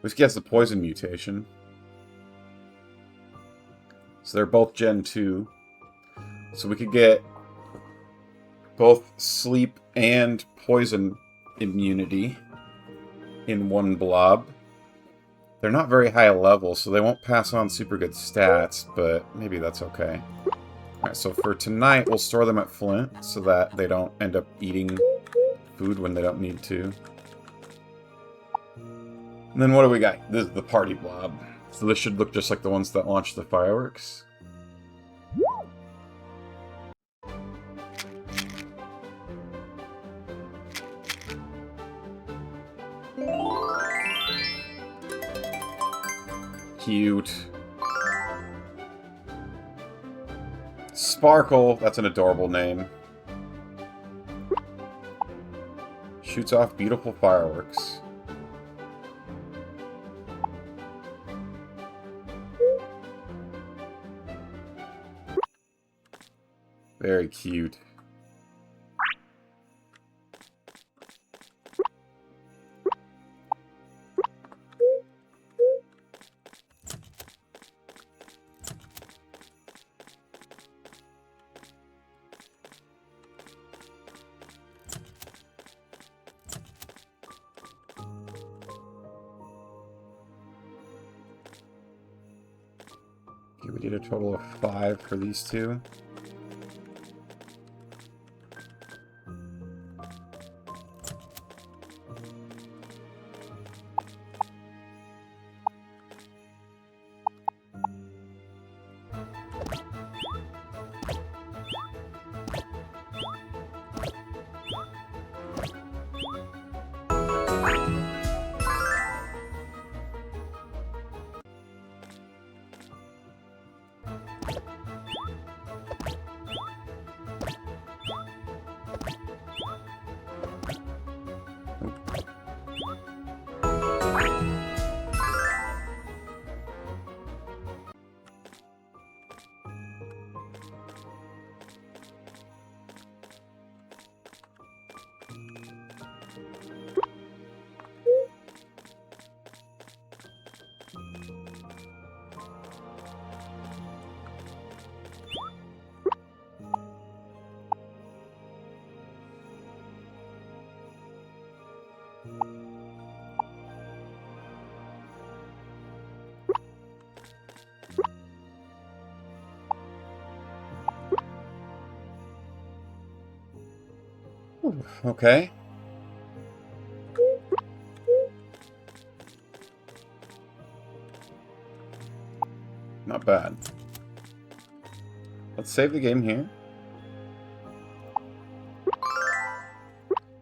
B: Whiskey has the poison mutation. So they're both Gen 2. So we could get
A: both sleep and poison immunity in one blob. They're not very high level, so they won't pass on super good stats, but maybe that's okay. Alright, so for tonight, we'll store them at Flint so that they don't end up eating food when they don't need to. And then what do we got? This is the party blob. So this should look just like the ones that launched the fireworks. Cute. Sparkle, that's an adorable name. Shoots off beautiful fireworks. Very cute. Okay, we did a total of 5 for these two. Okay. Not bad. Let's save the game here.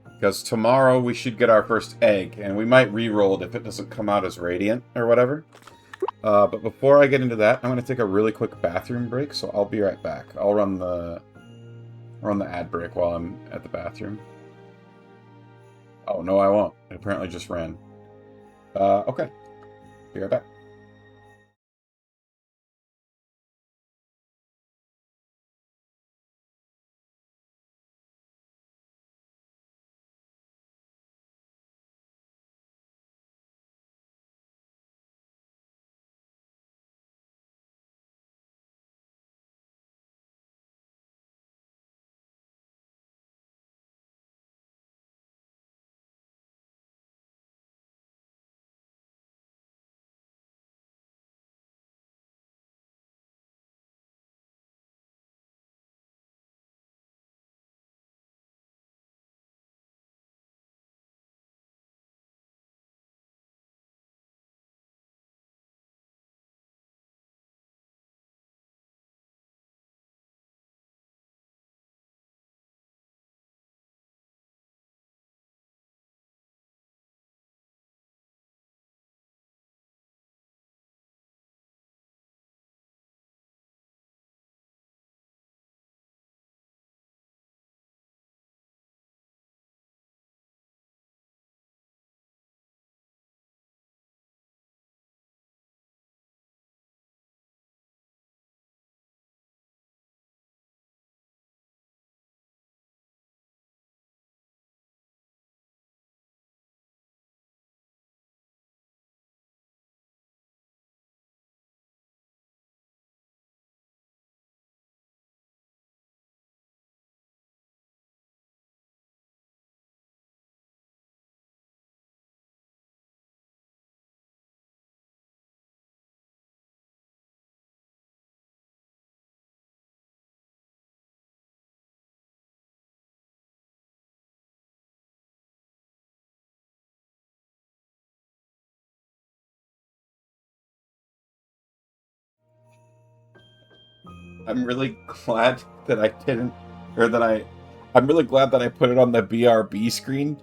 A: Because tomorrow we should get our first egg, and we might re-roll it if it doesn't come out as radiant or whatever. But before I get into that, I'm going to take a really quick bathroom break, so I'll be right back. I'll run the ad break while I'm at the bathroom. Oh, no, I won't. It apparently just ran. Okay. Be right back. I'm really glad that I didn't, or that I'm really glad that I put it on the BRB screen,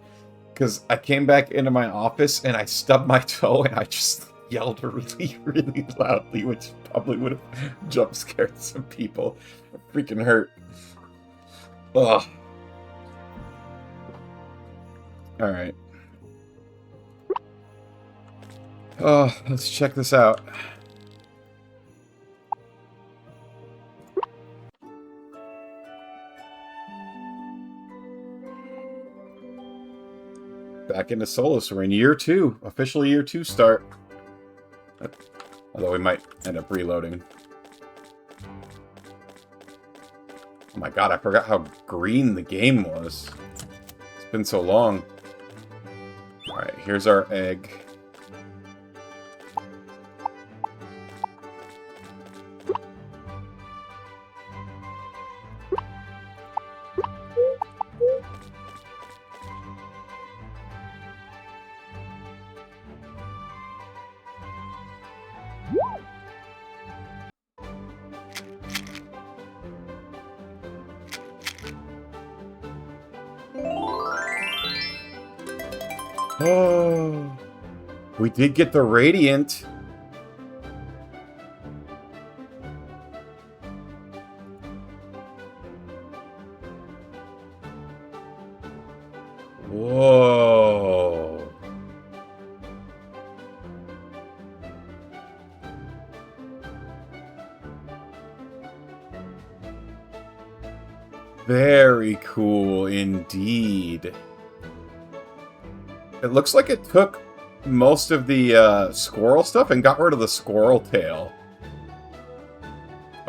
A: because I came back into my office and I stubbed my toe and I just yelled really, really loudly, which probably would have jump scared some people. It freaking hurt. Ugh. Alright. Oh, let's check this out. Back into Solus. We're in year 2. Official year 2 start. Although we might end up reloading. Oh my god, I forgot how green the game was. It's been so long. Alright, here's our egg. Oh, we did get the Radiant. Whoa. Very cool indeed. It looks like it took most of the squirrel stuff and got rid of the squirrel tail.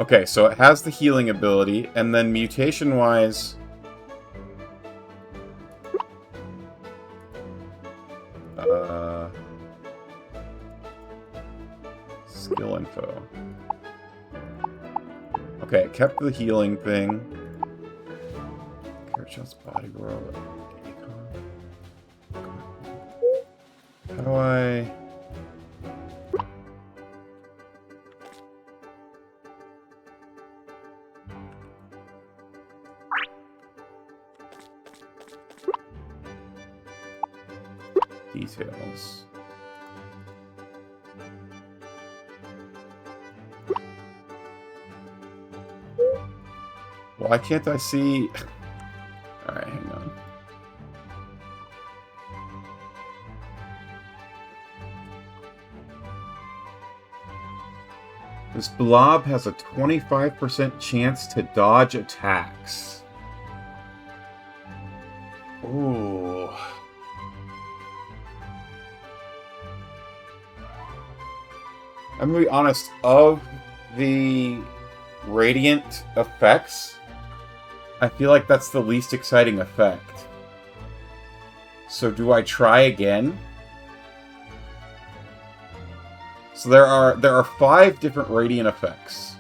A: Okay, so it has the healing ability, and then mutation-wise... skill info. Okay, it kept the healing thing. Character's body roll. How do I... Details. Why can't I see... Alright, hang on. This blob has a 25% chance to dodge attacks. Ooh. I'm gonna be honest, of the Radiant effects, I feel like that's the least exciting effect. So do I try again? So there are 5 different Radiant effects.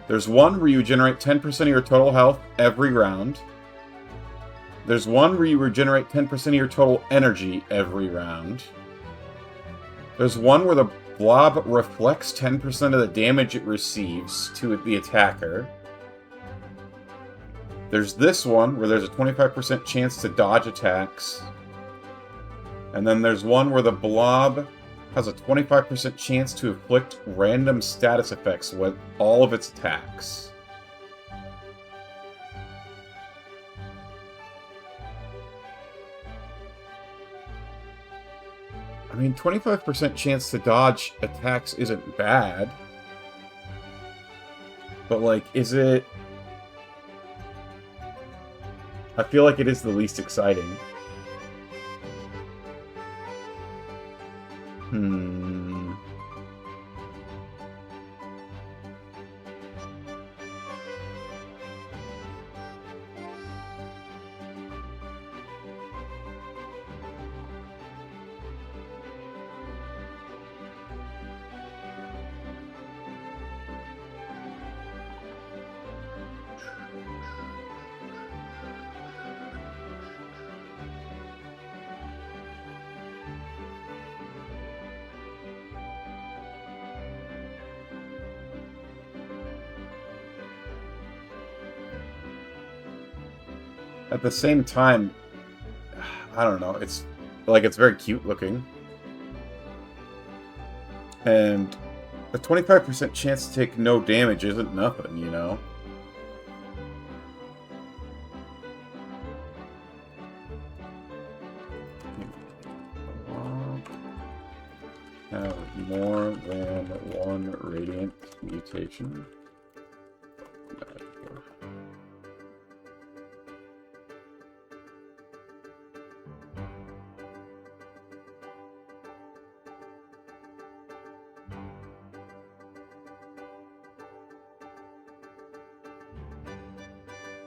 A: There's one where you regenerate 10% of your total health every round. There's one where you regenerate 10% of your total energy every round. There's one where the blob reflects 10% of the damage it receives to the attacker. There's this one where there's a 25% chance to dodge attacks. And then there's one where the blob has a 25% chance to inflict random status effects with all of its attacks. I mean, 25% chance to dodge attacks isn't bad. But, like, is it... I feel like it is the least exciting. At the same time, I don't know. It's like it's very cute looking. And a 25% chance to take no damage isn't nothing, you know? Have more than one radiant mutation.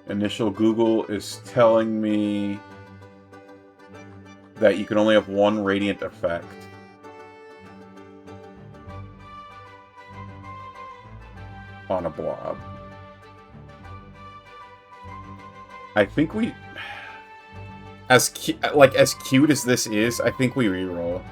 A: Initial Google is telling me that you can only have one radiant effect. On a blob. I think we... as cute as this is, I think we reroll.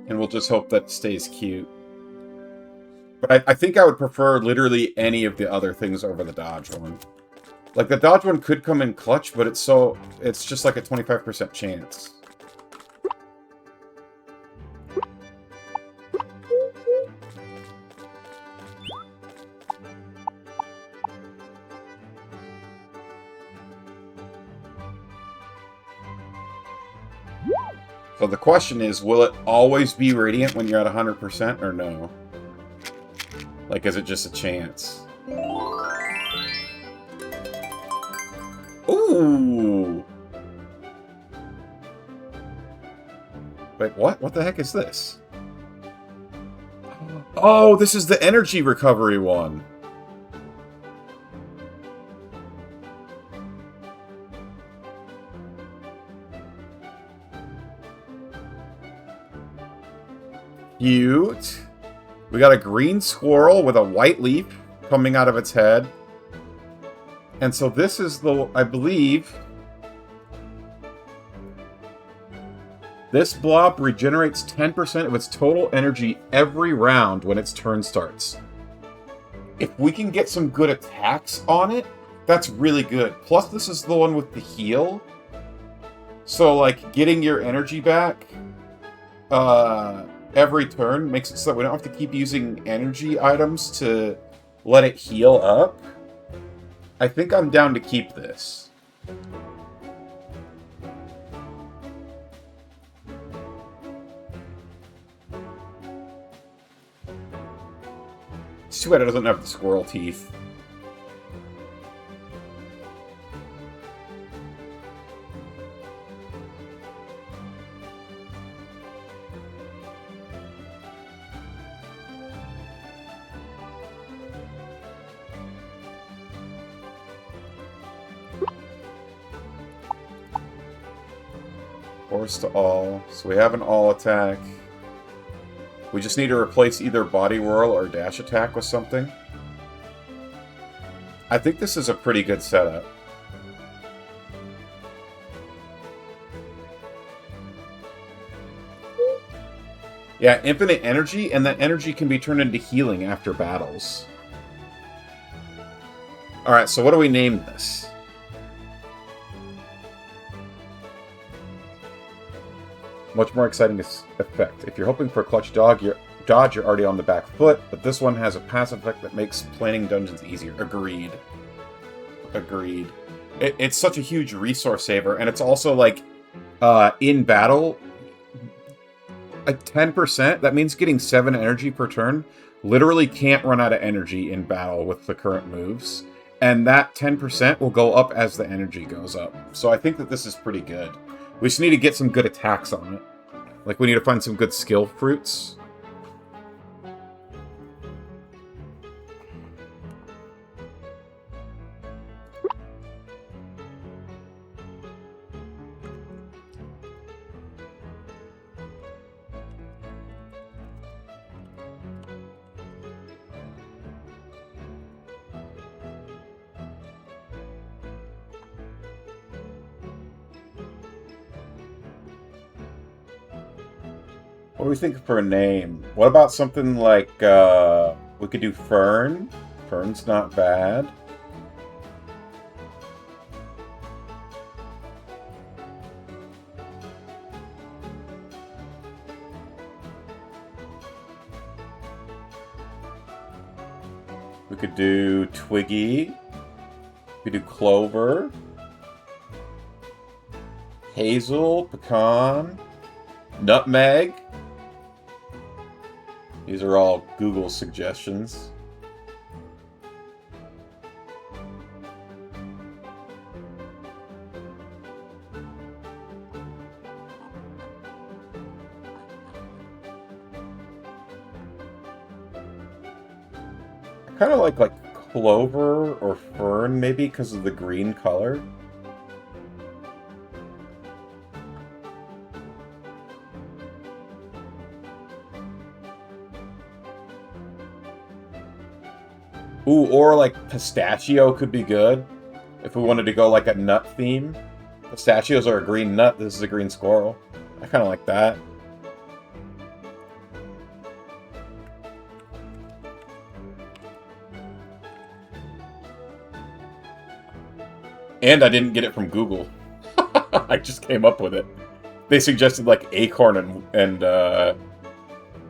A: And we'll just hope that stays cute. But I think I would prefer literally any of the other things over the dodge one. Like, the dodge one could come in clutch, but it's just like a 25% chance. So the question is, will it always be radiant when you're at 100% or no? Like, is it just a chance? Ooh! Wait, what? What the heck is this? Oh, this is the energy recovery one. Cute. We got a green squirrel with a white leaf coming out of its head. And so this is the, I believe, this blob regenerates 10% of its total energy every round when its turn starts. If we can get some good attacks on it, that's really good. Plus, this is the one with the heal. So, like, getting your energy back every turn makes it so that we don't have to keep using energy items to let it heal up. I think I'm down to keep this. It's too bad it doesn't have the squirrel teeth. Force to all. So we have an all attack. We just need to replace either body whirl or dash attack with something. I think this is a pretty good setup. Yeah, infinite energy, and that energy can be turned into healing after battles. Alright, so what do we name this? Much more exciting effect. If you're hoping for a clutch dodge, you're already on the back foot, but this one has a passive effect that makes planning dungeons easier. Agreed. Agreed. It's such a huge resource saver, and it's also, like, in battle, like 10%, that means getting 7 energy per turn, literally can't run out of energy in battle with the current moves, and that 10% will go up as the energy goes up. So I think that this is pretty good. We just need to get some good attacks on it. Like, we need to find some good skill fruits. What do we think for a name? What about something like, we could do Fern? Fern's not bad. We could do Twiggy. We could do Clover. Hazel, Pecan, Nutmeg. These are all Google suggestions. I kind of like Clover or Fern, maybe, because of the green color. Ooh, or like Pistachio could be good. If we wanted to go like a nut theme. Pistachios are a green nut, this is a green squirrel. I kind of like that. And I didn't get it from Google. I just came up with it. They suggested like acorn and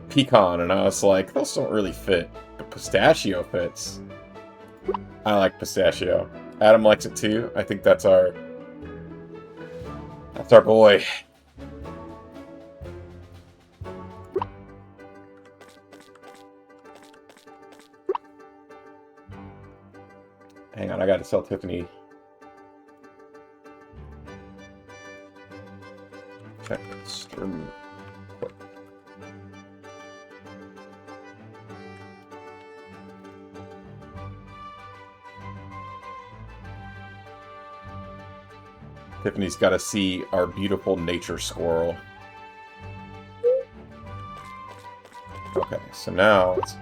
A: pecan, and I was like, those don't really fit. But pistachio fits. I like pistachio. Adam likes it too. I think that's our boy. Hang on, I gotta tell Tiffany. Check stream. Tiffany's got to see our beautiful nature squirrel. Okay, so now it's...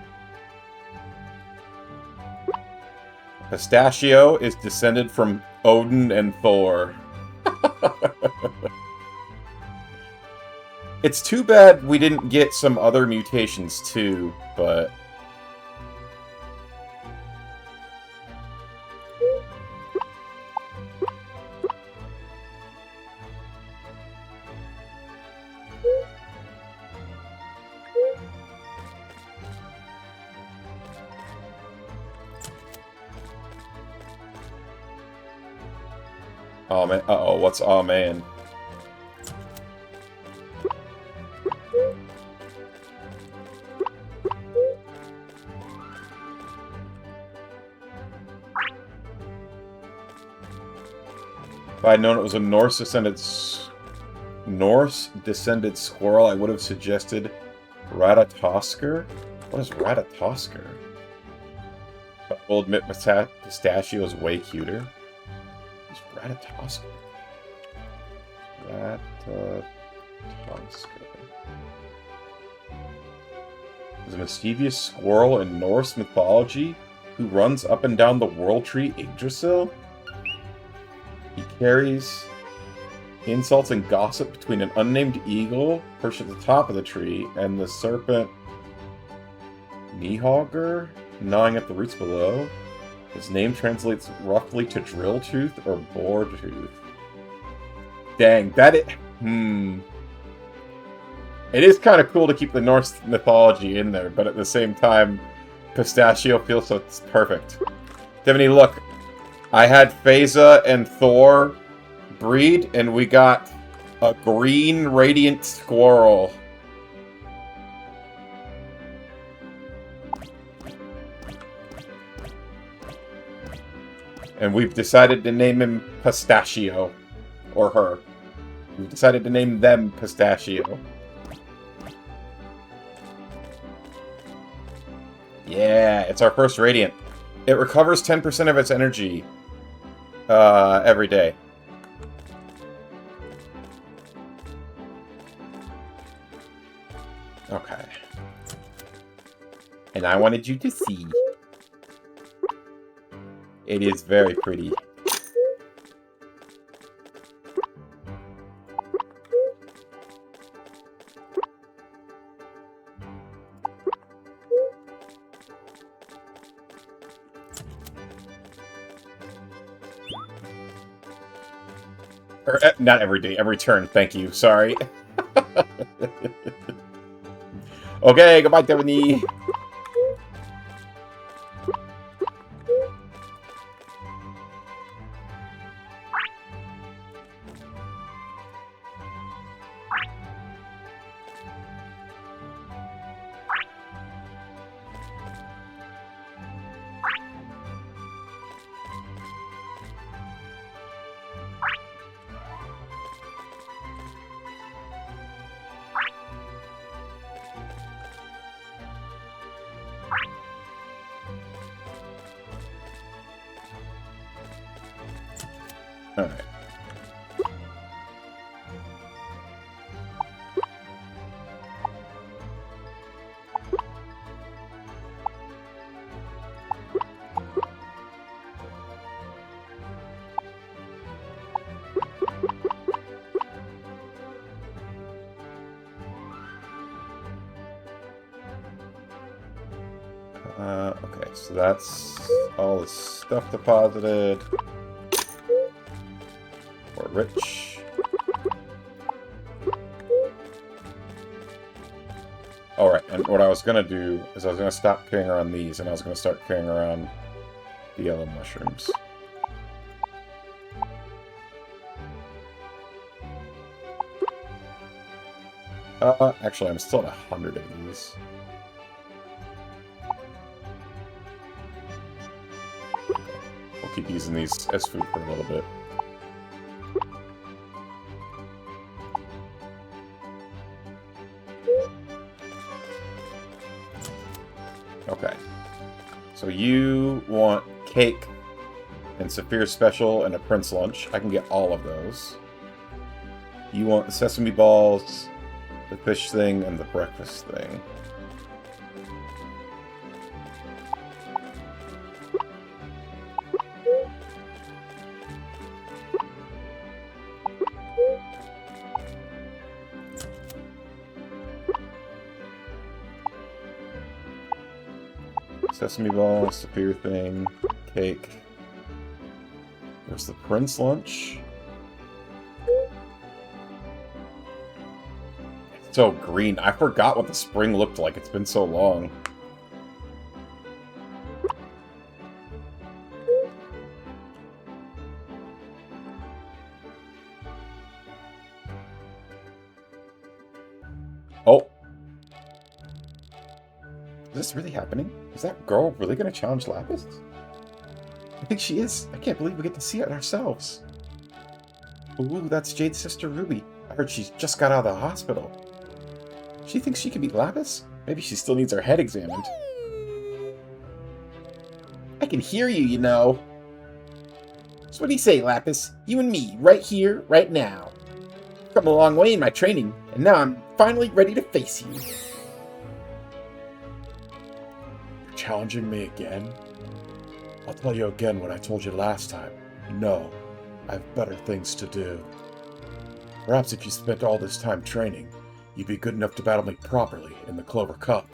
A: Pistachio is descended from Odin and Thor. It's too bad we didn't get some other mutations too, but... Oh man, uh-oh, what's oh man? If I'd known it was a Norse-descended squirrel, I would have suggested Ratatosker. What is Ratatosker? I will admit Pistachio is way cuter. Who's Ratatosker? Ratatosker. Is a mischievous squirrel in Norse mythology who runs up and down the world tree Yggdrasil. He carries insults and gossip between an unnamed eagle perched at the top of the tree and the serpent Nihauger gnawing at the roots below. His name translates roughly to drill tooth or boar tooth. Dang, that it. It is kind of cool to keep the Norse mythology in there, but at the same time, Pistachio feels so it's perfect. Tiffany, look. I had Phasa and Thor breed, and we got a green radiant squirrel. And we've decided to name him Pistachio. Or her. We've decided to name them Pistachio. Yeah, it's our first radiant. It recovers 10% of its energy every day. Okay. And I wanted you to see. It is very pretty. Or, not every day, every turn. Thank you. Sorry. Okay, goodbye, Tiffany. All right. Okay, so that's all the stuff deposited. We're rich. Alright, and what I was going to do is I was going to stop carrying around these, and I was going to start carrying around the yellow mushrooms. Actually, I'm still at 100 of these. We'll keep using these as food for a little bit. Okay. So you want cake and Saphir Special and a Prince Lunch. I can get all of those. You want the sesame balls, the fish thing, and the breakfast thing. Sesame balls, Saphir thing, cake. There's the Prince Lunch. It's so green. I forgot what the spring looked like. It's been so long. Oh. Is this really happening? Is that girl really going to challenge Lapis? I think she is. I can't believe we get to see it ourselves. Ooh, that's Jade's sister Ruby. I heard she just got out of the hospital. She thinks she can beat Lapis? Maybe she still needs her head examined. I can hear you, you know. So what do you say, Lapis? You and me, right here, right now. I've come a long way in my training, and now I'm finally ready to face you.
C: Challenging me again? I'll tell you again what I told you last time. No, I have better things to do. Perhaps if you spent all this time training, you'd be good enough to battle me properly in the Clover Cup.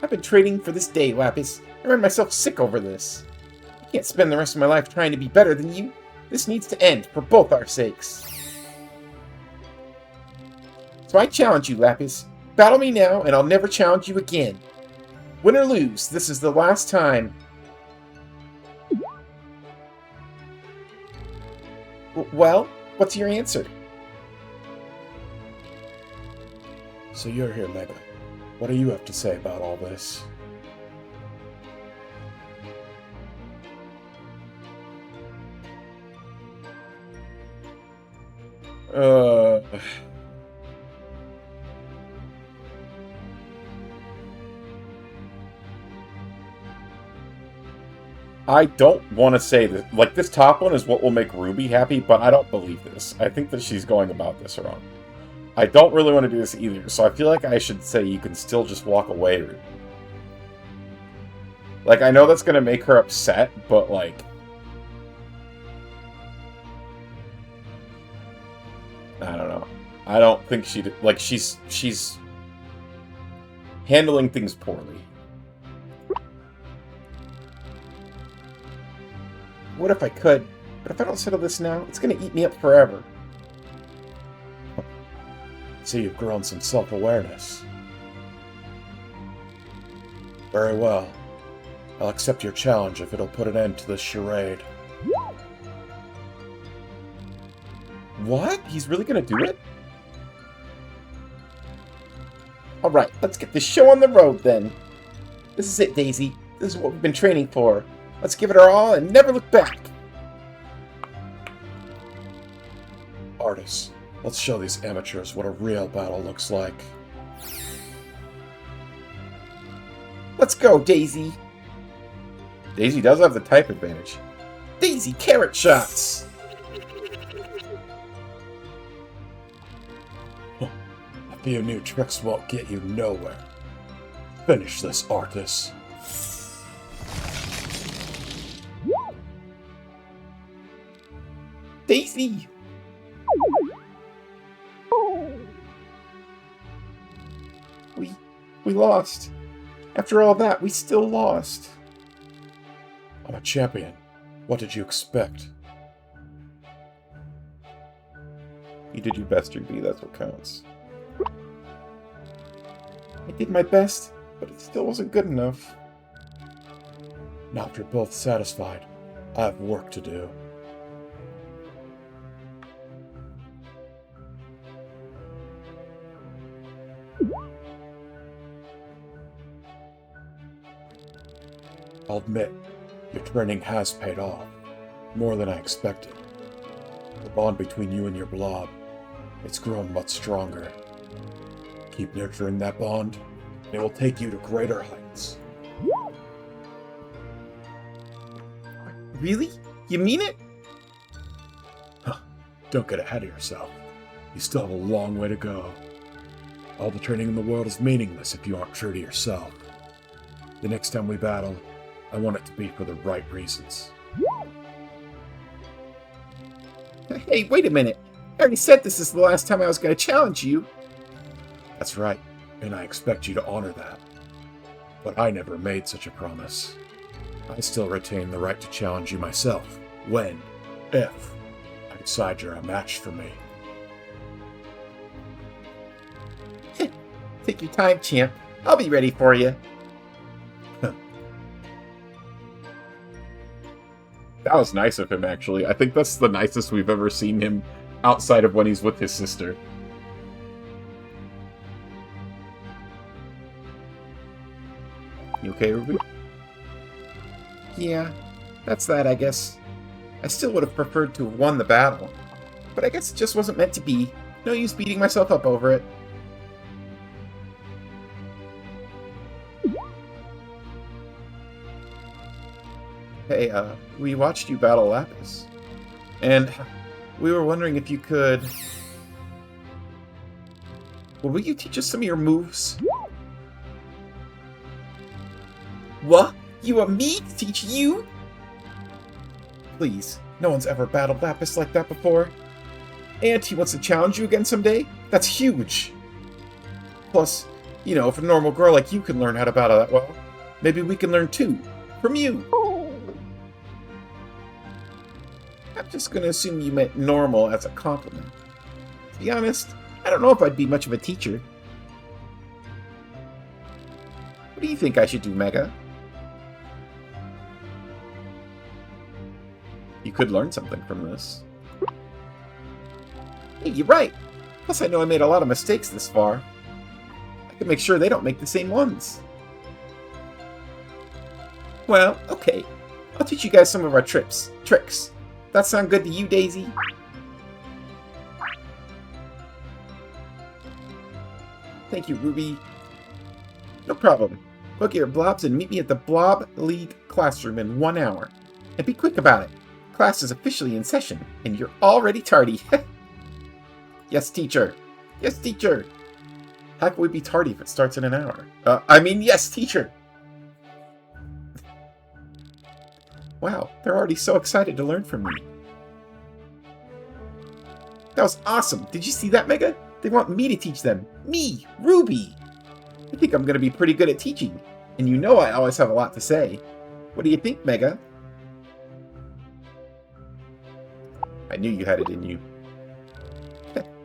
B: I've been training for this day, Lapis. I run myself sick over this. I can't spend the rest of my life trying to be better than you. This needs to end for both our sakes. So I challenge you, Lapis. Battle me now, and I'll never challenge you again. Win or lose, this is the last time. Well, what's your answer?
C: So you're here, Mega. What do you have to say about all this?
A: I don't want to say that. Like, this top one is what will make Ruby happy, but I don't believe this. I think that she's going about this wrong. I don't really want to do this either, so I feel like I should say you can still just walk away, Ruby. Like, I know that's going to make her upset, but, like... I don't know. I don't think she did. Like, she's handling things poorly.
B: What if I could? But if I don't settle this now, it's going to eat me up forever.
C: See, you've grown some self-awareness. Very well. I'll accept your challenge if it'll put an end to this charade.
B: What? He's really going to do it? Alright, let's get this show on the road then. This is it, Daisy. This is what we've been training for. Let's give it our all and never look back.
C: Artists, let's show these amateurs what a real battle looks like.
B: Let's go, Daisy.
A: Daisy does have the type advantage.
B: Daisy carrot shots.
C: A few new tricks won't get you nowhere. Finish this, Artis.
B: Daisy. We lost. After all that, we still lost.
C: I'm a champion. What did you expect?
A: You did your best, Ruby. That's what counts.
B: I did my best, but it still wasn't good enough.
C: Now if you're both satisfied, I have work to do. I'll admit, your training has paid off. More than I expected. The bond between you and your blob, it's grown much stronger. Keep nurturing that bond, and it will take you to greater heights.
B: Really? You mean it?
C: Don't get ahead of yourself. You still have a long way to go. All the training in the world is meaningless if you aren't true to yourself. The next time we battle, I want it to be for the right reasons.
B: Hey, wait a minute. I already said this is the last time I was going to challenge you.
C: That's right, and I expect you to honor that. But I never made such a promise. I still retain the right to challenge you myself, when, if, I decide you're a match for me.
B: Take your time, champ. I'll be ready for you.
A: That was nice of him, actually. I think that's the nicest we've ever seen him outside of when he's with his sister. You okay, Ruby?
B: Yeah, that's that, I guess. I still would have preferred to have won the battle. But I guess it just wasn't meant to be. No use beating myself up over it. Hey, we watched you battle Lapis. And we were wondering if you could... Well, will you teach us some of your moves? What? You want me to teach you? Please, no one's ever battled Lapis like that before. And he wants to challenge you again someday? That's huge! Plus, you know, if a normal girl like you can learn how to battle that well, maybe we can learn too. From you! I'm just gonna assume you meant normal as a compliment. To be honest, I don't know if I'd be much of a teacher. What do you think I should do, Mega?
A: You could learn something from this.
B: Hey, you're right. Plus, I know I made a lot of mistakes this far. I can make sure they don't make the same ones. Well, okay. I'll teach you guys some of our tricks. That sound good to you, Daisy? Thank you, Ruby. No problem. Book your blobs and meet me at the Blob League classroom in 1 hour. And be quick about it. Class is officially in session, and you're already tardy. Yes, teacher. Yes, teacher. How can we be tardy if it starts in an hour? Yes, teacher. Wow, they're already so excited to learn from me. That was awesome. Did you see that, Mega? They want me to teach them. Me, Ruby. I think I'm going to be pretty good at teaching. And you know I always have a lot to say. What do you think, Mega? I knew you had it in you.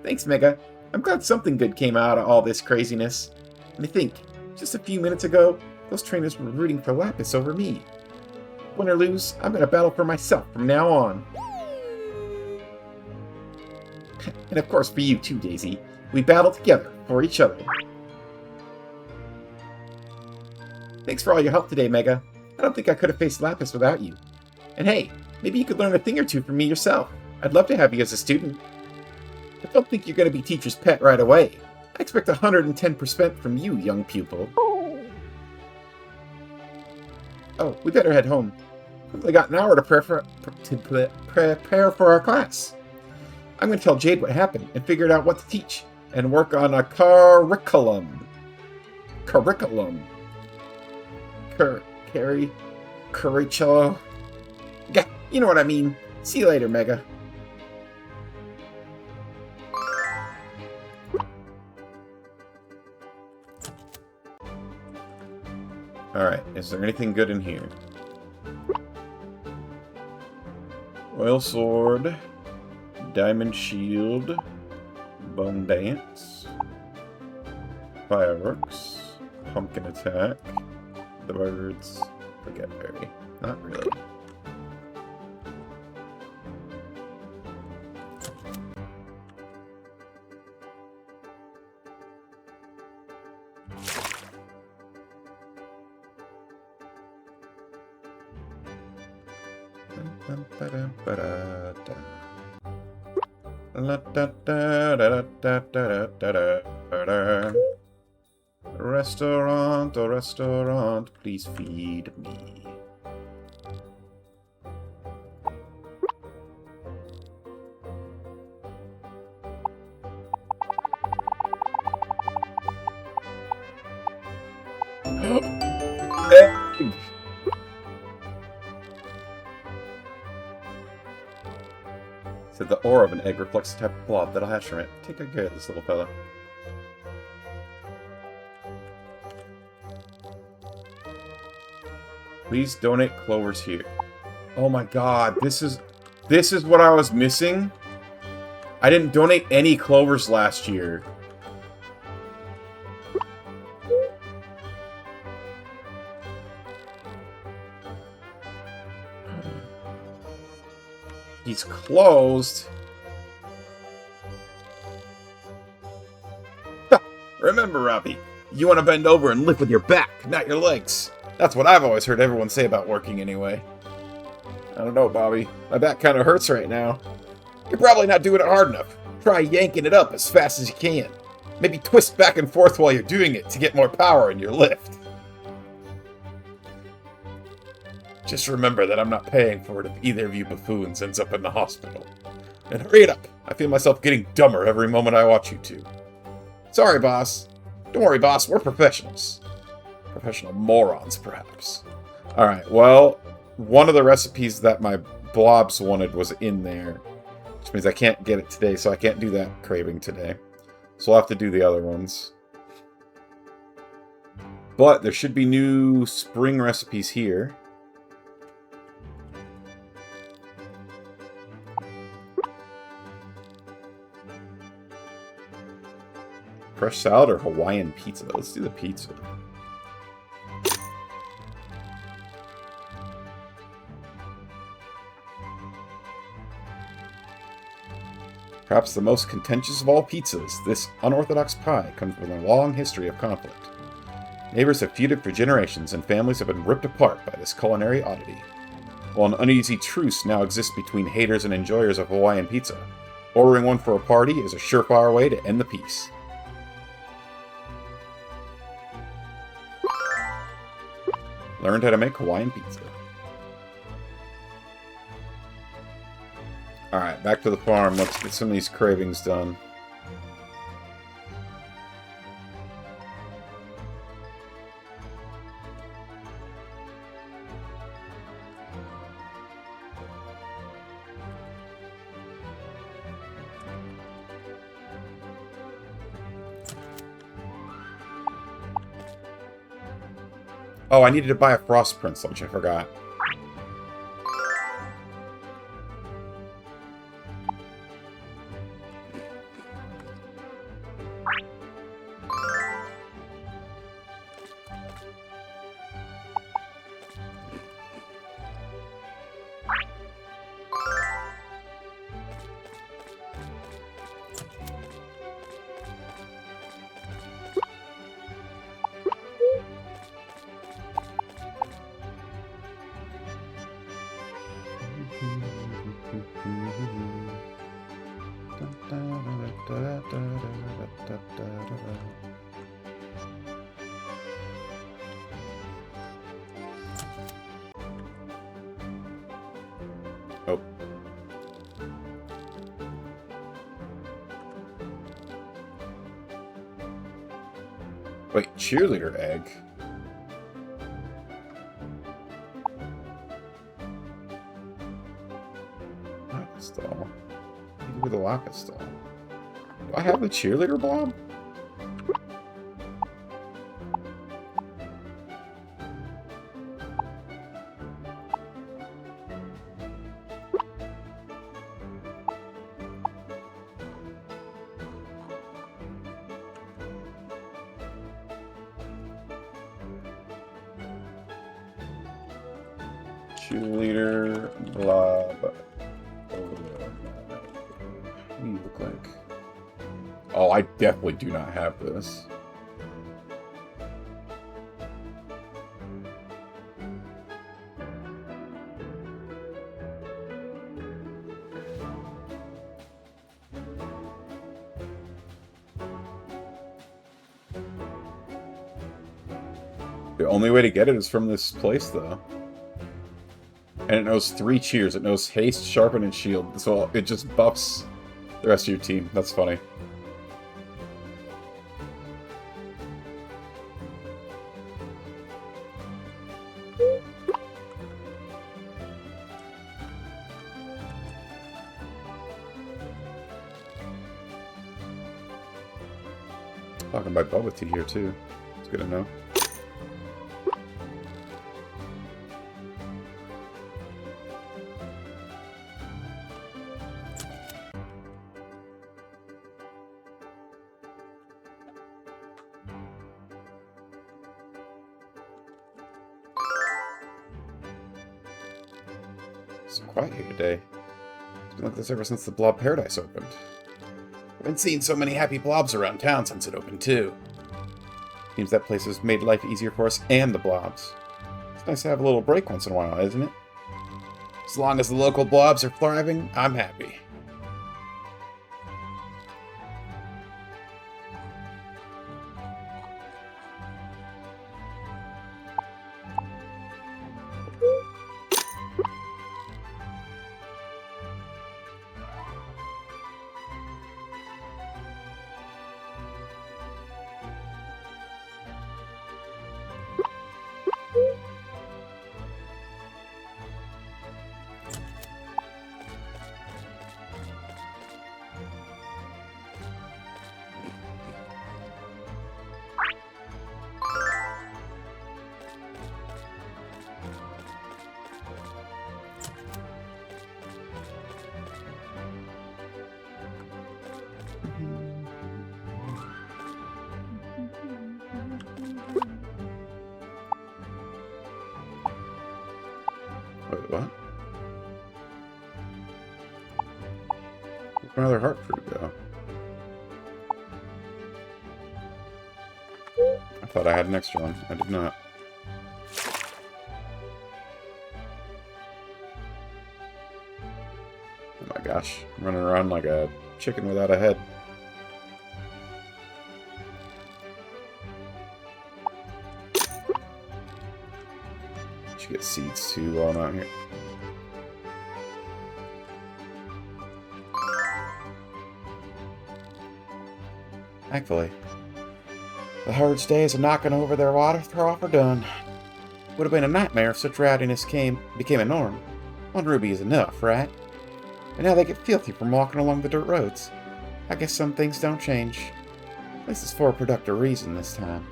B: Thanks, Mega. I'm glad something good came out of all this craziness. And I think, just a few minutes ago, those trainers were rooting for Lapis over me. Win or lose, I'm going to battle for myself from now on. And of course for you too, Daisy. We battle together for each other. Thanks for all your help today, Mega. I don't think I could have faced Lapis without you. And hey, maybe you could learn a thing or two from me yourself. I'd love to have you as a student. I don't think you're going to be teacher's pet right away. I expect 110% from you, young pupil. Oh, we better head home. We've only got an hour to prepare for our class. I'm going to tell Jade what happened and figure out what to teach and work on a curriculum. Curriculum. Curriculum. Yeah, you know what I mean. See you later, Mega. Alright, is there anything good in here? Oil Sword, Diamond Shield, Bone Dance, Fireworks, Pumpkin Attack, the Birds, Forget Berry. Not really. Restaurant, oh restaurant, please feed me. Egg! Said the aura of an egg reflects the type of blob that'll hatch from it. Take good care of this little fella. Please donate clovers here. Oh my god, this is what I was missing? I didn't donate any clovers last year. He's closed. Remember, Robbie, you want to bend over and lift with your back, not your legs. That's what I've always heard everyone say about working anyway. I don't know, Bobby. My back kind of hurts right now. You're probably not doing it hard enough. Try yanking it up as fast as you can. Maybe twist back and forth while you're doing it to get more power in your lift. Just remember that I'm not paying for it if either of you buffoons ends up in the hospital. And hurry it up. I feel myself getting dumber every moment I watch you two. Sorry, boss. Don't worry, boss. We're professionals. Professional morons, perhaps. Alright, well, one of the recipes that my blobs wanted was in there. Which means I can't get it today, so I can't do that craving today. So I'll have to do the other ones. But there should be new spring recipes here. Fresh salad or Hawaiian pizza? Let's do the pizza. Perhaps the most contentious of all pizzas, this unorthodox pie comes with a long history of conflict. Neighbors have feuded for generations, and families have been ripped apart by this culinary oddity. While an uneasy truce now exists between haters and enjoyers of Hawaiian pizza, ordering one for a party is a surefire way to end the peace. Learned how to make Hawaiian pizza. Alright, back to the farm. Let's get some of these cravings done. Oh, I needed to buy a Frost Prince lunch. I forgot.
A: Wait, cheerleader egg? Lapis doll. Maybe with the lapis doll. Do I have the cheerleader blob? Cheerleader blob. What do you look like? Oh, I definitely do not have this. The only way to get it is from this place, though. And it knows 3 cheers. It knows haste, sharpen, and shield. So it just buffs the rest of your team. That's funny. Talking about bubble tea here too. It's good to know. It's quiet here today. It's been like this ever since the Blob Paradise opened. I've been seeing so many happy blobs around town since it opened, too. Seems that place has made life easier for us and the blobs. It's nice to have a little break once in a while, isn't it? As long as the local blobs are thriving, I'm happy. Wait, what? Where'd my other heart fruit go? I thought I had an extra one. I did not. Oh my gosh. I'm running around like a chicken without a head. Should get seeds too while I'm out here. Thankfully, the herd's days of knocking over their water trough are done. Would have been a nightmare if such rowdiness became a norm. One ruby is enough, right? And now they get filthy from walking along the dirt roads. I guess some things don't change. At least it's for a productive reason this time.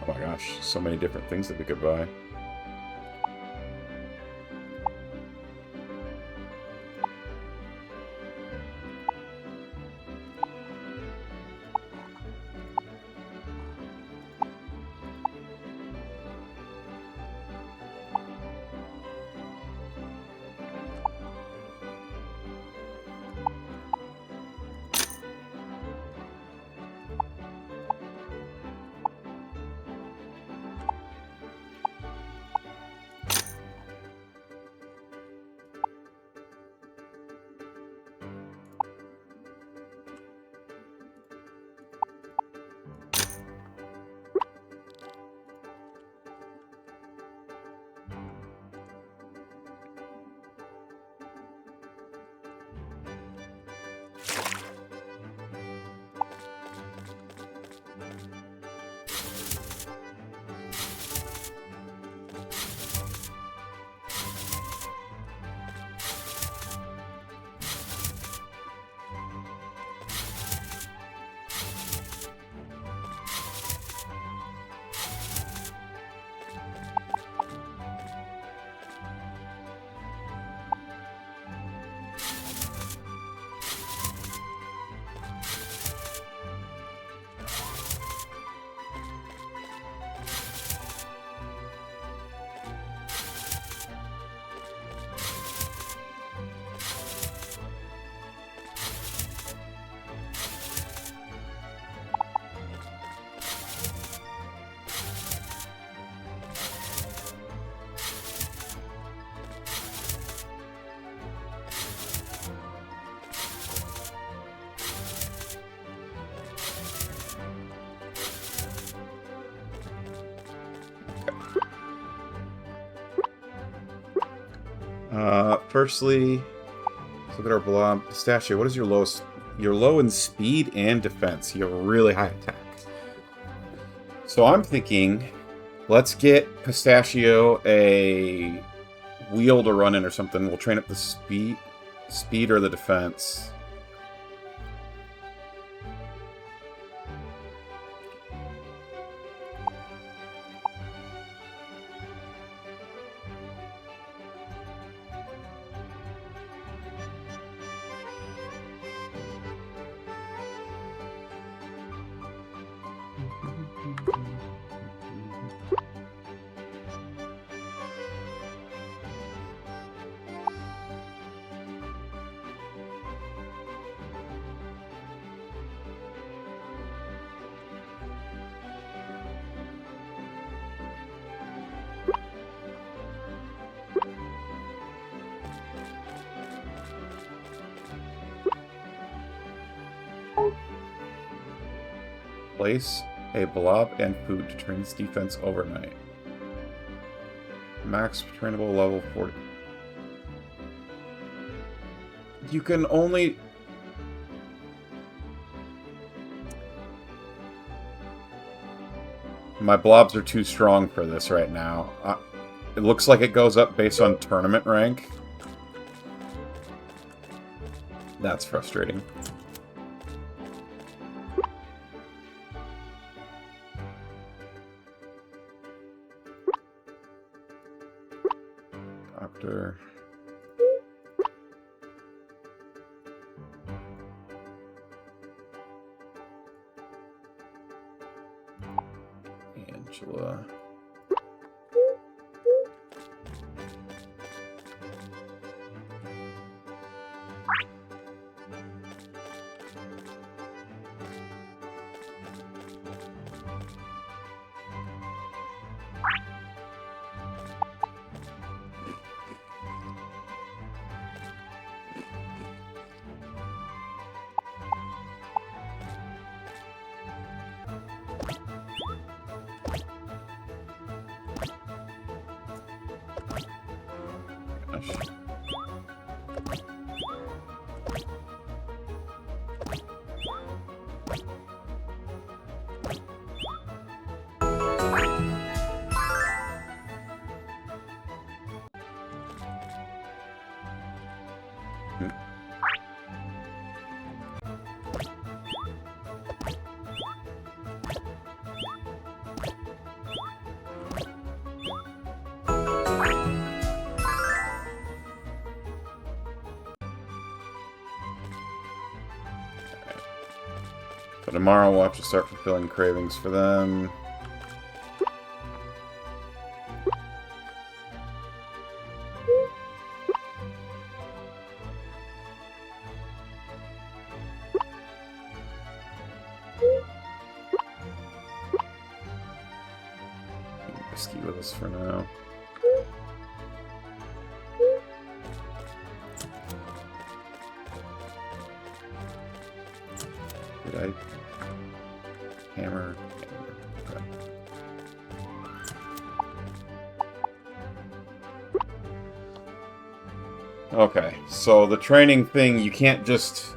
A: Oh my gosh, so many different things that we could buy. Firstly, let's look at our blob. Pistachio, what is your lowest? You're low in speed and defense. You have a really high attack. So I'm thinking, let's get Pistachio a wheel to run in or something. We'll train up the speed or the defense. Place a blob and food to train its defense overnight. Max trainable level 40. You can only... My blobs are too strong for this right now. It looks like it goes up based on tournament rank. That's frustrating. Doctor. Angela. Gosh. So tomorrow we'll have to start fulfilling cravings for them. Whiskey with us for now. Did I hammer? Okay. Okay, so the training thing, you can't just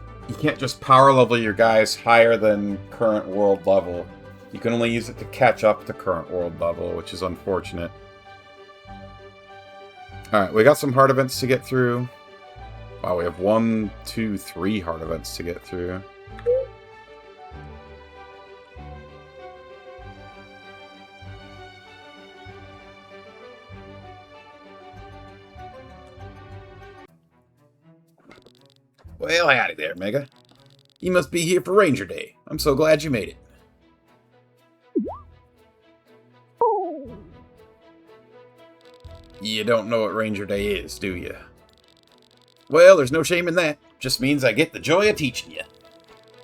A: power level your guys higher than current world level. You can only use it to catch up to current world level, which is unfortunate. Alright, we got some hard events to get through. Wow, we have 1, 2, 3 hard events to get through. Well, howdy there, Mega. You must be here for Ranger Day. I'm so glad you made it. You don't know what Ranger Day is, do you? Well, there's no shame in that. Just means I get the joy of teaching you.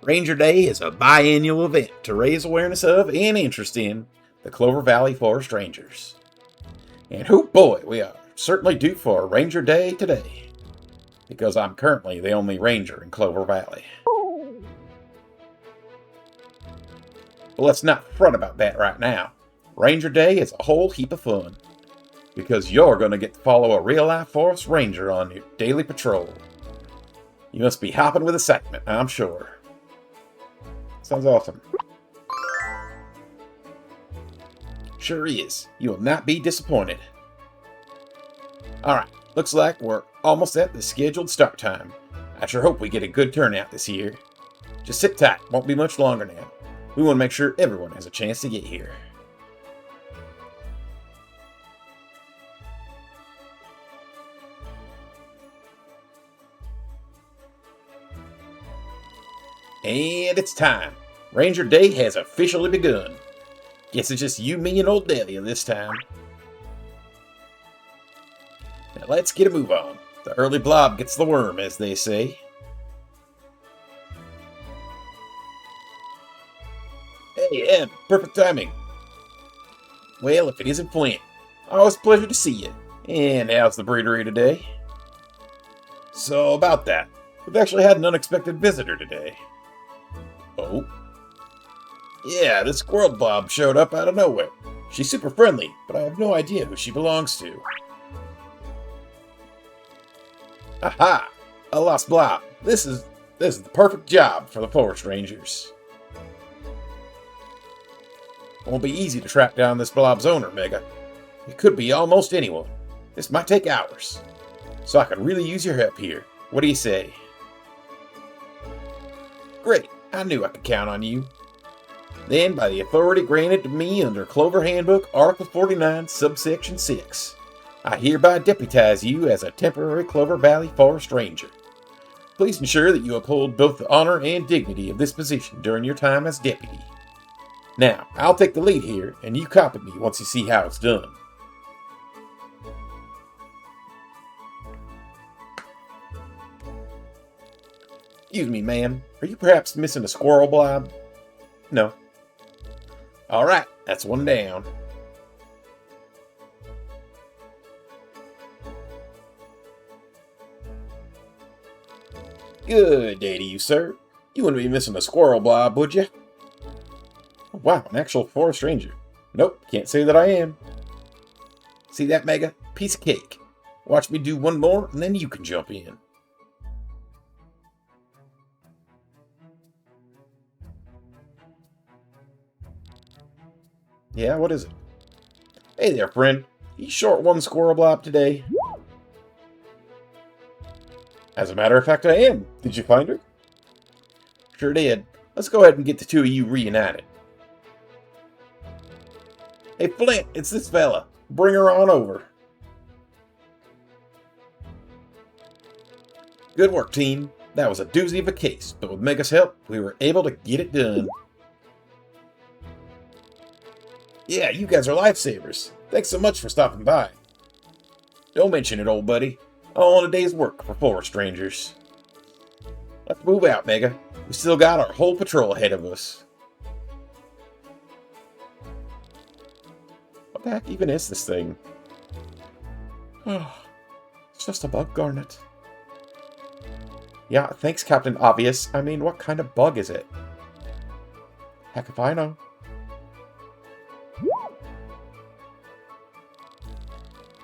A: Ranger Day is a biannual event to raise awareness of and interest in the Clover Valley Forest Rangers. And oh boy, we are certainly due for a Ranger Day today, because I'm currently the only ranger in Clover Valley. But let's not fret about that right now. Ranger Day is a whole heap of fun.
B: because you're going to get to follow a real-life forest ranger on your daily patrol. You must be hopping with excitement, I'm sure. Sounds awesome. Sure is. You will not be disappointed. Alright, looks like we're almost at the scheduled start time. I sure hope we get a good turnout this year. Just sit tight, won't be much longer now. We want to make sure everyone has a chance to get here. And it's time. Ranger Day has officially begun. Guess it's just you, me, and old Delia this time. Now let's get a move on. The early blob gets the worm, as they say. Hey, Em, perfect timing. Well, if it isn't Flint, always a pleasure to see you. And how's the breedery today? So, about that, we've actually had an unexpected visitor today. Oh? Yeah, this squirrel blob showed up out of nowhere. She's super friendly, but I have no idea who she belongs to. Aha! A lost blob. This is the perfect job for the forest rangers. Won't be easy to track down this blob's owner, Mega. It could be almost anyone. This might take hours. So I could really use your help here. What do you say? Great. I knew I could count on you. Then, by the authority granted to me under Clover Handbook, Article 49, Subsection 6, I hereby deputize you as a temporary Clover Valley Forest Ranger. Please ensure that you uphold both the honor and dignity of this position during your time as deputy. Now, I'll take the lead here, and you copy me once you see how it's done. Excuse me, ma'am. Are you perhaps missing a squirrel blob? No. Alright, that's one down. Good day to you, sir. You wouldn't be missing a squirrel blob, would you? Oh, wow, an actual forest ranger. Nope, can't say that I am. See that, Mega? Piece of cake. Watch me do one more, and then you can jump in. Yeah, what is it? Hey there, friend. You short one squirrel blob today? As a matter of fact, I am. Did you find her? Sure did. Let's go ahead and get the two of you reunited. Hey, Flint, it's this fella. Bring her on over. Good work, team. That was a doozy of a case, but with Mega's help, we were able to get it done. Yeah, you guys are lifesavers. Thanks so much for stopping by. Don't mention it, old buddy. All in a day's work for forest rangers. Let's move out, Mega. We still got our whole patrol ahead of us. What the heck even is this thing? Oh, it's just a bug, Garnet. Yeah, thanks, Captain Obvious. I mean, what kind of bug is it? Heck if I know.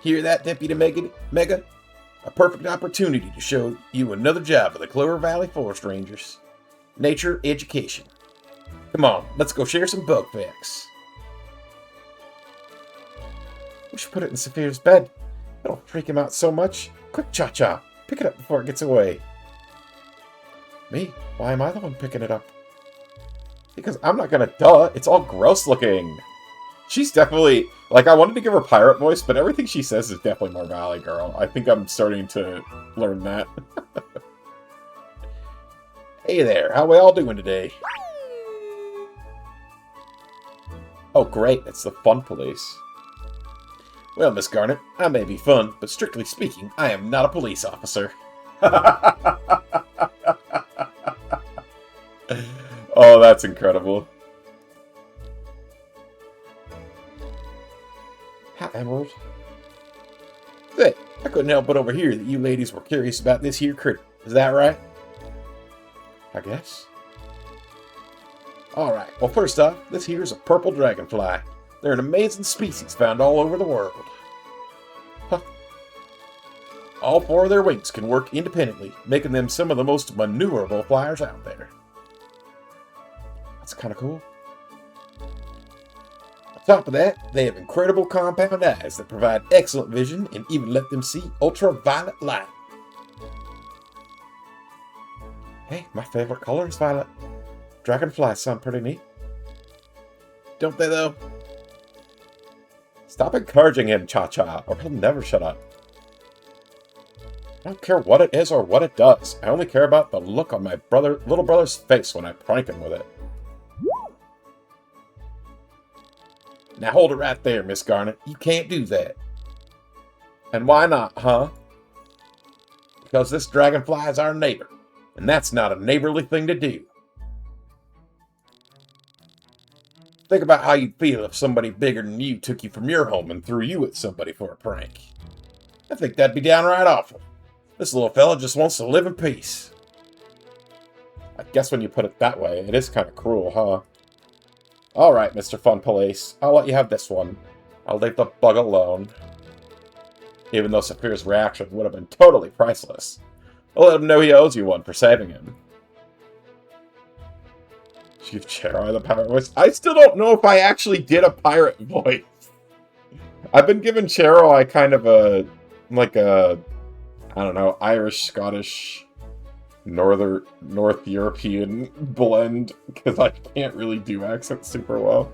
B: Hear that, Deputy Mega? A perfect opportunity to show you another job of the Clover Valley Forest Rangers. Nature education. Come on, let's go share some bug facts. We should put it in Saphir's bed. It'll freak him out so much. Quick, Cha-Cha, pick it up before it gets away. Me? Why am I the one picking it up? Because I'm not gonna, duh, it's all gross looking. She's definitely, like, I wanted to give her pirate voice, but everything she says is definitely more Valley Girl. I think I'm starting to learn that. Hey there, how we all doing today? Oh great, it's the fun police. Well, Miss Garnet, I may be fun, but strictly speaking, I am not a police officer. Oh, that's incredible. Hi, Emerald. Say, I couldn't help but overhear that you ladies were curious about this here critter. Is that right? I guess. Alright, well first off, this here is a purple dragonfly. They're an amazing species found all over the world. All four of their wings can work independently, making them some of the most maneuverable flyers out there. That's kind of cool. On top of that, they have incredible compound eyes that provide excellent vision and even let them see ultraviolet light. Hey, my favorite color is violet. Dragonflies sound pretty neat. Don't they, though? Stop encouraging him, Cha-Cha, or he'll never shut up. I don't care what it is or what it does. I only care about the look on my little brother's face when I prank him with it. Now hold it right there, Miss Garnet. You can't do that. And why not, huh? Because this dragonfly is our neighbor, and that's not a neighborly thing to do. Think about how you'd feel if somebody bigger than you took you from your home and threw you at somebody for a prank. I think that'd be downright awful. This little fella just wants to live in peace. I guess when you put it that way, it is kind of cruel, huh? Alright, Mr. Fun Police. I'll let you have this one. I'll leave the bug alone. Even though Saphir's reaction would have been totally priceless. I'll let him know he owes you one for saving him. Chief Cherai, the pirate voice. I still don't know if I actually did a pirate voice. I've been giving Cherai kind of a, I don't know, Irish, Scottish, North European blend, because I can't really do accents super well.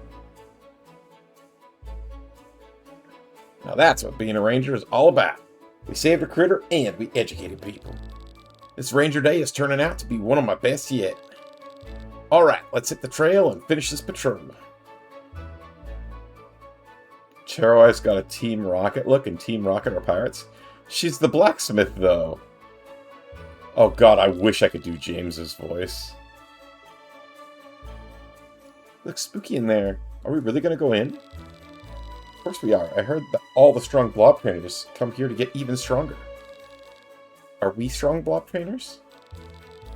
B: Now that's what being a ranger is all about. We saved a critter and we educated people. This Ranger Day is turning out to be one of my best yet. Alright, let's hit the trail and finish this patrol. Cherai's got a Team Rocket look, and Team Rocket are pirates. She's the blacksmith, though. Oh god, I wish I could do James's voice. Looks spooky in there. Are we really going to go in? Of course we are. I heard that all the strong blob trainers come here to get even stronger. Are we strong blob trainers?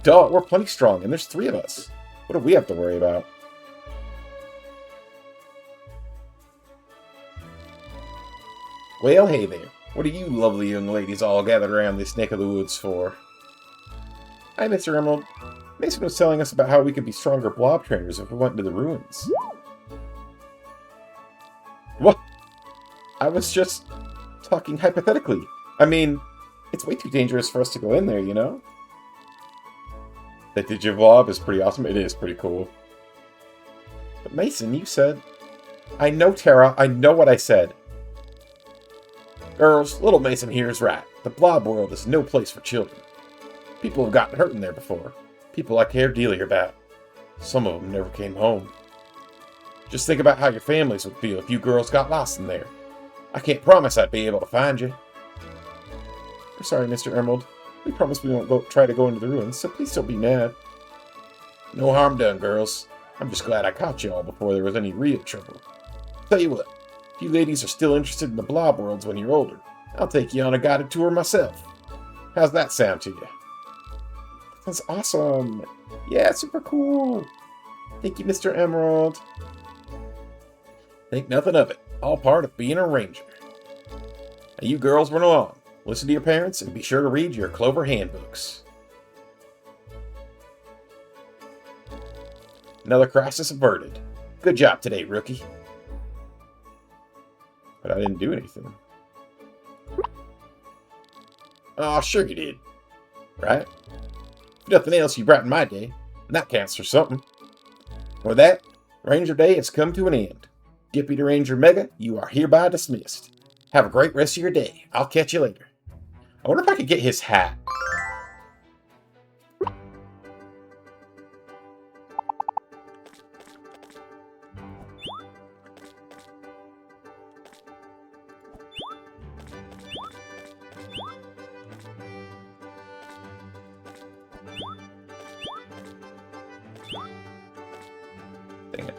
B: Duh, we're plenty strong, and there's 3 of us. What do we have to worry about? Well, hey there. What are you lovely young ladies all gathered around this neck of the woods for? Hi, Mr. Emerald. Mason was telling us about how we could be stronger blob trainers if we went into the ruins. What? I was just talking hypothetically. I mean, it's way too dangerous for us to go in there, you know? That Digiblob is pretty awesome. It is pretty cool. But Mason, you said... I know, Tara. I know what I said. Girls, little Mason here is right. The blob world is no place for children. People have gotten hurt in there before. People I care dearly about. Some of them never came home. Just think about how your families would feel if you girls got lost in there. I can't promise I'd be able to find you. We're sorry, Mr. Emerald. We promise we won't try to go into the ruins, so please don't be mad. No harm done, girls. I'm just glad I caught you all before there was any real trouble. Tell you what, if you ladies are still interested in the blob worlds when you're older, I'll take you on a guided tour myself. How's that sound to you? That's awesome. Yeah, super cool. Thank you, Mr. Emerald. Think nothing of it. All part of being a ranger. Now you girls run along. Listen to your parents and be sure to read your Clover handbooks. Another crisis averted. Good job today, rookie. But I didn't do anything. Oh, sure you did. Right? If nothing else, you brightened my day. And that counts for something. With that, Ranger Day has come to an end. Deputy Ranger Mega, you are hereby dismissed. Have a great rest of your day. I'll catch you later. I wonder if I could get his hat. Dang it.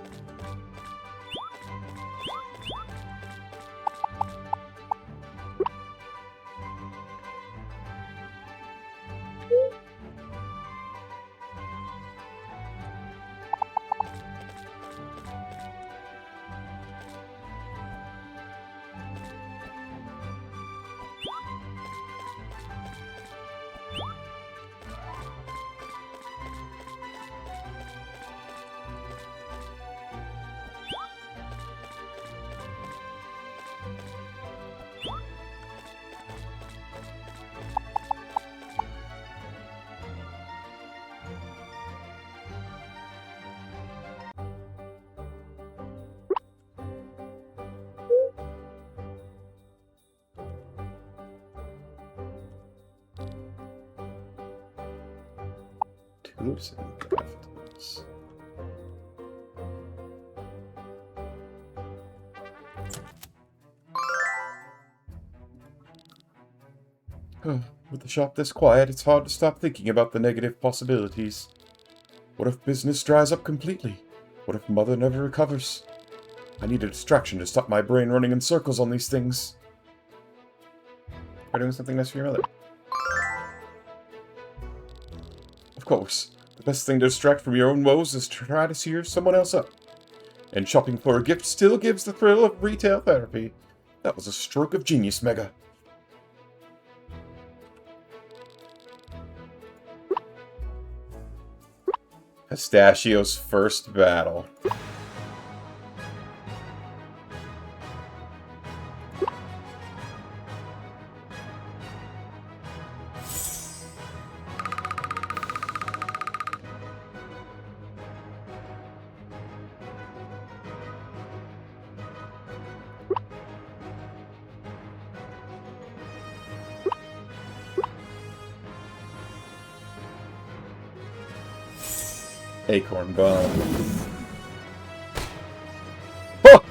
A: Tools and crafters. With the shop this quiet, it's hard to stop thinking about the negative possibilities. What if business dries up completely? What if Mother never recovers? I need a distraction to stop my brain running in circles on these things. Try doing something nice for your mother. Of course, the best thing to distract from your own woes is to try to cheer someone else up. And shopping for a gift still gives the thrill of retail therapy. That was a stroke of genius, Mega. Pistachio's first battle. Acorn bomb. Oh!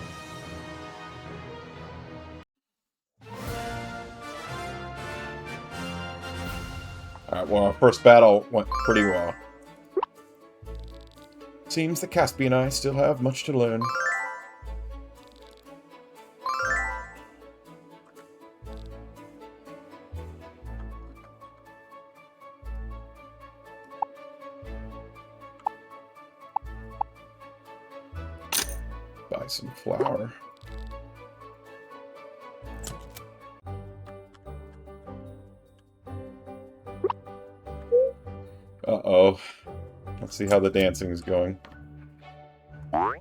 A: Alright, well, our first battle went pretty well. Seems that Caspy and I still have much to learn. Buy some flour. Uh-oh. Let's see how the dancing is going. Hi,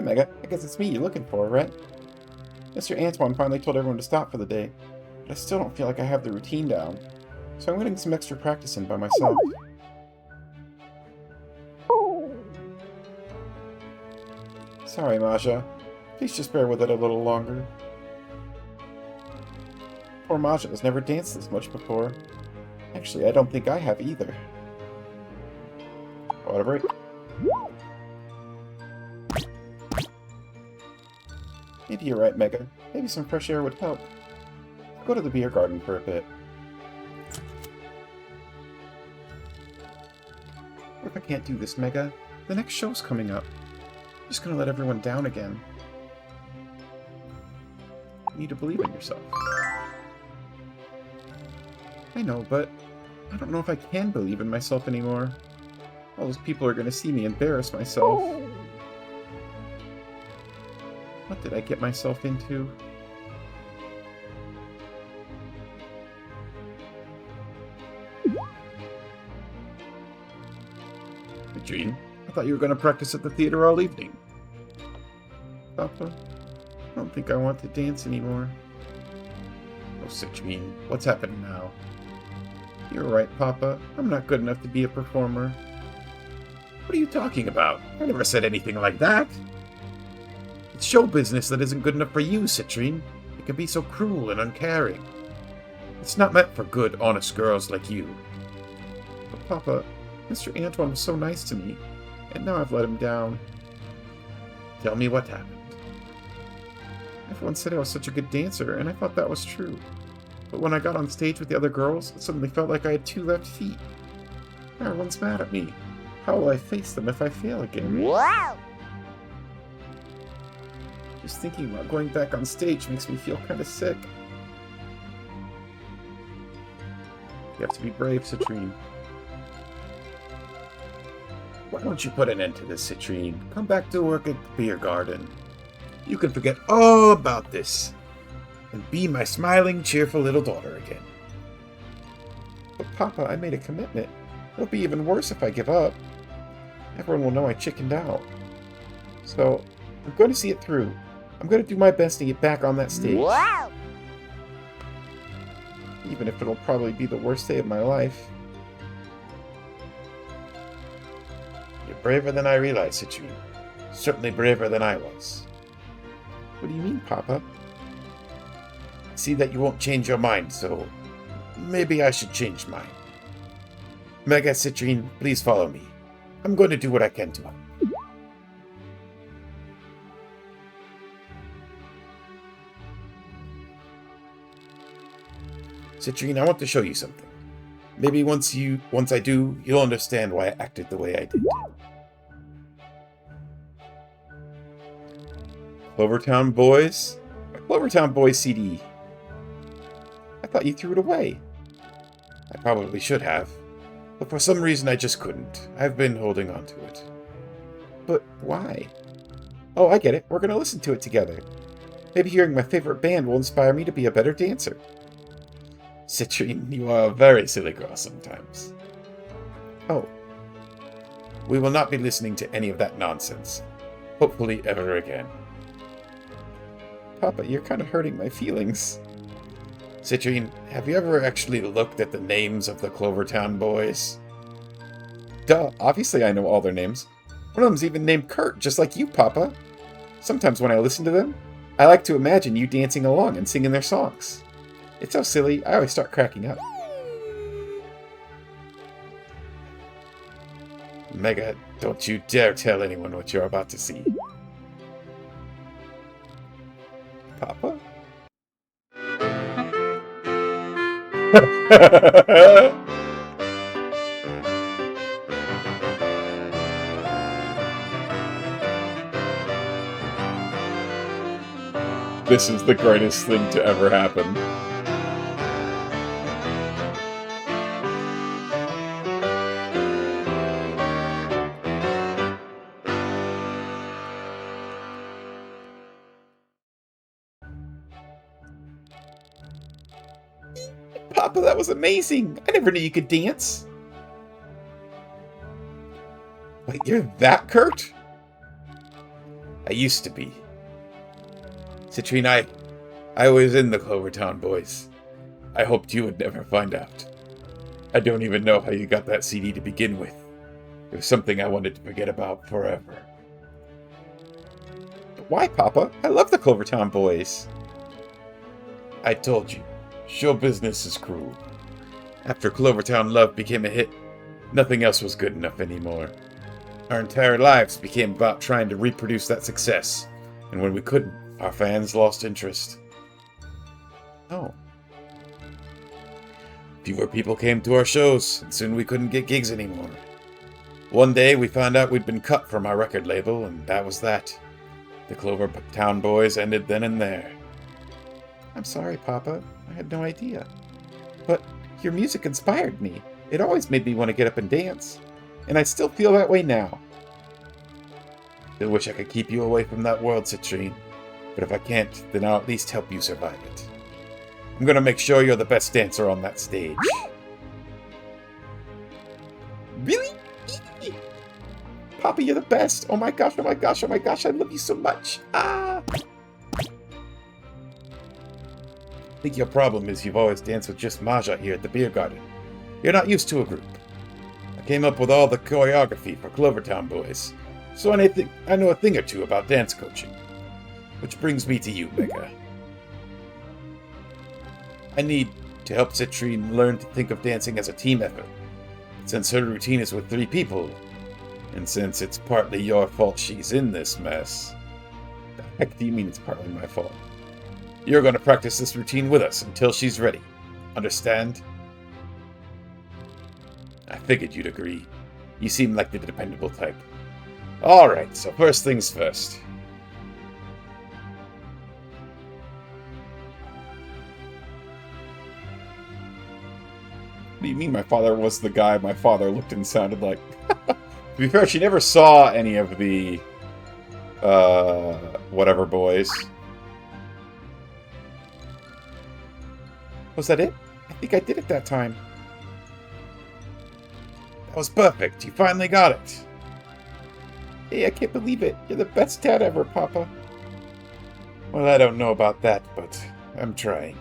A: Mega. I guess it's me you're looking for, right? Mr. Antoine finally told everyone to stop for the day, but I still don't feel like I have the routine down, so I'm getting some extra practice in by myself. Sorry, Maja. Please just bear with it a little longer. Poor Maja has never danced this much before. Actually, I don't think I have either. Whatever. Maybe you're right, Mega. Maybe some fresh air would help. Go to the beer garden for a bit. What if I can't do this, Mega? The next show's coming up. I'm just gonna let everyone down again. You need to believe in yourself. I know, but I don't know if I can believe in myself anymore. All those people are gonna see me embarrass myself. What did I get myself into? Eugene, I thought you were going to practice at the theater all evening. Papa, I don't think I want to dance anymore. Oh, Citrine, what's happening now? You're right, Papa. I'm not good enough to be a performer. What are you talking about? I never said anything like that. It's show business that isn't good enough for you, Citrine. It can be so cruel and uncaring. It's not meant for good, honest girls like you. But Papa, Mr. Antoine was so nice to me, and now I've let him down. Tell me what happened. Everyone said I was such a good dancer, and I thought that was true. But when I got on stage with the other girls, it suddenly felt like I had 2 left feet. Everyone's mad at me. How will I face them if I fail again? Wow! Just thinking about going back on stage makes me feel kind of sick. You have to be brave, Citrine. Why don't you put an end to this, Citrine? Come back to work at the beer garden. You can forget all about this and be my smiling, cheerful little daughter again. But Papa, I made a commitment. It'll be even worse if I give up. Everyone will know I chickened out. So, I'm going to see it through. I'm going to do my best to get back on that stage. Wow! Even if it'll probably be the worst day of my life. You're braver than I realize, Citrine.
B: Certainly braver than I was. What do you mean, Papa? I see that you won't change your mind, so maybe I should change mine. Mega Citrine, please follow me. I'm going to do what I can to help. Citrine, I want to show you something. Maybe once I do, you'll understand why I acted the way I did. Clovertown Boys? A Clovertown Boys CD. I thought you threw it away. I probably should have, but for some reason I just couldn't. I've been holding on to it. But why? Oh, I get it. We're going to listen to it together. Maybe hearing my favorite band will inspire me to be a better dancer. Citrine, you are a very silly girl sometimes. Oh. We will not be listening to any of that nonsense. Hopefully ever again. Papa, you're kind of hurting my feelings. Citrine, have you ever actually looked at the names of the Clovertown Boys? Duh, obviously I know all their names. One of them's even named Kurt, just like you, Papa. Sometimes when I listen to them, I like to imagine you dancing along and singing their songs. It's so silly, I always start cracking up. Mega, don't you dare tell anyone what you're about to see. Papa?
A: This is the greatest thing to ever happen.
B: Papa, that was amazing! I never knew you could dance! Wait, you're that Kurt? I used to be. Citrine, I was in the Clovertown Boys. I hoped you would never find out. I don't even know how you got that CD to begin with. It was something I wanted to forget about forever. But why, Papa? I love the Clovertown Boys. I told you. Show business is cruel. After Clovertown Love became a hit, nothing else was good enough anymore. Our entire lives became about trying to reproduce that success, and when we couldn't, our fans lost interest. Oh. Fewer people came to our shows, and soon we couldn't get gigs anymore. One day, we found out we'd been cut from our record label, and that was that. The Clovertown Boys ended then and there. I'm sorry, Papa. I had no idea. But your music inspired me. It always made me want to get up and dance. And I still feel that way now. I wish I could keep you away from that world, Citrine. But if I can't, then I'll at least help you survive it. I'm gonna make sure you're the best dancer on that stage. Really? Papa, you're the best! Oh my gosh, oh my gosh, oh my gosh, I love you so much! Ah! I think your problem is you've always danced with just Maja here at the beer garden. You're not used to a group. I came up with all the choreography for Clovertown Boys, so I know a thing or two about dance coaching. Which brings me to you, Mega. I need to help Citrine learn to think of dancing as a team effort, since her routine is with 3 people, and since it's partly your fault she's in this mess. The heck do you mean it's partly my fault? You're going to practice this routine with us until she's ready. Understand? I figured you'd agree. You seem like the dependable type. Alright, so first things first.
A: What do you mean my father was the guy my father looked and sounded like? To be fair, she never saw any of the, whatever boys.
B: Was that it? I think I did it that time.
A: That was perfect. You finally got it.
B: Hey, I can't believe it. You're the best dad ever, Papa.
A: Well, I don't know about that, but I'm trying.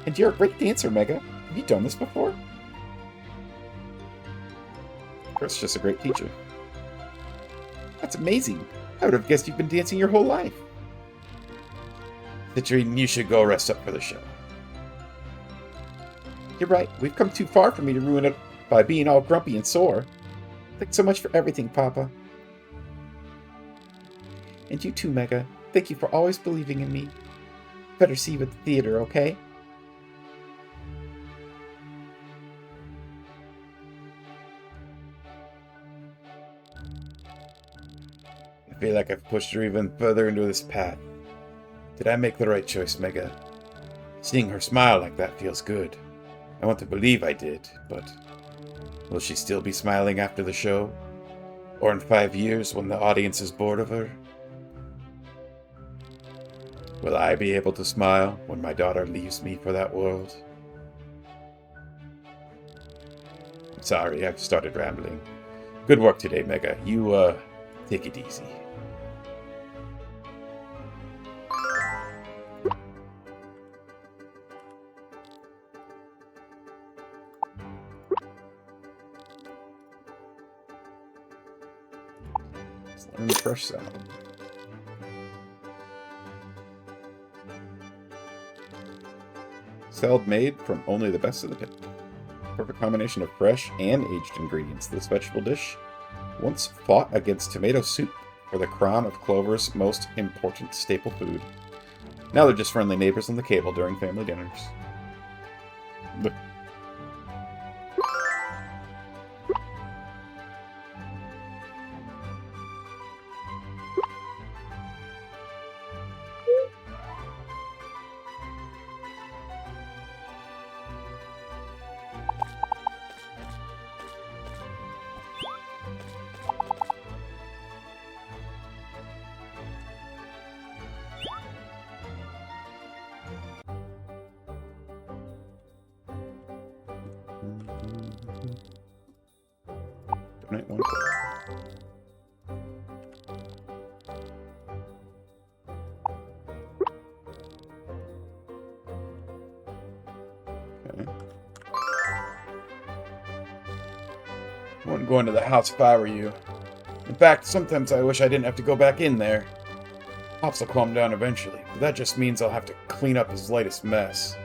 B: And you're a great dancer, Mega. Have you done this before?
A: Kurt's just a great teacher.
B: That's amazing. I would have guessed you've been dancing your whole life. Citrine, you should go rest up for the show. You're right. We've come too far for me to ruin it by being all grumpy and sore. Thanks so much for everything, Papa. And you too, Mega. Thank you for always believing in me. Better see you at the theater, okay? I feel like I've pushed her even further into this path. Did I make the right choice, Mega? Seeing her smile like that feels good. I want to believe I did, but will she still be smiling after the show? Or in 5 years when the audience is bored of her? Will I be able to smile when my daughter leaves me for that world? I'm sorry, I've started rambling. Good work today, Mega. You, take it easy. Let's learn the fresh sound. Salad made from only the best of the pit. Perfect combination of fresh and aged ingredients. This vegetable dish once fought against tomato soup for the crown of Clover's most important staple food. Now they're just friendly neighbors on the cable during family dinners. Donate one. Okay. I wouldn't go into the house if I were you. In fact, sometimes I wish I didn't have to go back in there. Pops will calm down eventually, but that just means I'll have to clean up his latest mess.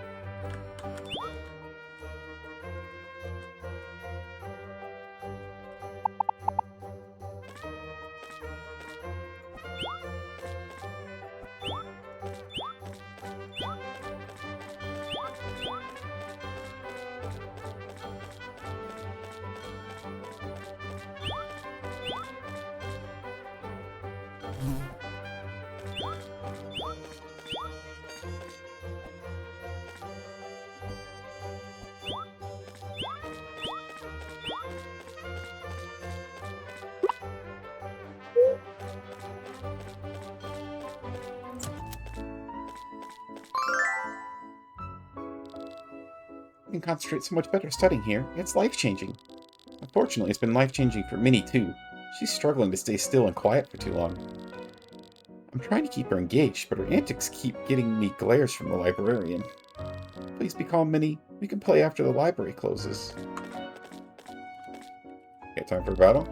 B: I can concentrate so much better studying here. It's life-changing. Unfortunately, it's been life-changing for Minnie, too. She's struggling to stay still and quiet for too long. I'm trying to keep her engaged, but her antics keep getting me glares from the librarian. Please be calm, Minnie. We can play after the library closes. Okay, time for battle?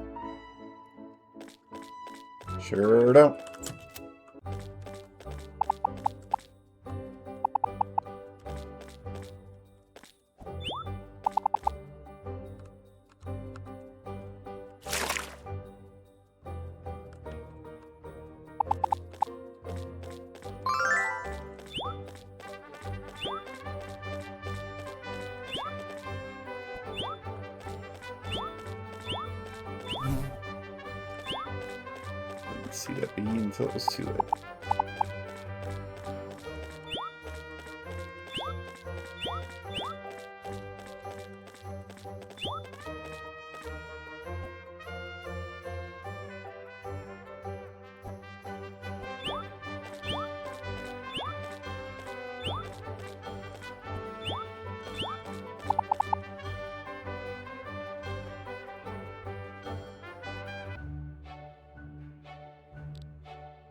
B: Sure don't. See that be until it was too late.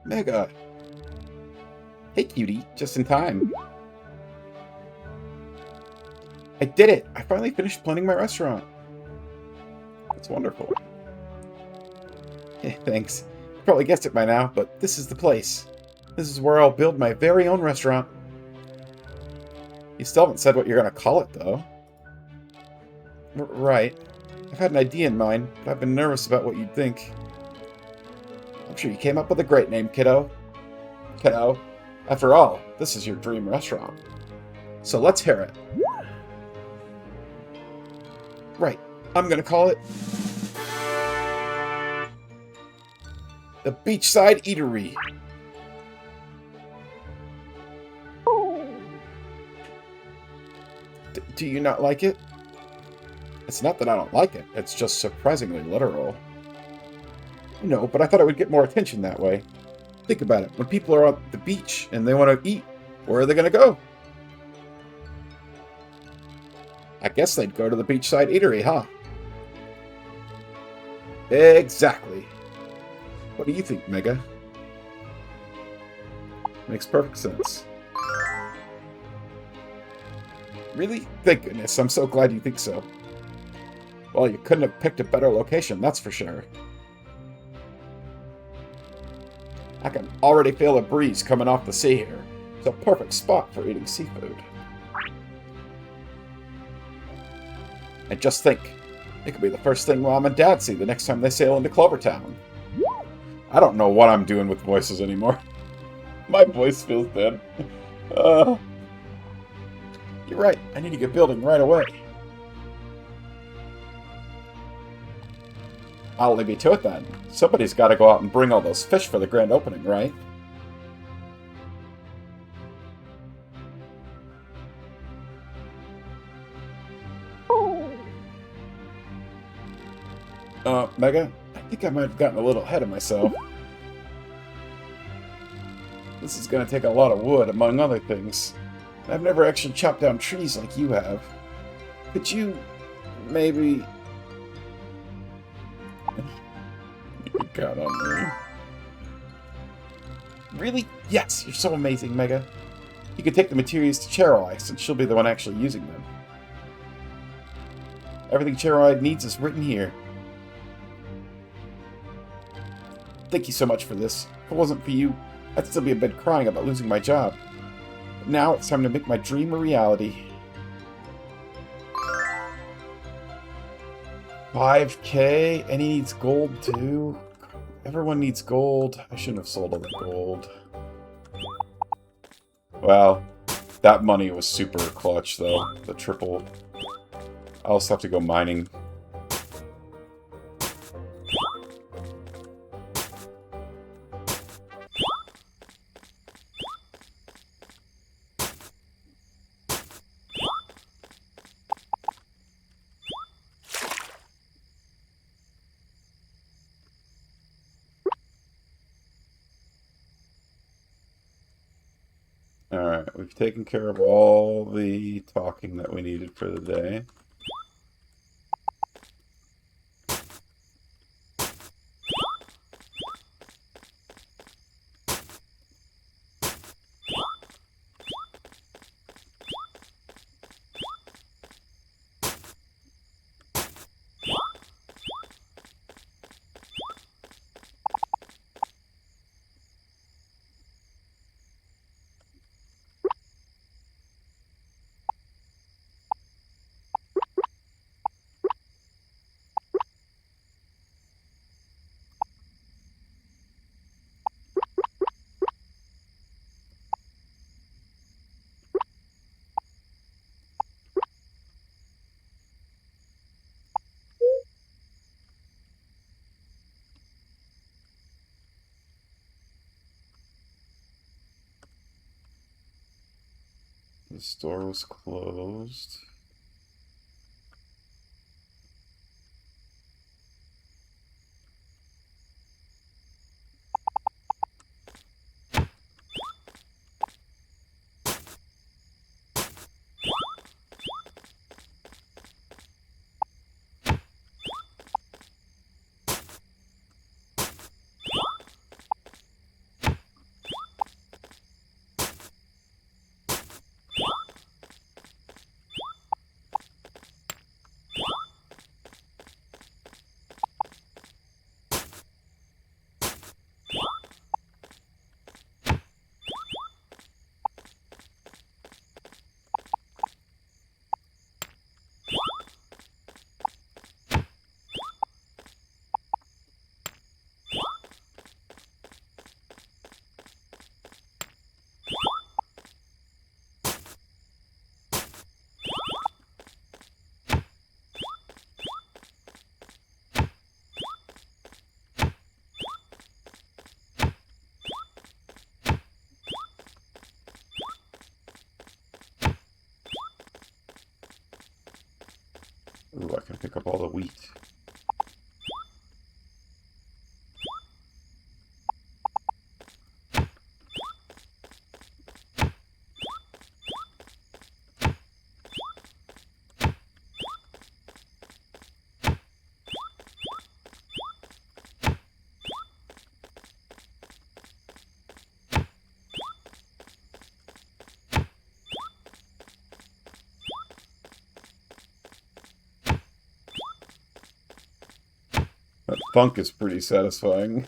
B: Mega! Hey, cutie. Just in time. I did it! I finally finished planning my restaurant. That's wonderful. Thanks. probably guessed it by now, but this is the place. This is where I'll build my very own restaurant. You still haven't said what you're going to call it, though. Right. I've had an idea in mind, but I've been nervous about what you'd think. I'm sure you came up with a great name, kiddo. Kiddo, after all, this is your dream restaurant. So let's hear it. Right. I'm going to call it the Beachside Eatery. Do you not like it? It's not that I don't like it. It's just surprisingly literal. No, but I thought it would get more attention that way. Think about it. When people are on the beach and they want to eat, where are they going to go? I guess they'd go to the Beachside Eatery, huh? Exactly. What do you think, Mega? Makes perfect sense. Really? Thank goodness. I'm so glad you think so. Well, you couldn't have picked a better location, that's for sure. I can already feel a breeze coming off the sea here. It's a perfect spot for eating seafood. And just think, it could be the first thing Mom and Dad see the next time they sail into Clovertown.
A: I don't know what I'm doing with voices anymore. My voice feels dead.
B: You're right. I need to get building right away.
A: I'll leave you to it then. Somebody's got to go out and bring all those fish for the grand opening, right?
B: Mega, I think I might have gotten a little ahead of myself. This is going to take a lot of wood, among other things. I've never actually chopped down trees like you have. Could you maybe...
A: You can count on me.
B: Really? Yes, you're so amazing, Mega. You could take the materials to Cheryl Ice, and she'll be the one actually using them. Everything Cheryl needs is written here. Thank you so much for this. If it wasn't for you, I'd still be in bed crying about losing my job. But now it's time to make my dream a reality. 5K, and he needs gold too. Everyone needs gold. I shouldn't have sold all the gold.
A: Well, that money was super clutch though. The triple. I'll also have to go mining. Alright, we've taken care of all the talking that we needed for the day. The store was closed. Ooh, I can pick up all the wheat. That funk is pretty satisfying.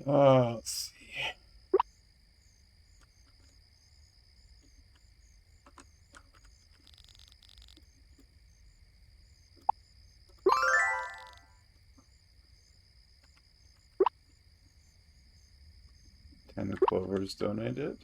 A: Let's see. Ten clovers donated.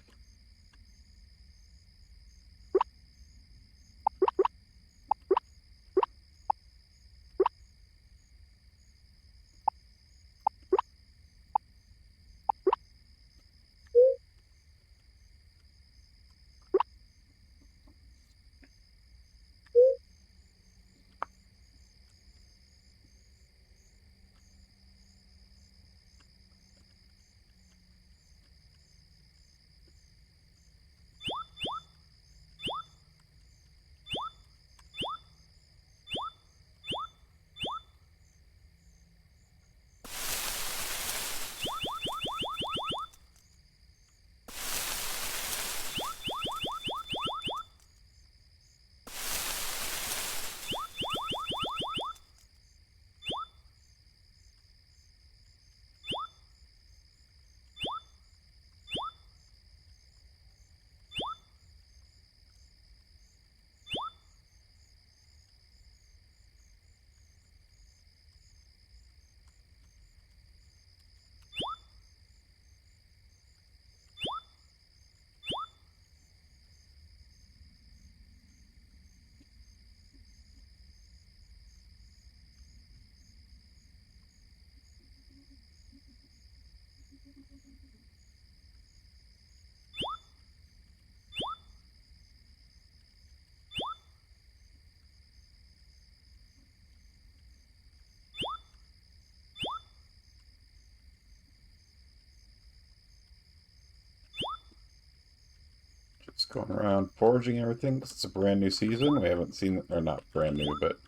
A: Just going around foraging everything 'cause it's a brand new season. We haven't seen, or not brand new, but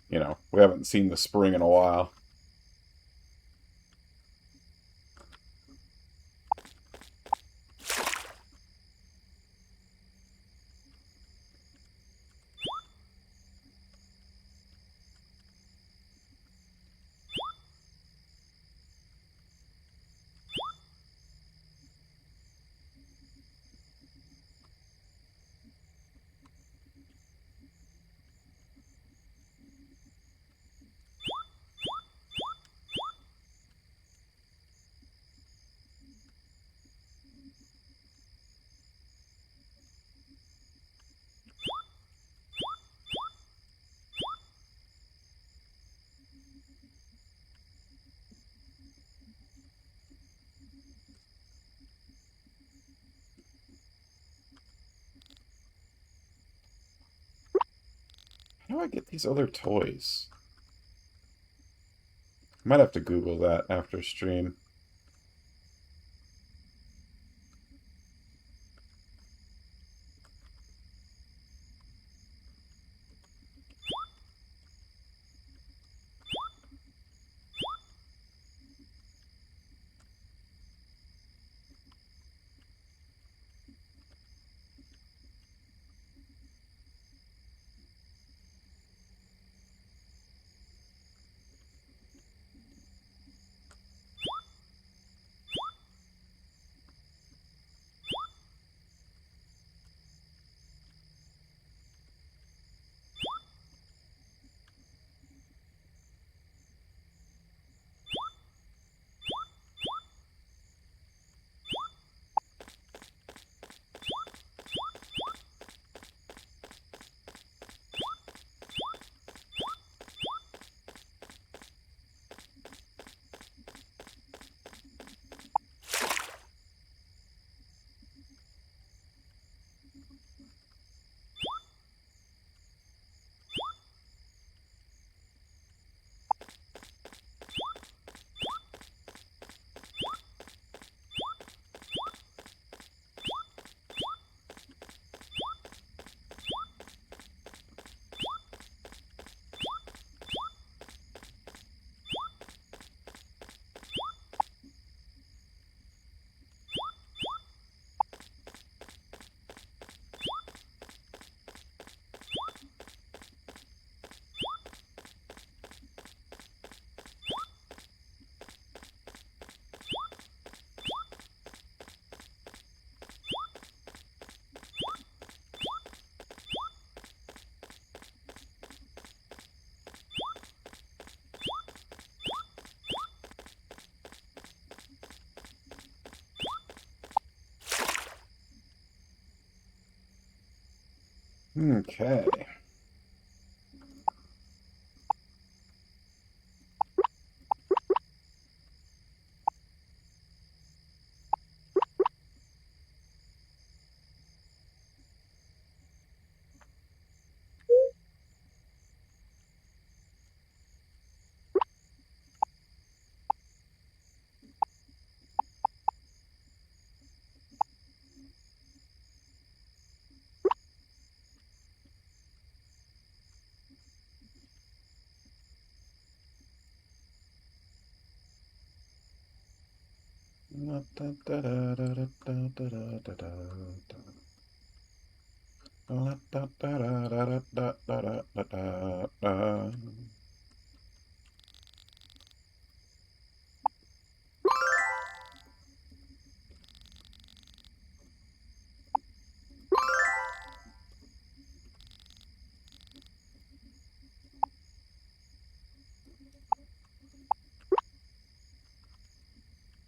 A: you know, we haven't seen the spring in a while. How do I get these other toys? Might have to Google that after stream. Okay.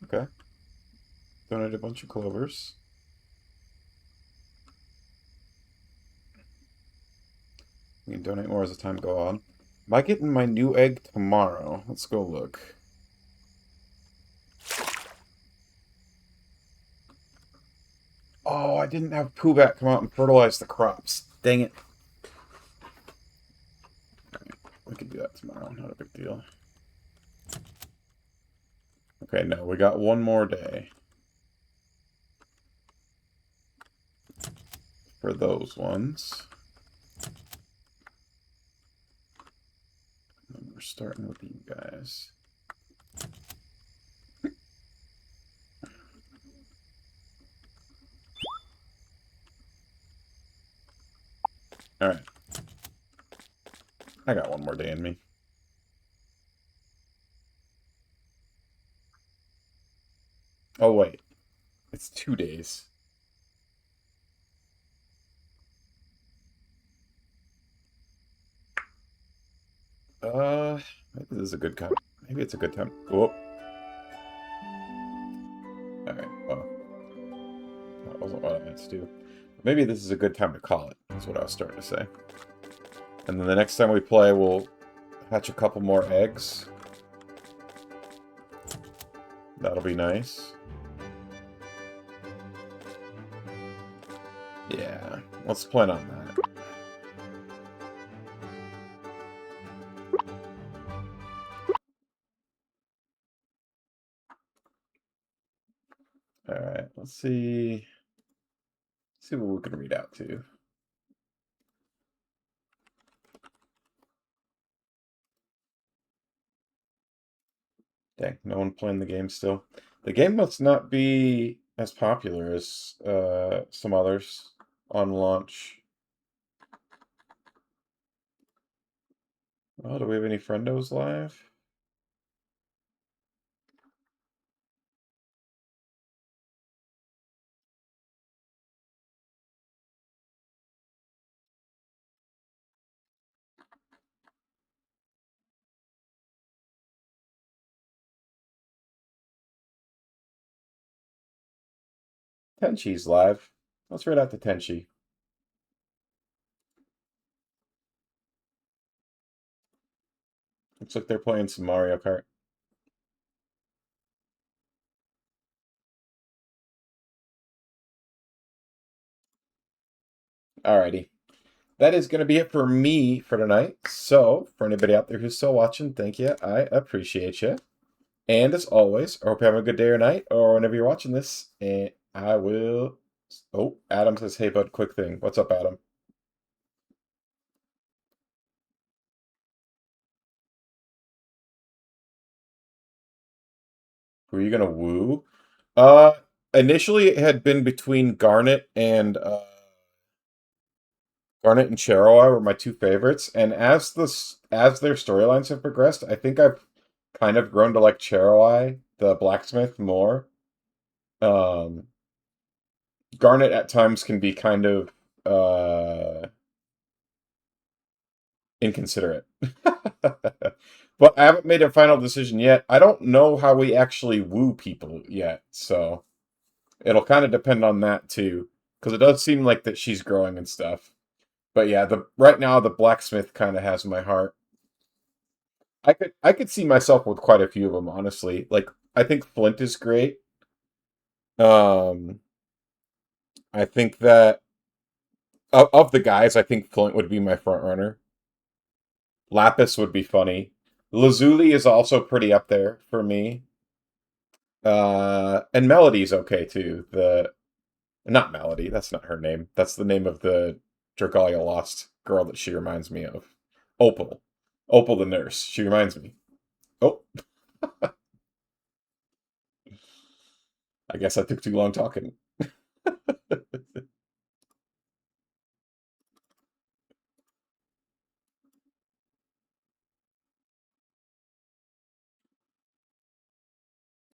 A: Okay. Donate a bunch of clovers. We can donate more as the time go on. Am I getting my new egg tomorrow? Let's go look. Oh, I didn't have Poobat come out and fertilize the crops. Dang it. We can do that tomorrow. Not a big deal. Okay, no, we got one more day. For those ones. And we're starting with you guys. Alright. I got one more day in me. Oh, wait. It's 2 days. Maybe this is a good time. Maybe it's a good time. Whoop. Alright, well. That wasn't what I meant to do. Maybe this is a good time to call it, is what I was starting to say. And then the next time we play, we'll hatch a couple more eggs. That'll be nice. Yeah, let's plan on that. Let's see. See what we can read out to. Dang, no one playing the game still. The game must not be as popular as some others on launch. Oh, do we have any friendos live? Tenchi's live. Let's read out to Tenchi. Looks like they're playing some Mario Kart. Alrighty. That is going to be it for me for tonight. So, for anybody out there who's still watching, thank you. I appreciate you. And as always, I hope you're having a good day or night, or whenever you're watching this. And I will. Oh, Adam says, "Hey, bud, quick thing. What's up, Adam?" Who are you gonna woo? Uh, Initially it had been between Garnet and Chero were my two favorites, and as their storylines have progressed, I think I've kind of grown to like Chero, the blacksmith, more. Um, Garnet at times can be kind of inconsiderate. But I haven't made a final decision yet. I don't know how we actually woo people yet, so it'll kind of depend on that too, because it does seem like that she's growing and stuff. But yeah, the right now the blacksmith kind of has my heart. I could see myself with quite a few of them, honestly. Like I think Flint is great. Um, I think that of the guys, I think Flint would be my front runner. Lapis would be funny. Lazuli is also pretty up there for me. And Melody's okay too. The Not Melody, that's not her name. That's the name of the Dragalia Lost girl that she reminds me of. Opal. Opal the nurse. She reminds me. Oh, I guess I took too long talking.